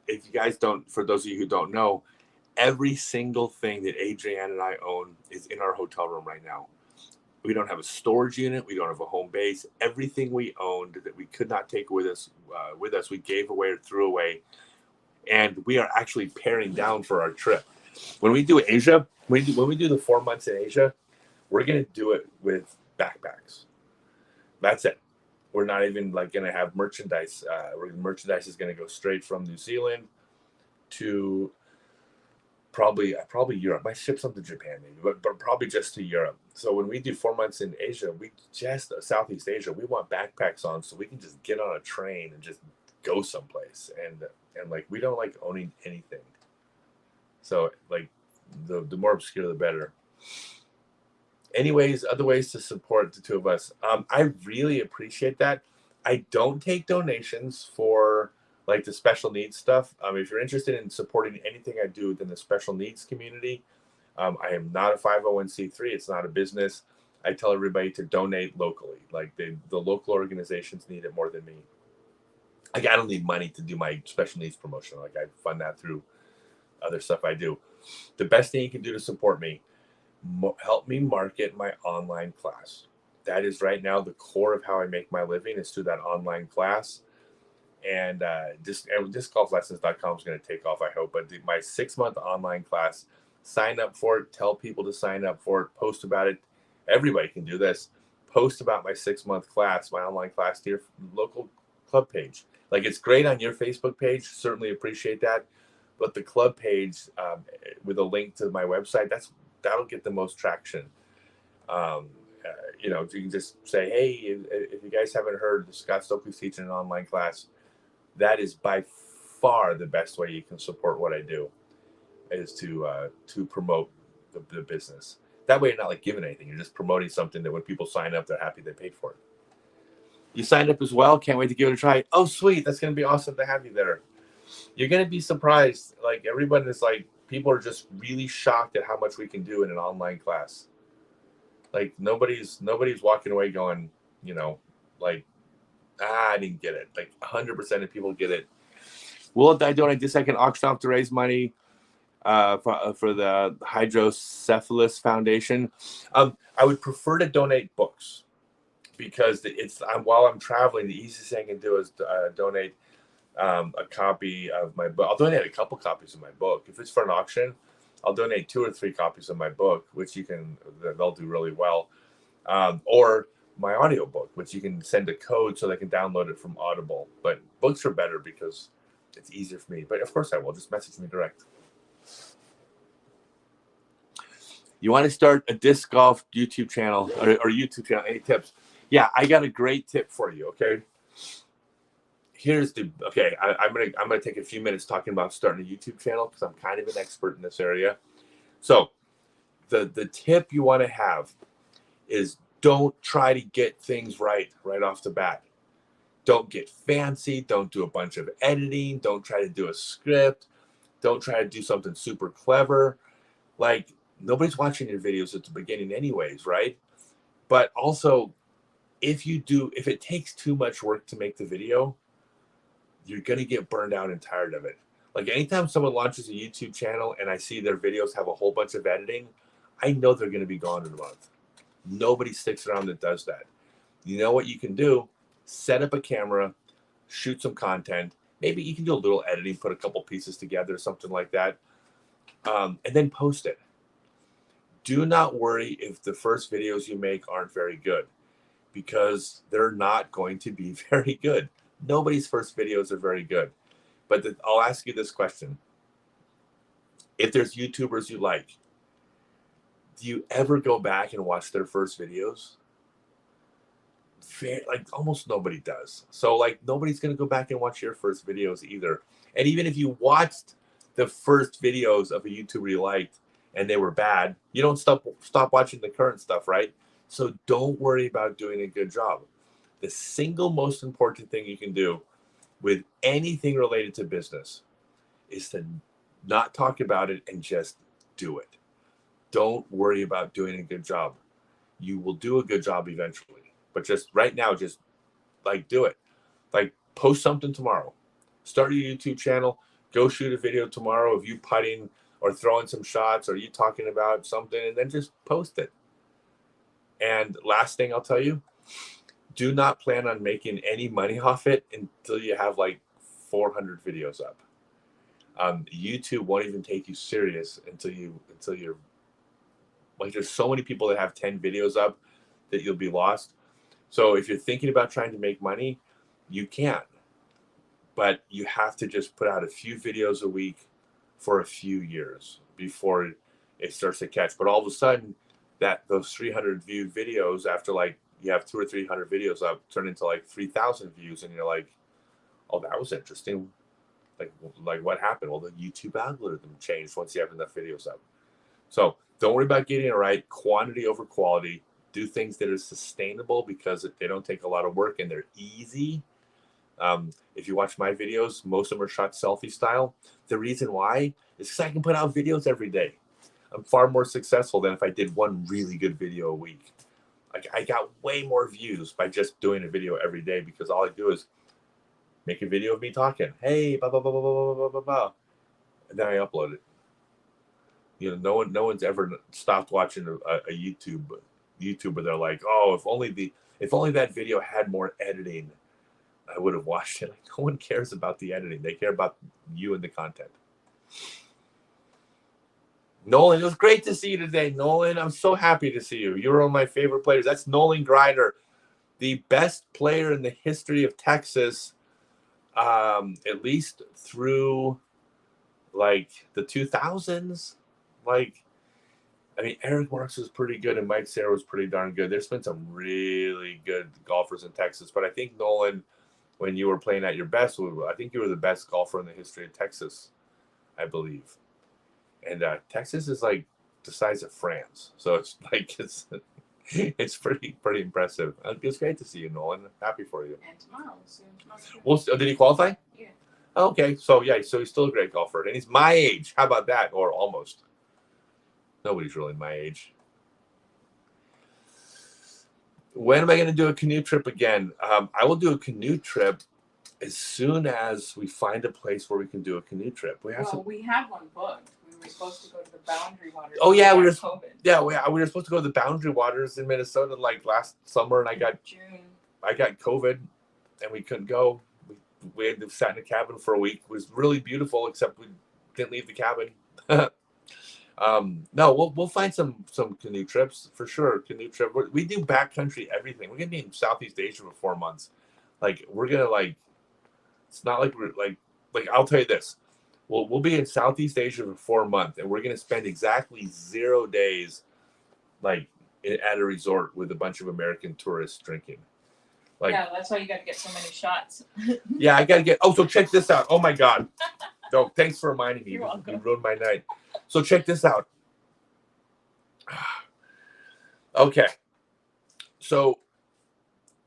If you guys don't, for those of you who don't know, every single thing that Adrienne and I own is in our hotel room right now. We don't have a storage unit. We don't have a home base. Everything we owned that we could not take with us, we gave away or threw away. And we are actually paring down for our trip. When we do Asia, when we do the 4 months in Asia, we're going to do it with backpacks. That's it. We're not even like going to have merchandise. Merchandise is going to go straight from New Zealand to probably Europe. Might ship some to Japan maybe, but probably just to Europe. So when we do 4 months in Asia, Southeast Asia, we want backpacks on so we can just get on a train and just go someplace. And like, we don't like owning anything. So like, the more obscure the better. Anyways, other ways to support the two of us. I really appreciate that. I don't take donations for like the special needs stuff. If you're interested in supporting anything I do within the special needs community, I am not a 501c3. It's not a business. I tell everybody to donate locally. Like, the local organizations need it more than me. Like, I don't need money to do my special needs promotion. Like, I fund that through other stuff I do. The best thing you can do to support me, help me market my online class. That is right now the core of how I make my living, is through that online class. And discgolflessons.com is going to take off, I hope. But my 6-month online class, sign up for it. Tell people to sign up for it. Post about it. Everybody can do this. Post about my 6-month class, my online class, to your local club page. Like, it's great on your Facebook page. Certainly appreciate that. But the club page with a link to my website, that'll get the most traction. You can just say, hey, if you guys haven't heard, Scott Stokely's teaching an online class. That is by far the best way you can support what I do, is to promote the business. That way, you're not like giving anything. You're just promoting something that when people sign up, they're happy they paid for it. You signed up as well. Can't wait to give it a try. Oh, sweet. That's going to be awesome to have you there. You're going to be surprised. Like, everyone is like, people are just really shocked at how much we can do in an online class. Like, nobody's walking away going, like, I didn't get it. Like, 100% of people get it. Will I donate this second auction off to raise money for the Hydrocephalus Foundation? I would prefer to donate books, because while I'm traveling, the easiest thing I can do is donate a copy of my book. I'll donate a couple copies of my book. If it's for an auction, I'll donate 2 or 3 copies of my book, which they'll do really well. Or my audiobook, which you can send a code so they can download it from Audible. But books are better because it's easier for me. But of course I will. Just message me direct. You want to start a disc golf YouTube channel or YouTube channel? Any tips? Yeah, I got a great tip for you. Okay. I'm gonna take a few minutes talking about starting a YouTube channel, because I'm kind of an expert in this area. So the tip you want to have is, don't try to get things right off the bat. Don't get fancy. Don't do a bunch of editing. Don't try to do a script. Don't try to do something super clever. Like, nobody's watching your videos at the beginning anyways, right? But also, if it takes too much work to make the video, you're going to get burned out and tired of it. Like, anytime someone launches a YouTube channel and I see their videos have a whole bunch of editing, I know they're going to be gone in a month. Nobody sticks around that does that. You know what you can do? Set up a camera, shoot some content. Maybe you can do a little editing, put a couple pieces together, something like that, and then post it. Do not worry if the first videos you make aren't very good, because they're not going to be very good. Nobody's first videos are very good. But I'll ask you this question. If there's YouTubers you like, do you ever go back and watch their first videos? Like almost nobody does. So like nobody's going to go back and watch your first videos either. And even if you watched the first videos of a YouTuber you liked and they were bad, you don't stop watching the current stuff, right? So don't worry about doing a good job. The single most important thing you can do with anything related to business is to not talk about it and just do it. Don't worry about doing a good job. You will do a good job eventually. But just right now, just like do it. Like post something tomorrow. Start your YouTube channel. Go shoot a video tomorrow of you putting or throwing some shots or you talking about something, and then just post it. And last thing I'll tell you, do not plan on making any money off it until you have like 400 videos up. YouTube won't even take you serious until you're like, there's so many people that have 10 videos up that you'll be lost. So if you're thinking about trying to make money, you can. But you have to just put out a few videos a week for a few years before it starts to catch. But all of a sudden, those 300 view videos, after like you have 200 or 300 videos up, turn into like 3,000 views, and you're like, oh, that was interesting. Like what happened? Well, the YouTube algorithm changed once you have enough videos up. So don't worry about getting it right. Quantity over quality. Do things that are sustainable because they don't take a lot of work and they're easy. If you watch my videos, most of them are shot selfie style. The reason why is because I can put out videos every day. I'm far more successful than if I did one really good video a week. Like I got way more views by just doing a video every day, because all I do is make a video of me talking. Hey, blah blah blah blah blah blah blah blah, and then I upload it. You know, no one's ever stopped watching a YouTuber. They're like, oh, if only that video had more editing, I would have watched it. Like, no one cares about the editing. They care about you and the content. Nolan, it was great to see you today. Nolan, I'm so happy to see you. You're one of my favorite players. That's Nolan Grider, the best player in the history of Texas, at least through like the 2000s. Like, I mean, Eric Marks was pretty good and Mike Sarah was pretty darn good. There's been some really good golfers in Texas, but I think Nolan, when you were playing at your best, I think you were the best golfer in the history of Texas, I believe. And Texas is like the size of France, so it's like it's pretty impressive. It's great to see you, Nolan. Happy for you. And tomorrow. Well, did he qualify? Yeah. Okay, so yeah, so he's still a great golfer, and he's my age. How about that? Or almost. Nobody's really my age. When am I going to do a canoe trip again? I will do a canoe trip as soon as we find a place where we can do a canoe trip. We have one booked. We were supposed to go to the Boundary Waters. Oh yeah, we were supposed to go to the Boundary Waters in Minnesota like last summer, and I got COVID, and we couldn't go. We had to sat in a cabin for a week. It was really beautiful, except we didn't leave the cabin. No, we'll find some canoe trips for sure. Canoe trip. We do backcountry everything. We're gonna be in Southeast Asia for 4 months. Like we're gonna like. It's not like we're like I'll tell you this. We'll be in Southeast Asia for 4 months, and we're gonna spend exactly 0 days, like at a resort with a bunch of American tourists drinking. Like, yeah, that's why you got to get so many shots. Yeah, I got to get. Oh, so check this out. Oh my God. No, thanks for reminding me. You're welcome. You ruined my night. So check this out. Okay. So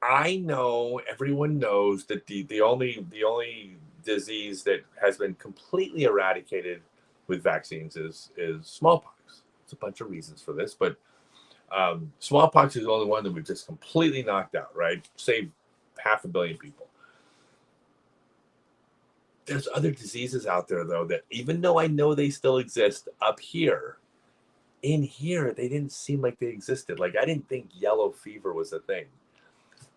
I know everyone knows that the only disease that has been completely eradicated with vaccines is smallpox. There's a bunch of reasons for this, but smallpox is the only one that we've just completely knocked out, right? Saved 500 million people. There's other diseases out there, though, that even though I know they still exist up here, in here, they didn't seem like they existed. Like, I didn't think yellow fever was a thing.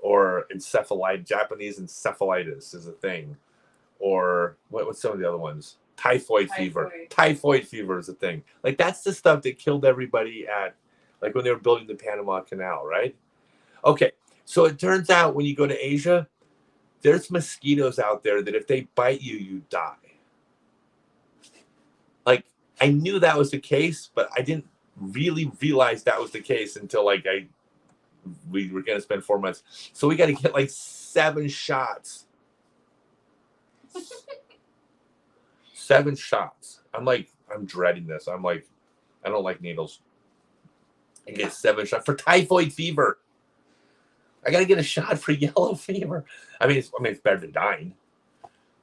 or encephalitis. Japanese encephalitis is a thing, or what's some of the other ones? Typhoid fever. Typhoid fever is a thing. Like that's the stuff that killed everybody at, like when they were building the Panama Canal, right? Okay, so it turns out when you go to Asia, there's mosquitoes out there that if they bite you, you die. Like I knew that was the case, but I didn't really realize that was the case until like we were gonna spend 4 months. So we got to get like 7 shots. 7 shots. I'm dreading this. I'm like, I don't like needles. I get 7 shots for typhoid fever. I got to get a shot for yellow fever. I mean, it's better than dying.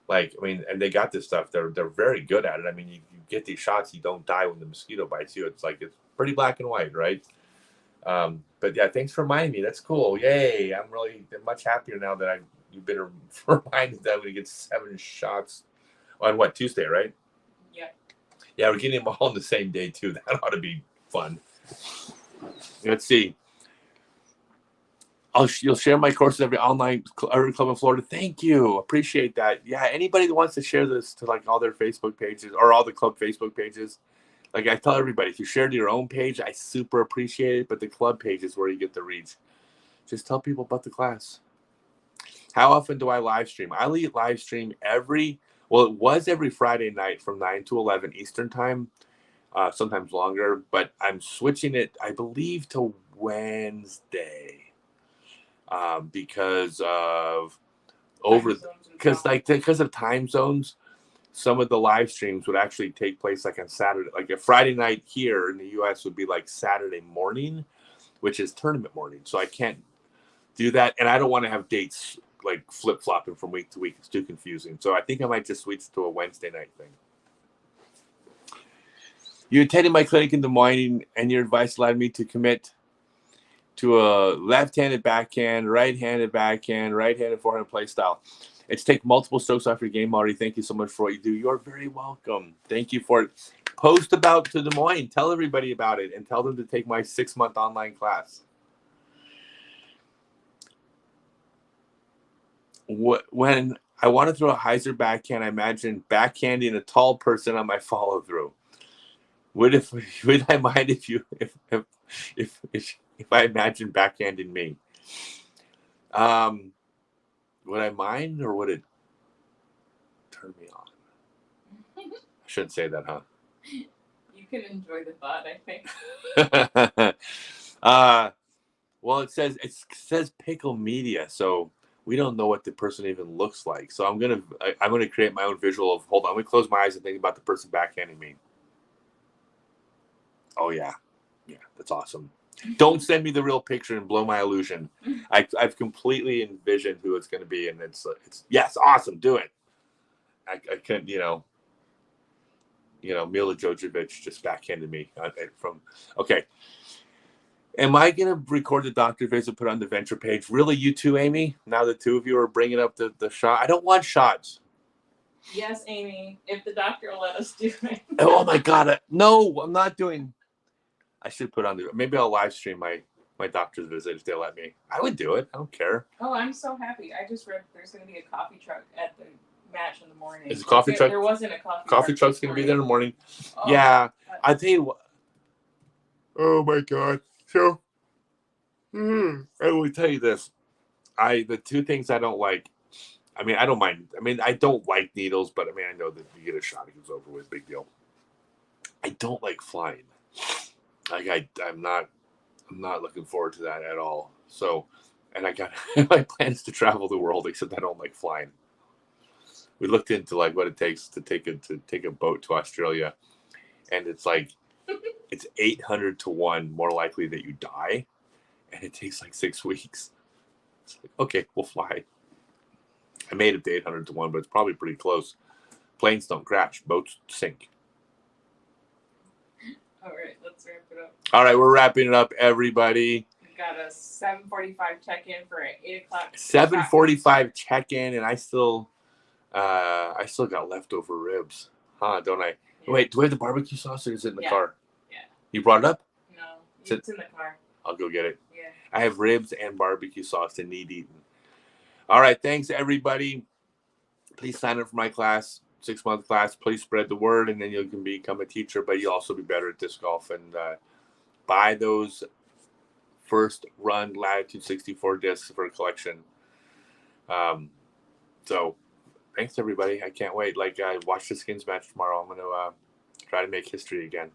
Like, I mean, and they got this stuff. They're very good at it. I mean, you get these shots, you don't die when the mosquito bites you. It's like, it's pretty black and white, right? But yeah, thanks for reminding me. That's cool. Yay. I'm really much happier now that you've been reminded that I'm going to get 7 shots on what, Tuesday, right? Yeah. Yeah, we're getting them all on the same day too. That ought to be fun. Let's see. You'll share my courses every online club in Florida. Thank you. Appreciate that. Yeah, anybody that wants to share this to like all their Facebook pages or all the club Facebook pages, like I tell everybody, if you share to your own page, I super appreciate it. But the club page is where you get the reach. Just tell people about the class. How often do I live stream? I live stream it was every Friday night from 9 to 11 Eastern time, sometimes longer, but I'm switching it, I believe, to Wednesday. Because of time zones, some of the live streams would actually take place like on Saturday. Like a Friday night here in the US would be like Saturday morning, which is tournament morning. So I can't do that, and I don't want to have dates like flip-flopping from week to week. It's too confusing. So I think I might just switch to a Wednesday night thing. You attended my clinic in Des Moines, and your advice allowed me to commit to a left-handed backhand, right-handed backhand, right-handed forehand play style. It's take multiple strokes off your game already. Thank you so much for what you do. You're very welcome. Thank you for it. Post about to Des Moines. Tell everybody about it and tell them to take my 6-month online class. When I want to throw a hyzer backhand, I imagine backhanding a tall person on my follow-through. Would I mind if I imagine backhanding me? Would I mind, or would it turn me on? I shouldn't say that, huh? You can enjoy the thought, I think. Well, it says pickle media, so we don't know what the person even looks like. So I'm gonna create my own visual of. Hold on, I'm gonna close my eyes and think about the person backhanding me. Oh yeah, that's awesome. Don't send me the real picture and blow my illusion. I've completely envisioned who it's going to be, and it's yes, awesome. Do it. I couldn't, Mila Jojovic just backhanded me from. Okay. Am I going to record the doctor visit, put on the venture page? Really, you two, Amy? Now the two of you are bringing up the shot. I don't want shots. Yes, Amy. If the doctor will let us do it. Oh my God! No, I'm not doing. I should put on maybe I'll live stream my doctor's visit if they let me. I would do it. I don't care. Oh, I'm so happy. I just read there's going to be a coffee truck at the match in the morning. Is a coffee truck? There wasn't a coffee truck's going to be there in the morning. Oh, yeah. I tell you what. Oh my God. So, I will tell you this. The 2 things I don't like. I mean, I don't mind. I mean, I don't like needles, but I mean, I know that you get a shot, it goes over with, big deal. I don't like flying. Like I'm not looking forward to that at all. So, and I got my plans to travel the world, except I don't like flying. We looked into like what it takes to take a boat to Australia, and it's like it's 800 to 1 more likely that you die, and it takes like 6 weeks. It's like, okay, we'll fly. I made it to 800 to 1, but it's probably pretty close. Planes don't crash, boats sink. All right, let's wrap it up. All right, we're wrapping it up, everybody. We got a 7:45 check-in for an 8 o'clock. 7:45 check-in, and I still got leftover ribs, huh? Don't I? Yeah. Wait, do we have the barbecue sauce, or is it in the car? Yeah. You brought it up? No, it's in the car. I'll go get it. Yeah. I have ribs and barbecue sauce to need eaten. All right. Thanks, everybody. Please sign up for my class, 6-month class. Please spread the word, and then you can become a teacher, but you'll also be better at disc golf. And buy those first run Latitude 64 discs for a collection. So thanks, everybody. I can't wait. Watch the Skins match tomorrow. I'm going to try to make history again.